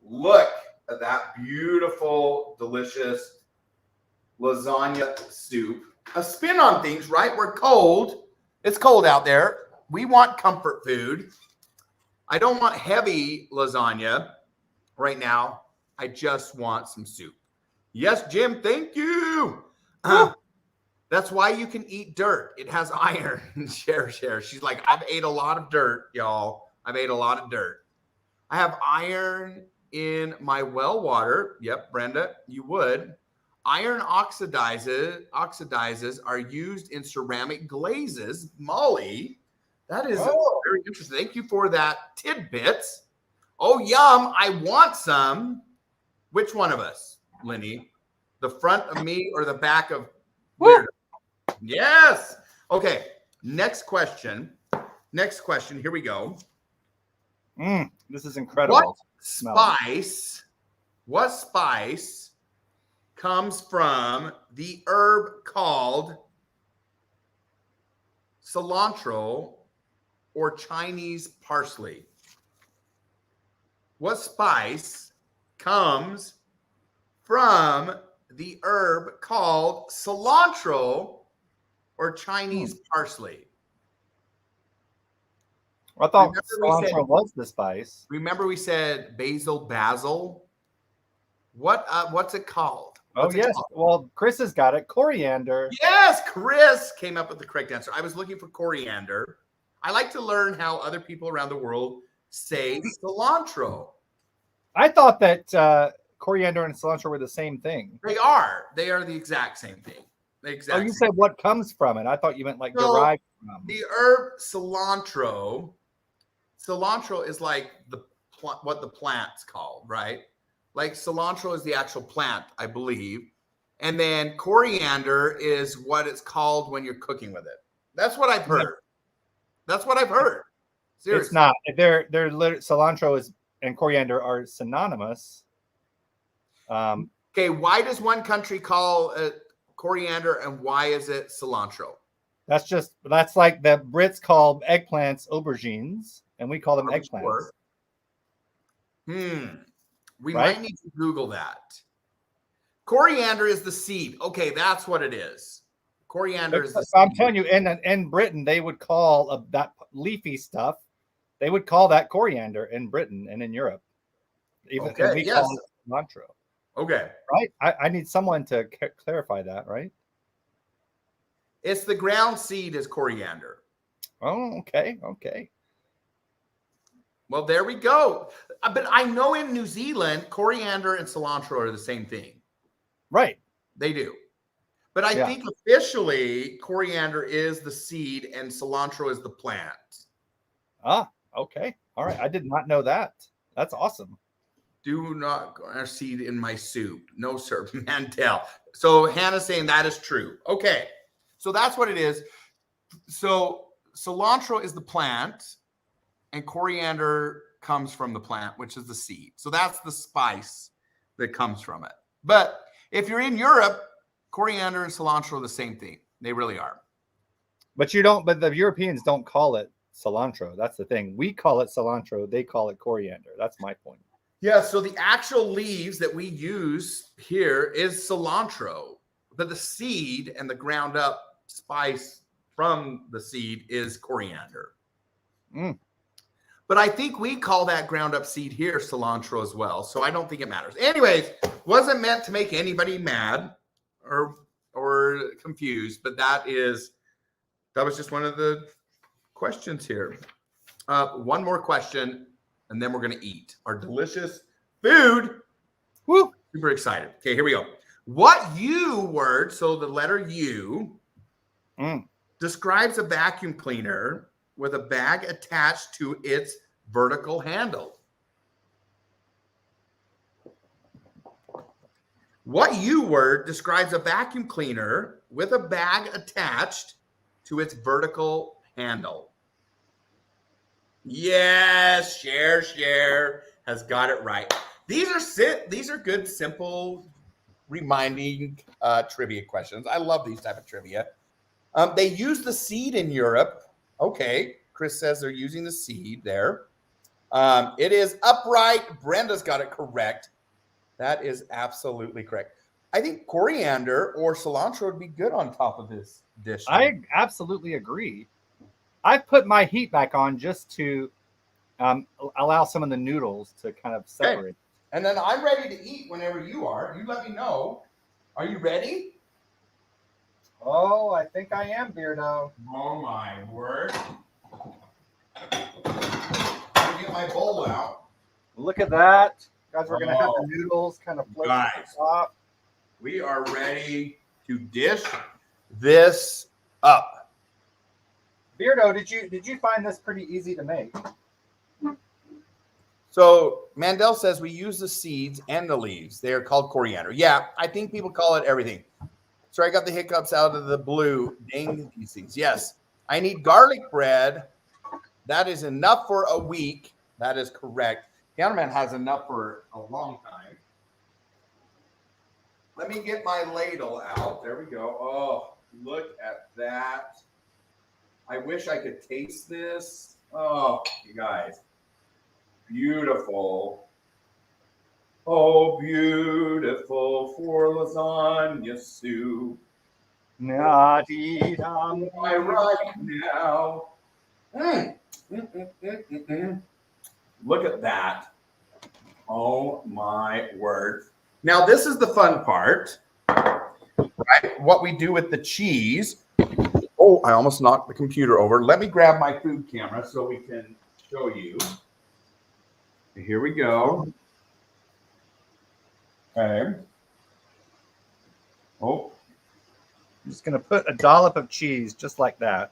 Look at that beautiful, delicious lasagna soup. A spin on things, right? We're cold. It's cold out there. We want comfort food. I don't want heavy lasagna right now. I just want some soup. Yes, Jim, thank you. That's why you can eat dirt. It has iron. Share. She's like, I've ate a lot of dirt, y'all. I've ate a lot of dirt. I have iron in my well water. Yep, Brenda, you would. Iron oxidizes are used in ceramic glazes. Molly, that is very interesting. Thank you for that tidbits. Oh, yum. I want some. Which one of us, Lenny? The front of me or the back of Weirdo? Yes. Okay. Next question. Here we go. This is incredible. What spice comes from the herb called cilantro or Chinese parsley? What spice comes from the herb called cilantro or Chinese parsley? I thought cilantro was the spice. Remember we said basil? What's it called? What's it called? Well, Chris has got it. Coriander. Yes, Chris came up with the correct answer. I was looking for coriander. I like to learn how other people around the world say cilantro. I thought that coriander and cilantro were the same thing. They are the exact same thing. You said what comes from it. I thought you meant like derived from. The herb cilantro. Cilantro is like what the plant's called, right? Like cilantro is the actual plant, I believe. And then coriander is what it's called when you're cooking with it. That's what I've heard. Seriously. It's not. They're cilantro and coriander are synonymous. Okay, why does one country call it coriander and why is it cilantro? That's like the Brits call eggplants aubergines, and we call them eggplants. We might need to Google that. Coriander is the seed. Okay, that's what it is. Coriander is the seed. I'm telling you, in Britain, they would call that leafy stuff, they would call that coriander in Britain and in Europe. Even we call it cilantro. Okay. Right? I need someone to clarify that, right? It's the ground seed is coriander. Oh, okay. Well, there we go. But I know in New Zealand, coriander and cilantro are the same thing. Right. They do. But I think officially coriander is the seed and cilantro is the plant. Ah, okay. All right. I did not know that. That's awesome. Do not seed in my soup. No, sir. Mantel. So Hannah's saying that is true. Okay. So that's what it is. So cilantro is the plant and coriander comes from the plant, which is the seed. So that's the spice that comes from it. But if you're in Europe, coriander and cilantro are the same thing. They really are. But the Europeans don't call it cilantro. That's the thing. We call it cilantro. They call it coriander. That's my point. Yeah, so the actual leaves that we use here is cilantro, but the seed and the ground up spice from the seed is coriander. But I think we call that ground up seed here cilantro as well, so I don't think it matters. Anyways, wasn't meant to make anybody mad or confused, but that was just one of the questions here. One more question. And then we're going to eat our delicious food. Woo! Super excited. Okay, here we go. What U word, so the letter U, describes a vacuum cleaner with a bag attached to its vertical handle? What U word describes a vacuum cleaner with a bag attached to its vertical handle? Yes, share has got it right. These are good, simple, reminding trivia questions. I love these type of trivia. They use the seed in Europe. Okay. Chris says they're using the seed there. It is upright. Brenda's got it correct. That is absolutely correct. I think coriander or cilantro would be good on top of this dish. I absolutely agree. I put my heat back on just to allow some of the noodles to kind of separate. And then I'm ready to eat whenever you are. You let me know. Are you ready? Oh, I think I am, Beardo. Oh my word. Let me get my bowl out. Look at that. Guys, we're going to have the noodles kind of float Guys. to the top. We are ready to dish this up. Beardo, did you find this pretty easy to make? So Mandel says we use the seeds and the leaves. They are called coriander. Yeah, I think people call it everything. Sorry, I got the hiccups out of the blue. Dang these things. Yes, I need garlic bread. That is enough for a week. That is correct. Cameraman has enough for a long time. Let me get my ladle out. There we go. Oh, look at that. I wish I could taste this. Oh, you guys. Beautiful. Oh, beautiful for lasagna soup. Na-dee-dum. I right now. Look at that. Oh, my word. Now, this is the fun part, right? What we do with the cheese. Oh, I almost knocked the computer over. Let me grab my food camera so we can show you. Here we go. Okay. Oh. I'm just going to put a dollop of cheese just like that.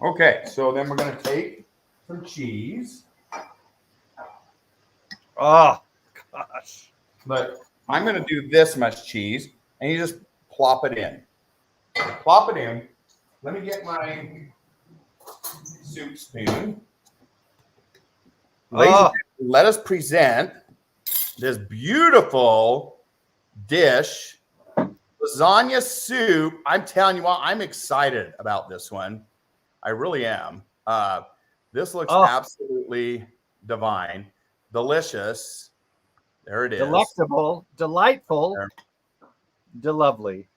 Okay, so then we're going to take some cheese. Oh, gosh. But I'm going to do this much cheese, and you just plop it in. Plop it in. Let me get my soup spoon. Ladies and gentlemen, let us present this beautiful dish, lasagna soup. I'm telling you what, I'm excited about this one. I really am. This looks absolutely divine, delicious. There it is. Delectable, delightful, de-lovely.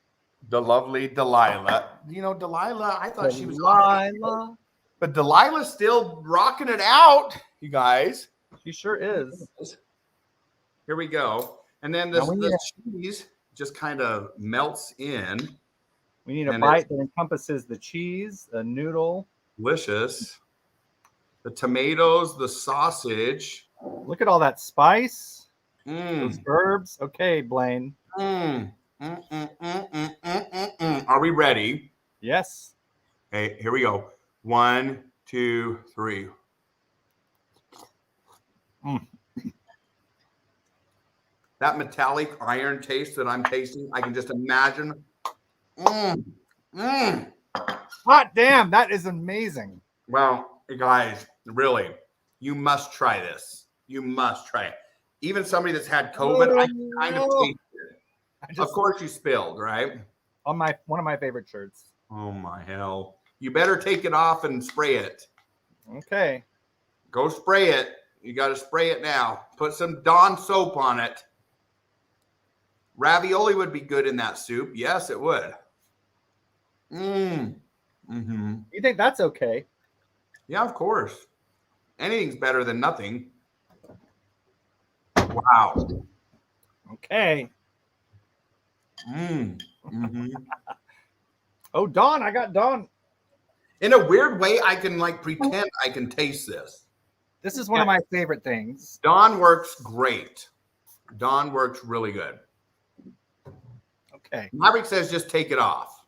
The lovely Delilah. You know, Delilah, I thought she was Delilah. But Delilah's still rocking it out, you guys. She sure is. Here we go. And then this cheese just kind of melts in. We need a bite that encompasses the cheese, a noodle. Delicious. The tomatoes, the sausage. Look at all that spice. Those herbs. Okay, Blaine. Are we ready? Yes. Okay, here we go. 1, 2, 3. That metallic iron taste that I'm tasting, I can just imagine. Hot damn, that is amazing. Well, you guys, really, you must try this. You must try it. Even somebody that's had COVID, I can kind of taste it. Of course, you spilled, right? On one of my favorite shirts. Oh my hell! You better take it off and spray it. Okay. Go spray it. You got to spray it now. Put some Dawn soap on it. Ravioli would be good in that soup. Yes, it would. You think that's okay? Yeah, of course. Anything's better than nothing. Wow. Okay. Oh, Dawn, I got Dawn. In a weird way, I can like pretend I can taste this. This is one of my favorite things. Dawn works great. Dawn works really good. Okay. Maverick says just take it off.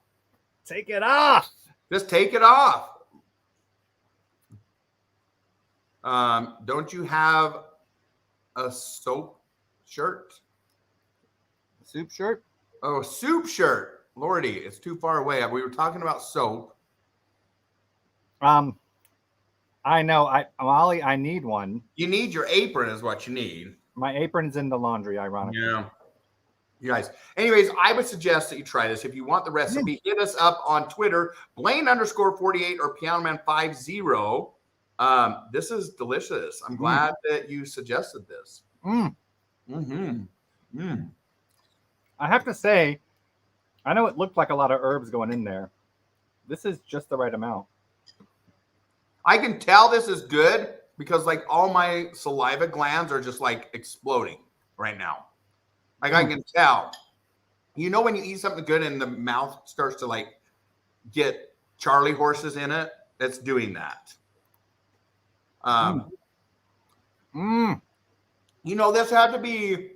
Take it off. Just take it off. Don't you have a soap shirt? Soup shirt? Oh, soup shirt. Lordy, it's too far away. We were talking about soap. I know. Molly, I need one. You need your apron is what you need. My apron's in the laundry, ironically. Yeah. You guys. Anyways, I would suggest that you try this. If you want the recipe, hit us up on Twitter, Blaine_48 or PianoMan50. This is delicious. I'm glad that you suggested this. I have to say, I know it looked like a lot of herbs going in there. This is just the right amount. I can tell this is good because like all my saliva glands are just like exploding right now. Like I can tell. You know when you eat something good and the mouth starts to like get Charlie horses in it? It's doing that. You know, this had to be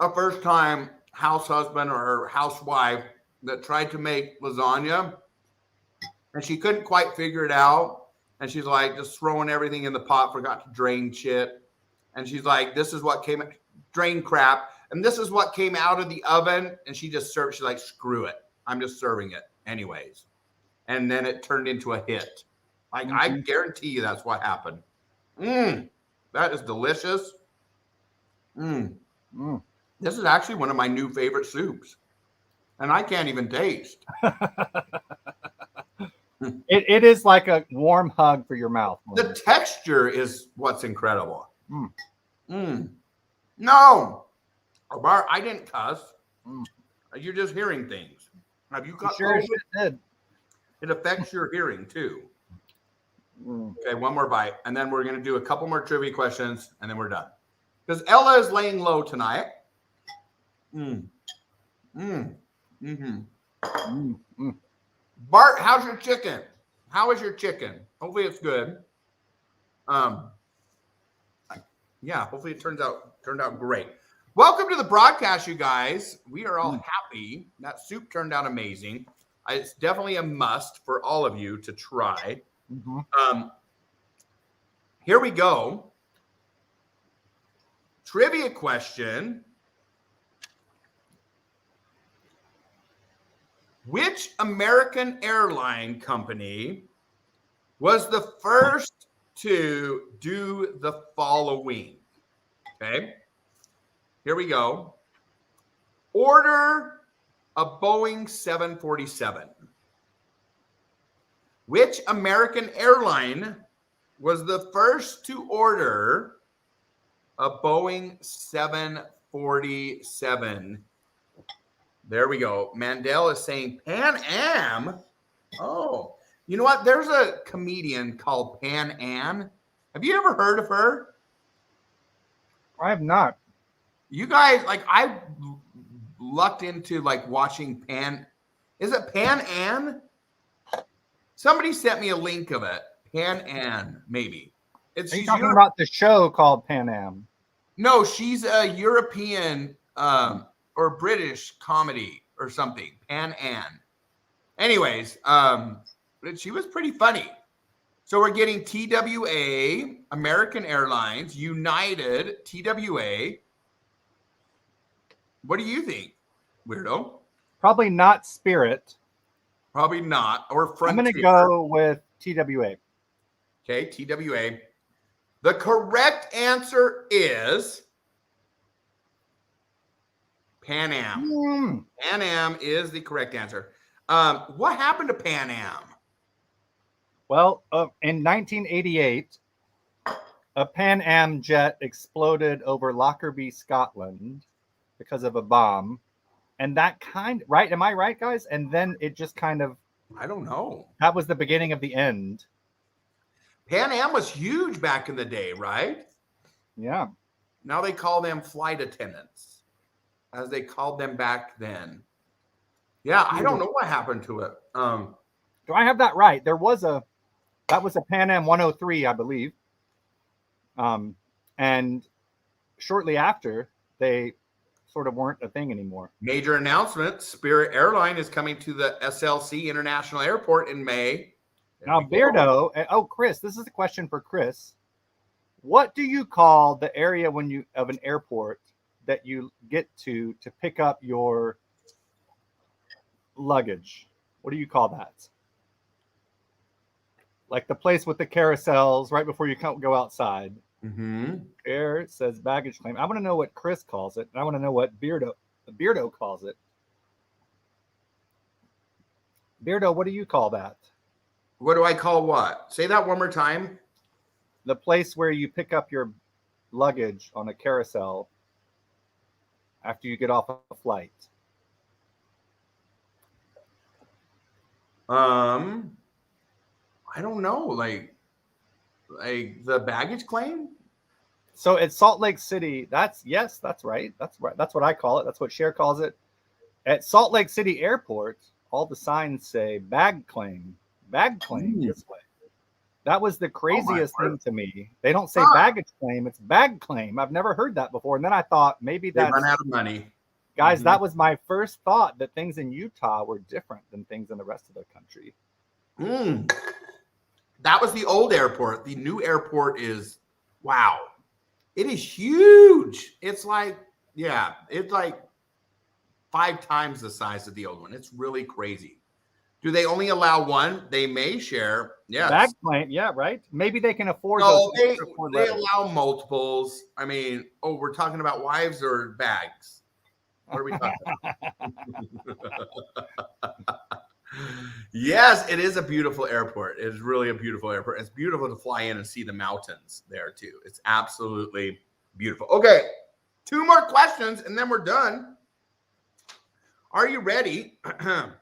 a first time house husband or housewife that tried to make lasagna and she couldn't quite figure it out. And she's like just throwing everything in the pot, forgot to drain shit. And she's like, this is what came, drain crap. And this is what came out of the oven. And she just served, she's like, screw it. I'm just serving it anyways. And then it turned into a hit. Like I guarantee you that's what happened. That is delicious. This is actually one of my new favorite soups. And I can't even taste. It is like a warm hug for your mouth. The texture is what's incredible. No. Bar, I didn't cuss. You're just hearing things. Have you got sure did. It affects your hearing too. Okay, one more bite. And then we're going to do a couple more trivia questions and then we're done. Because Ella is laying low tonight. Bart, how's your chicken? How is your chicken? Hopefully it's good. Yeah, hopefully it turned out great. Welcome to the broadcast, you guys. We are all happy. That soup turned out amazing. It's definitely a must for all of you to try. Here we go. Trivia question. Which American airline company was the first to do the following? Okay. Here we go. Order a Boeing 747. Which American airline was the first to order a Boeing 747? There we go. Mandel is saying Pan Am. Oh, you know what? There's a comedian called Pan Am. Have you ever heard of her? I have not. You guys, like, I lucked into like watching Pan. Is it Pan Am? Somebody sent me a link of it. Pan Am, maybe. Are you talking about the show called Pan Am? No, she's a European or British comedy or something. Pan Am. Anyways, she was pretty funny. So we're getting TWA, American Airlines, United, TWA. What do you think, Weirdo? Probably not Spirit. Probably not. Or Frontier. I'm going to go with TWA. Okay, TWA. The correct answer is Pan Am. Pan Am is the correct answer. What happened to Pan Am? Well, in 1988, a Pan Am jet exploded over Lockerbie, Scotland because of a bomb. And that right? Am I right, guys? And then it just kind of... I don't know. That was the beginning of the end. Pan Am was huge back in the day, right? Yeah. Now they call them flight attendants, as they called them back then. Yeah, I don't know what happened to it. Do I have that right? That was a Pan Am 103, I believe. And shortly after, they sort of weren't a thing anymore. Major announcement: Spirit Airline is coming to the SLC International Airport in May. Now, Beardo, Chris, this is a question for Chris. What do you call the area of an airport that you get to pick up your luggage? What do you call that? Like the place with the carousels right before you go outside. There it says baggage claim. I want to know what Chris calls it. And I want to know what Beardo Beardo calls it. Beardo, what do you call that? What do I call what? Say that one more time. The place where you pick up your luggage on a carousel after you get off a flight. I don't know, like the baggage claim. So at Salt Lake City, that's right. That's right. That's what I call it. That's what Cher calls it. At Salt Lake City Airport, all the signs say bag claim this way. That was the craziest thing to me. They don't say baggage claim, it's bag claim. I've never heard that before. And then I thought maybe They run out of money. Guys, that was my first thought, that things in Utah were different than things in the rest of the country. That was the old airport. The new airport is, wow. It is huge. It's like, yeah, it's like 5 times the size of the old one. It's really crazy. Do they only allow one? They may share. Yes. Bag claim, yeah, right? Maybe they can afford No, those. they allow multiples. I mean, we're talking about wives or bags? What are we talking about? Yes, it is a beautiful airport. It is really a beautiful airport. It's beautiful to fly in and see the mountains there too. It's absolutely beautiful. Okay, 2 more questions and then we're done. Are you ready?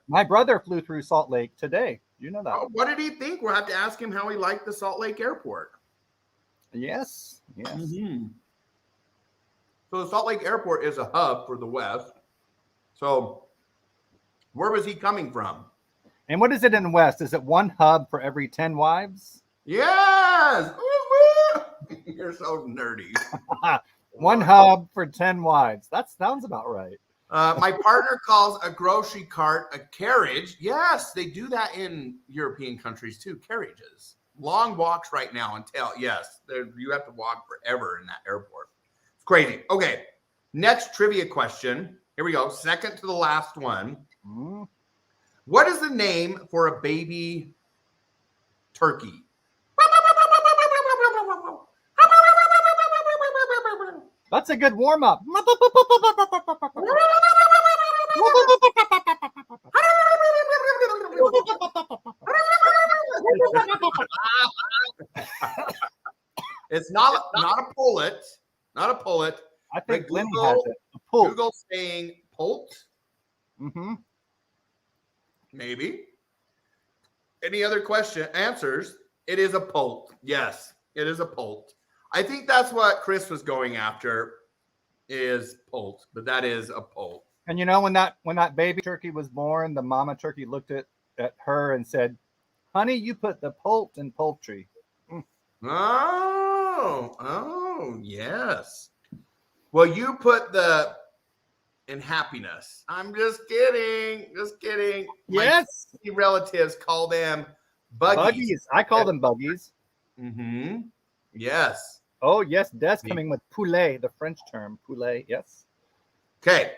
My brother flew through Salt Lake today. You know that. Oh, what did he think? We'll have to ask him how he liked the Salt Lake airport. Yes. So the Salt Lake airport is a hub for the West. So where was he coming from? And what is it in the West? Is it one hub for every 10 wives? Yes. You're so nerdy. One hub for 10 wives. That sounds about right. My partner calls a grocery cart a carriage. Yes, they do that in European countries too. Carriages. Long walks right now until, yes, you have to walk forever in that airport. It's crazy. Okay, next trivia question. Here we go. Second to the last one. What is the name for a baby turkey? That's a good warm-up. It's not a pullet. Not a pullet. I think Lenny has it. A pullet. Google's saying pult. Mm-hmm. Maybe. Any other answers? It is a pult. Yes, it is a pult. I think that's what Chris was going after, is pult, but that is a pult. And you know, when that baby turkey was born, the mama turkey looked at her and said, "Honey, you put the pult in poultry." Oh, yes. Well, you put the in happiness. I'm just kidding. Yes. My relatives call them buggies. I call them buggies. Mm-hmm. Yes. Oh, yes. Des coming with poulet, the French term. Poulet, yes. Okay.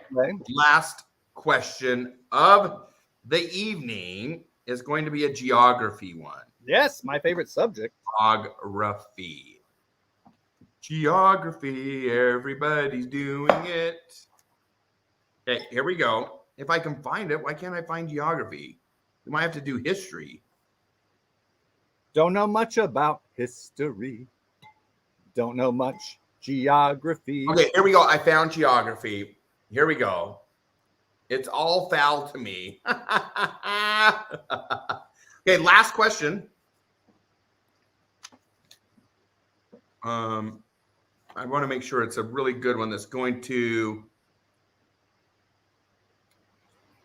Last question of the evening is going to be a geography one. Yes, my favorite subject. Geography. Everybody's doing it. Okay, here we go. If I can find it, why can't I find geography? We might have to do history. Don't know much about history. Don't know much geography. Okay, here we go. I found geography. Here we go. It's all foul to me. Okay, last question. I want to make sure it's a really good one that's going to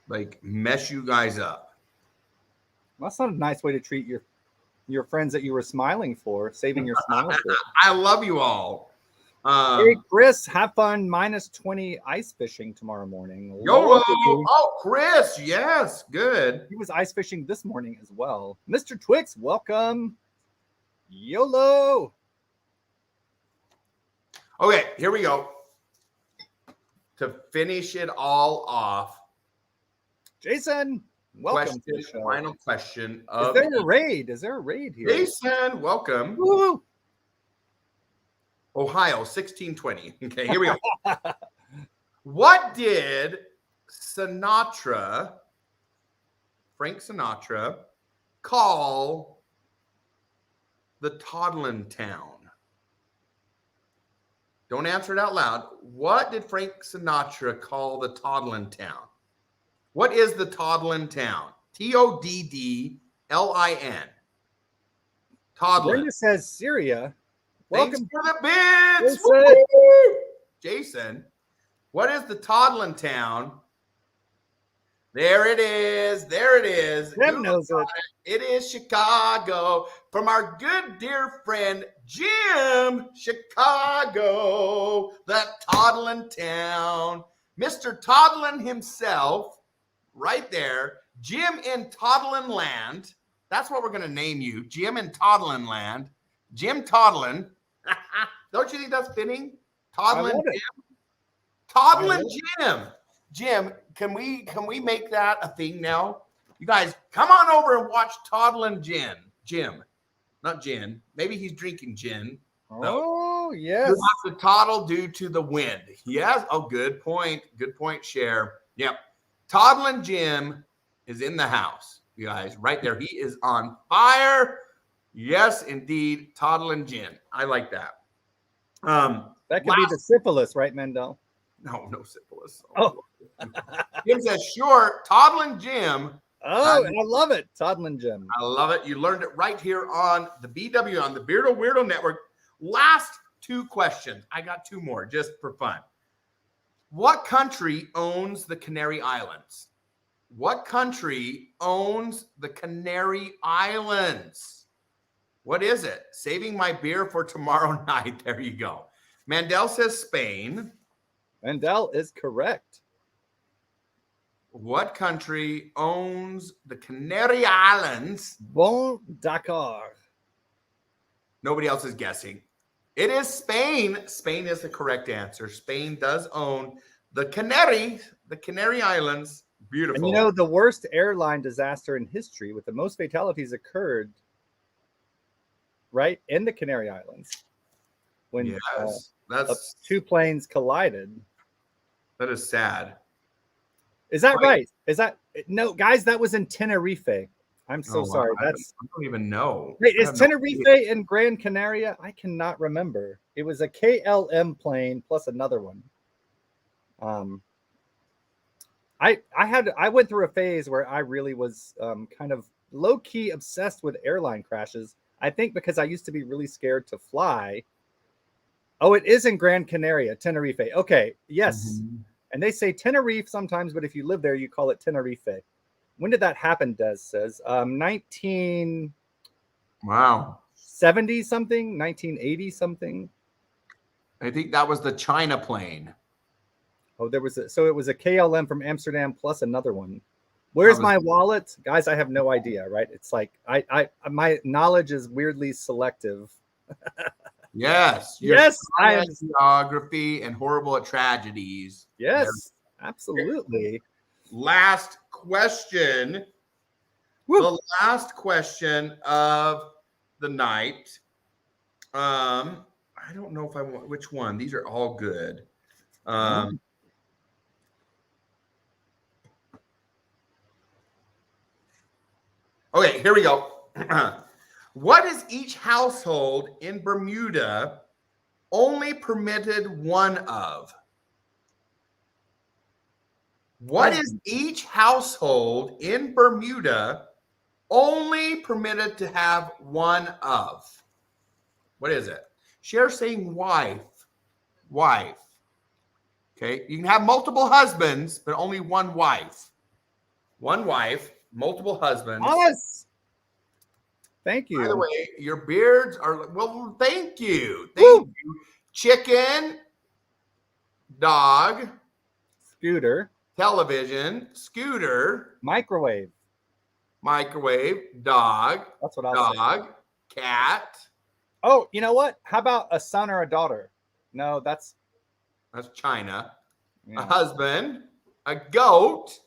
like mess you guys up. That's not a nice way to treat your friends that you were smiling for, saving your smile for. I love you all. Hey, Chris, have fun. -20 ice fishing tomorrow morning. YOLO! Oh, Chris, yes, good. He was ice fishing this morning as well. Mr. Twix, welcome. YOLO! Okay, here we go. To finish it all off, Jason, welcome to the show. Final question. Is there a raid? Is there a raid here? Jason, welcome. Woo! Ohio, 1620. Okay, here we go. What did Frank Sinatra, call the Toddlin Town? Don't answer it out loud. What did Frank Sinatra call the Toddlin Town? What is the Toddlin Town? Toddlin. Toddlin. Brenda says Syria. Thanks Welcome. for the bits. Jason. Woo-hoo! Jason, what is the Toddlin Town? There it is. There it is. Jim knows it. It is Chicago, from our good dear friend Jim. Chicago, that Toddlin Town. Mr. Toddlin himself, right there. Jim in Toddlin Land. That's what we're going to name you. Jim in Toddlin Land. Jim Toddlin. Don't you think that's fitting? Toddlin Jim. Toddlin Jim. Jim, can we make that a thing now? You guys, come on over and watch Toddlin Jim. Not gin. Maybe he's drinking gin. Oh, yes. Who wants to toddle due to the wind? Yes. Oh, good point. Good point, Cher. Yep. Toddlin Jim is in the house, you guys. Right there. He is on fire. Yes, indeed. Toddlin Jim. I like that. That could be the syphilis, right, Mendel? No syphilis. Oh. Jim says, sure. Toddlin Jim. Oh, I love it. Toddlin Jim. I love it. You learned it right here on the BW, on the Beardo Weirdo Network. Last two questions. I got two more just for fun. What country owns the Canary Islands? What country owns the Canary Islands? What is it? Saving my beer for tomorrow night. There you go. Mandel says Spain. Mandel is correct. What country owns the Canary Islands? Bon Dakar. Nobody else is guessing. It is Spain. Spain is the correct answer. Spain does own the Canary Islands. Beautiful. And you know, the worst airline disaster in history with the most fatalities occurred right in the Canary Islands when that's two planes collided. That is sad. Is that right? Is that no, guys? That was in Tenerife. I'm so sorry. I don't even know. Wait, is Tenerife in Gran Canaria? I cannot remember. It was a KLM plane plus another one. I went through a phase where I really was kind of low key obsessed with airline crashes. I think because I used to be really scared to fly. Oh, it is in Gran Canaria, Tenerife. Okay, yes. Mm-hmm. And they say Tenerife sometimes, but if you live there, you call it Tenerife. When did that happen, Des says? 1970 something, 1980 something. I think that was the China plane. Oh, it was a KLM from Amsterdam plus another one. Where's my wallet? Guys, I have no idea, right? It's like my knowledge is weirdly selective. Yes. Yes. I am geography and horrible at tragedies. Yes, absolutely. Last question. Woo. The last question of the night. I don't know if I want which one. These are all good. Okay, here we go. What is each household in Bermuda only permitted one of? What is each household in Bermuda only permitted to have one of? What is it? Cher saying wife. Wife. Okay, you can have multiple husbands, but only one wife. One wife, multiple husbands. Yes. Thank you. By the way, your beards are, well, thank you. Thank you. Chicken, dog, scooter, television, scooter, microwave, dog. That's what I'll say. Cat. Oh, you know what? How about a son or a daughter? No, that's China. Yeah. A husband, a goat.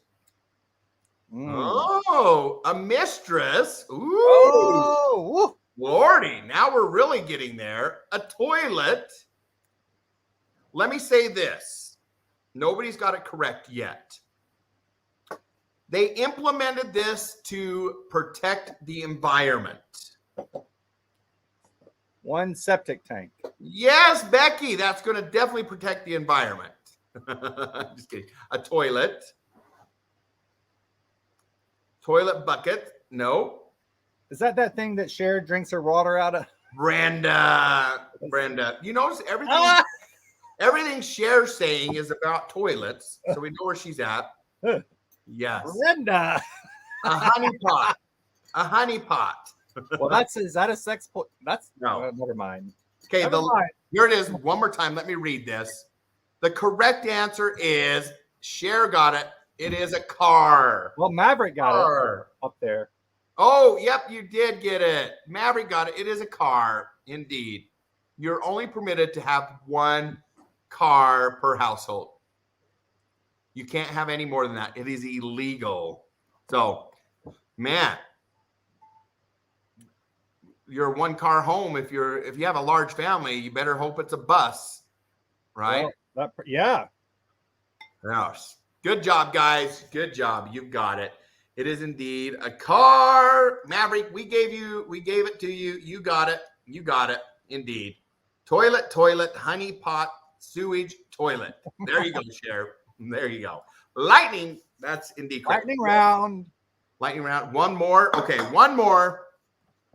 Oh, a mistress. Ooh. Oh, Lordy, now we're really getting there. A toilet. Let me say this. Nobody's got it correct yet. They implemented this to protect the environment. One septic tank. Yes, Becky, that's going to definitely protect the environment. Just kidding. A toilet. Toilet bucket. No. Is that thing that Cher drinks her water out of? Brenda. You notice everything Cher's saying is about toilets, so we know where she's at. Yes. Brenda. A honey pot. A honey pot. Well, is that a sex point? That's no. Never mind. Okay, Never mind. Here it is. One more time. Let me read this. The correct answer is Cher got it. It is a car. Well, Maverick got it up there. Oh, yep, you did get it. Maverick got it. It is a car, indeed. You're only permitted to have one car per household. You can't have any more than that. It is illegal. So, man, you're one car home. If you have a large family, you better hope it's a bus, right? Well, yeah. Yes. Good job, guys. Good job. You've got it. It is indeed a car. Maverick, we gave it to you. You got it. You got it. Indeed. Toilet, honey pot, sewage, toilet. There you go, Sheriff. There you go. Lightning. That's indeed correct. Lightning round. Lightning round. One more. Okay, one more.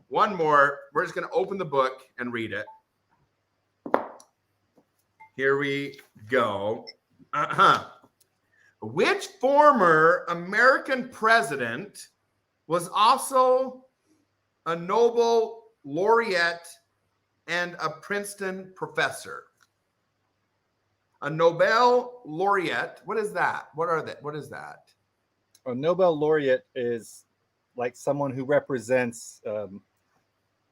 We're just going to open the book and read it. Here we go. Which former American president was also a Nobel laureate and a Princeton professor? A Nobel laureate. What is that? What is that? A Nobel laureate is like someone who represents,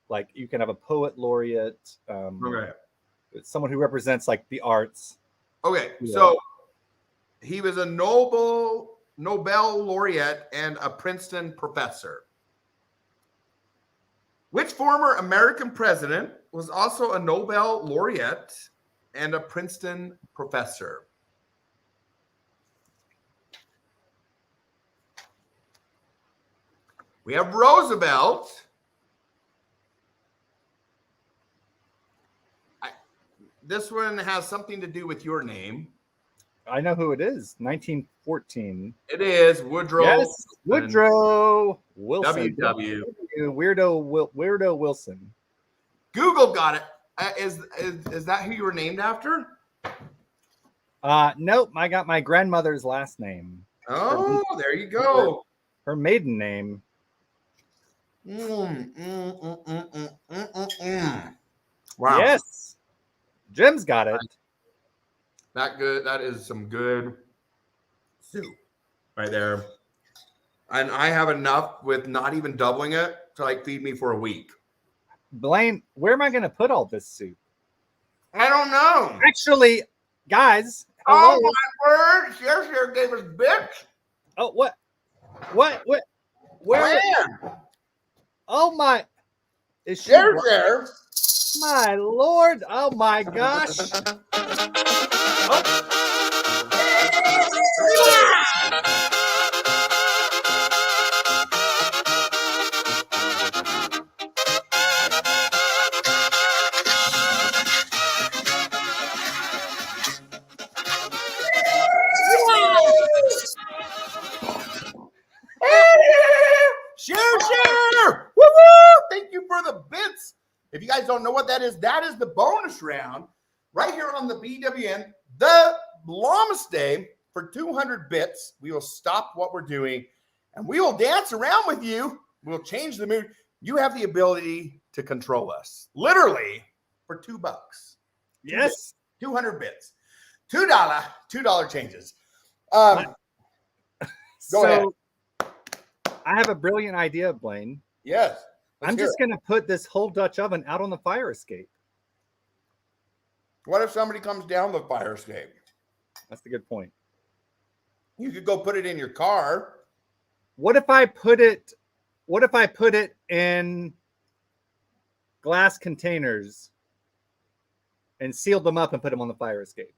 like you can have a poet laureate. Okay. Someone who represents like the arts. Okay, Yeah. so he was a Nobel laureate and a Princeton professor. Which former American president was also a Nobel laureate and a Princeton professor? We have Roosevelt. This one has something to do with your name. I know who it is. 1914. It is Woodrow. Yes, Woodrow Wilson. WW. Weirdo Wilson. Google got it. Is that who you were named after? Nope. I got my grandmother's last name. Oh, there you go. Her maiden name. Wow. Yes. Jim's got it. That is some good soup right there. And I have enough with not even doubling it to like feed me for a week. Blaine, where am I going to put all this soup? I don't know. Actually, guys. Hello. Oh my word! Cher gave us bits. Oh, what? Where? Oh my! Is she? Cher. My lord! Oh my gosh! Oh. Share! Woo! Thank you for the bits. If you guys don't know what that is the bonus round right here on the BWN, the longest day for 200 bits. We will stop what we're doing and we will dance around with you. We'll change the mood. You have the ability to control us literally for $2. Yes. 200 bits. $2 changes. Go ahead. I have a brilliant idea, Blaine. Yes. I'm just going to put this whole Dutch oven out on the fire escape. What if somebody comes down the fire escape? That's a good point. You could go put it in your car. What if I put it in glass containers and sealed them up and put them on the fire escape?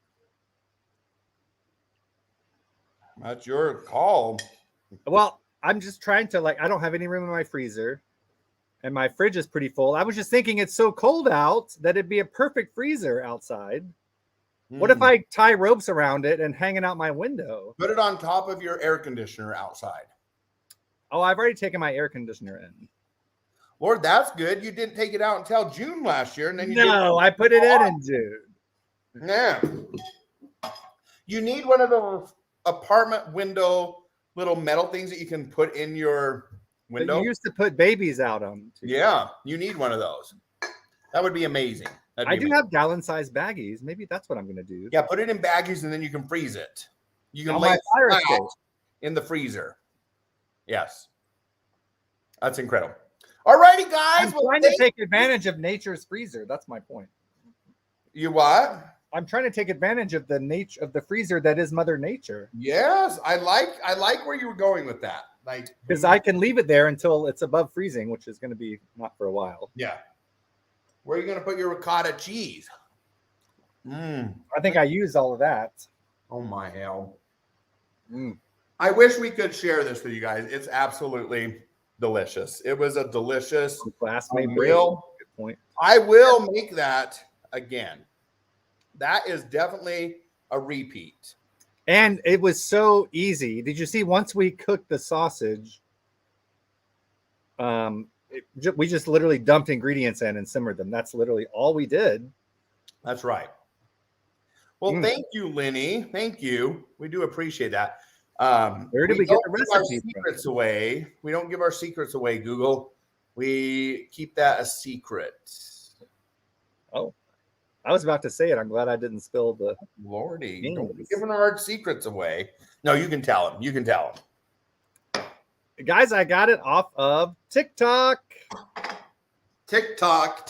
That's your call. Well, I'm just trying to I don't have any room in my freezer, and my fridge is pretty full. I was just thinking it's so cold out that it'd be a perfect freezer outside. What if I tie ropes around it and hang it out my window? Put it on top of your air conditioner outside. Oh, I've already taken my air conditioner in. Lord, that's good. You didn't take it out until June last year, and then I put it in June. Yeah. You need one of those apartment window little metal things that you can put in your window. But you used to put babies out on. Yeah, you need one of those. That would be amazing. I do have gallon-sized baggies. Maybe that's what I'm going to do. Yeah, put it in baggies and then you can freeze it. You can On lay my it fire flat escape. in the freezer. Yes. That's incredible. All righty, guys. I'm trying to take advantage of nature's freezer. That's my point. You what? I'm trying to take advantage of the nature of the freezer that is Mother Nature. Yes, I like where you were going with that. Like, because I can leave it there until it's above freezing, which is going to be not for a while. Yeah. Where are you going to put your ricotta cheese? I think I used all of that. Oh my hell. I wish we could share this with you guys. It's absolutely delicious. It was a delicious classmate meal. Good point. I will make that again. That is definitely a repeat. And it was so easy. Did you see once we cooked the sausage, we just literally dumped ingredients in and simmered them. That's literally all we did. That's right. Well, thank you, Lenny. Thank you. We do appreciate that. Where did we get the recipe secrets away? We don't give our secrets away, Google. We keep that a secret. Oh, I was about to say it. I'm glad I didn't spill the Lordy. Don't be giving our secrets away. No, you can tell them. You can tell them. Guys, I got it off of TikTok. TikTok.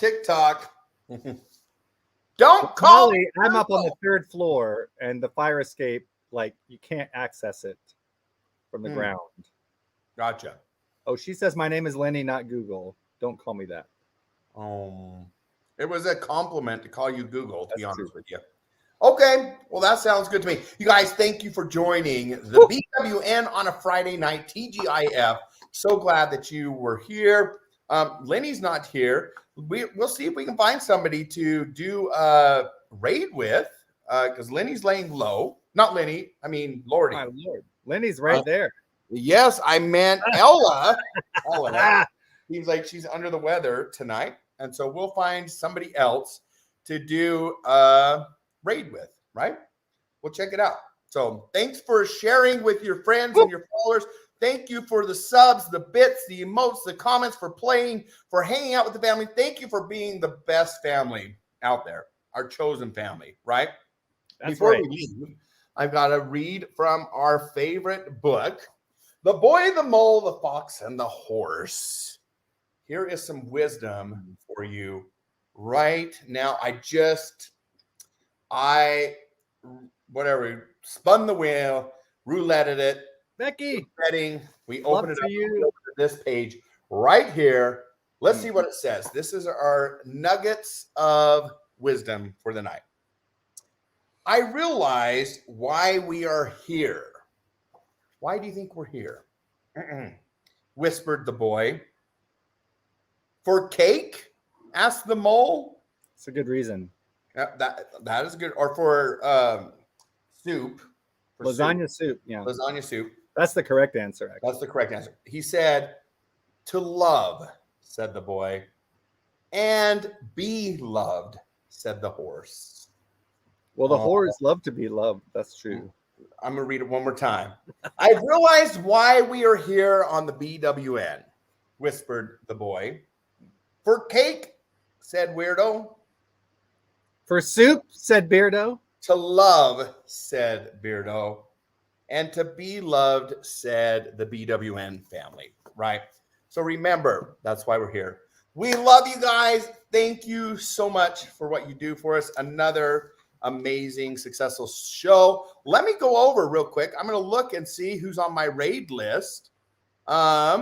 Don't call Molly, I'm up on the 3rd floor, and the fire escape, you can't access it from the ground. Gotcha. Oh, she says my name is Lenny, not Google. Don't call me that. It was a compliment to call you Google, to be honest with you. Okay, well, that sounds good to me. You guys, thank you for joining the BWN on a Friday night, TGIF. So glad that you were here. Lenny's not here. We'll see if we can find somebody to do a raid with, because Lenny's laying low. Not Lenny, I mean Lordy. My Lord. Lenny's right there. Yes, I meant Ella. Ella. Seems like she's under the weather tonight. And so we'll find somebody else to do a raid with, right? We'll check it out. So thanks for sharing with your friends and your followers. Thank you for the subs, the bits, the emotes, the comments, for playing, for hanging out with the family. Thank you for being the best family out there, our chosen family, right? Before we leave, I've got to read from our favorite book, The Boy, the Mole, the Fox, and the Horse. Here is some wisdom for you right now. Spun the wheel, rouletted it. Becky, we open it up to this page right here. Let's see what it says. This is our nuggets of wisdom for the night. I realized why we are here. Why do you think we're here? Whispered the boy. For cake? Asked the mole. It's a good reason. That is good. Or for soup. For lasagna soup. Yeah. Lasagna soup. That's the correct answer, actually. That's the correct answer. He said, to love, said the boy, and be loved, said the horse. Well, the horse love to be loved. That's true. I'm going to read it one more time. I realized why we are here on the BWN, whispered the boy. For cake, said Weirdo. For soup, said Beardo. To love, said Beardo. And to be loved, said the BWN family, right? So remember, that's why we're here. We love you guys. Thank you so much for what you do for us. Another amazing, successful show. Let me go over real quick. I'm going to look and see who's on my raid list. A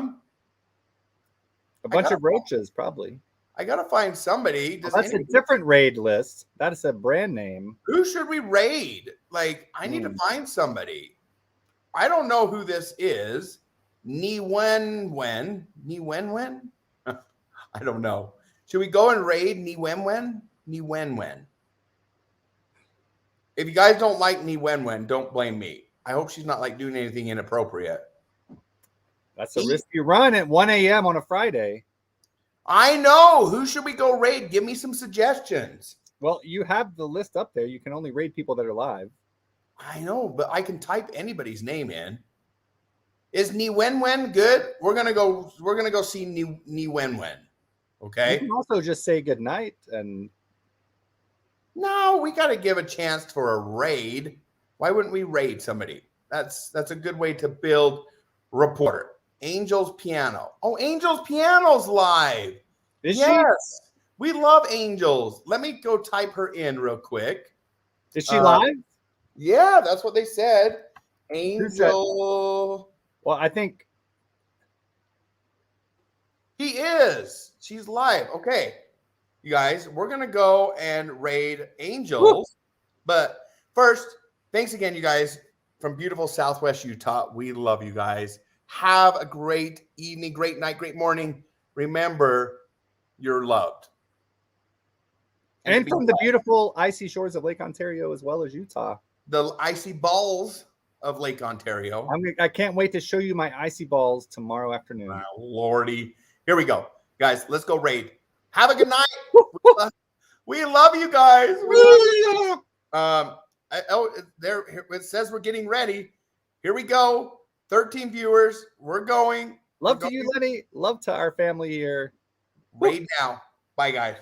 bunch of roaches, probably. I got to find somebody. That's a different raid list. That is a brand name. Who should we raid? I need to find somebody. I don't know who this is. Ni Wen Wen. Ni Wen Wen? I don't know. Should we go and raid Ni Wen Wen? Ni Wen Wen. If you guys don't like Ni Wen Wen, don't blame me. I hope she's not like doing anything inappropriate. That's a risk you run at 1 a.m. on a Friday. I know. Who should we go raid? Give me some suggestions. Well, you have the list up there. You can only raid people that are live. I know, but I can type anybody's name in. Is Ni Wen Wen good? We're gonna go see Ni Wen Wen. Okay. You can also just say good night and no, we got to give a chance for a raid. Why wouldn't we raid somebody? That's a good way to build rapport. Angel's Piano. Oh, Angel's Piano's live. Is yes. We love Angels. Let me go type her in real quick. Is she live? Yeah, that's what they said. Angel. Well, I think he is. She's live. Okay. You guys, we're going to go and raid Angels. Woo! But first, thanks again, you guys, from beautiful Southwest Utah. We love you guys. Have a great evening, great night, great morning. Remember, you're loved. And from the beautiful icy shores of Lake Ontario as well as Utah. The icy balls of Lake Ontario. I can't wait to show you my icy balls tomorrow afternoon. Oh, Lordy. Here we go. Guys, let's go raid. Have a good night. We love you guys. There it says we're getting ready. Here we go. 13 viewers. We're going. Love to you, Lenny. Love to our family here. Raid now. Bye, guys.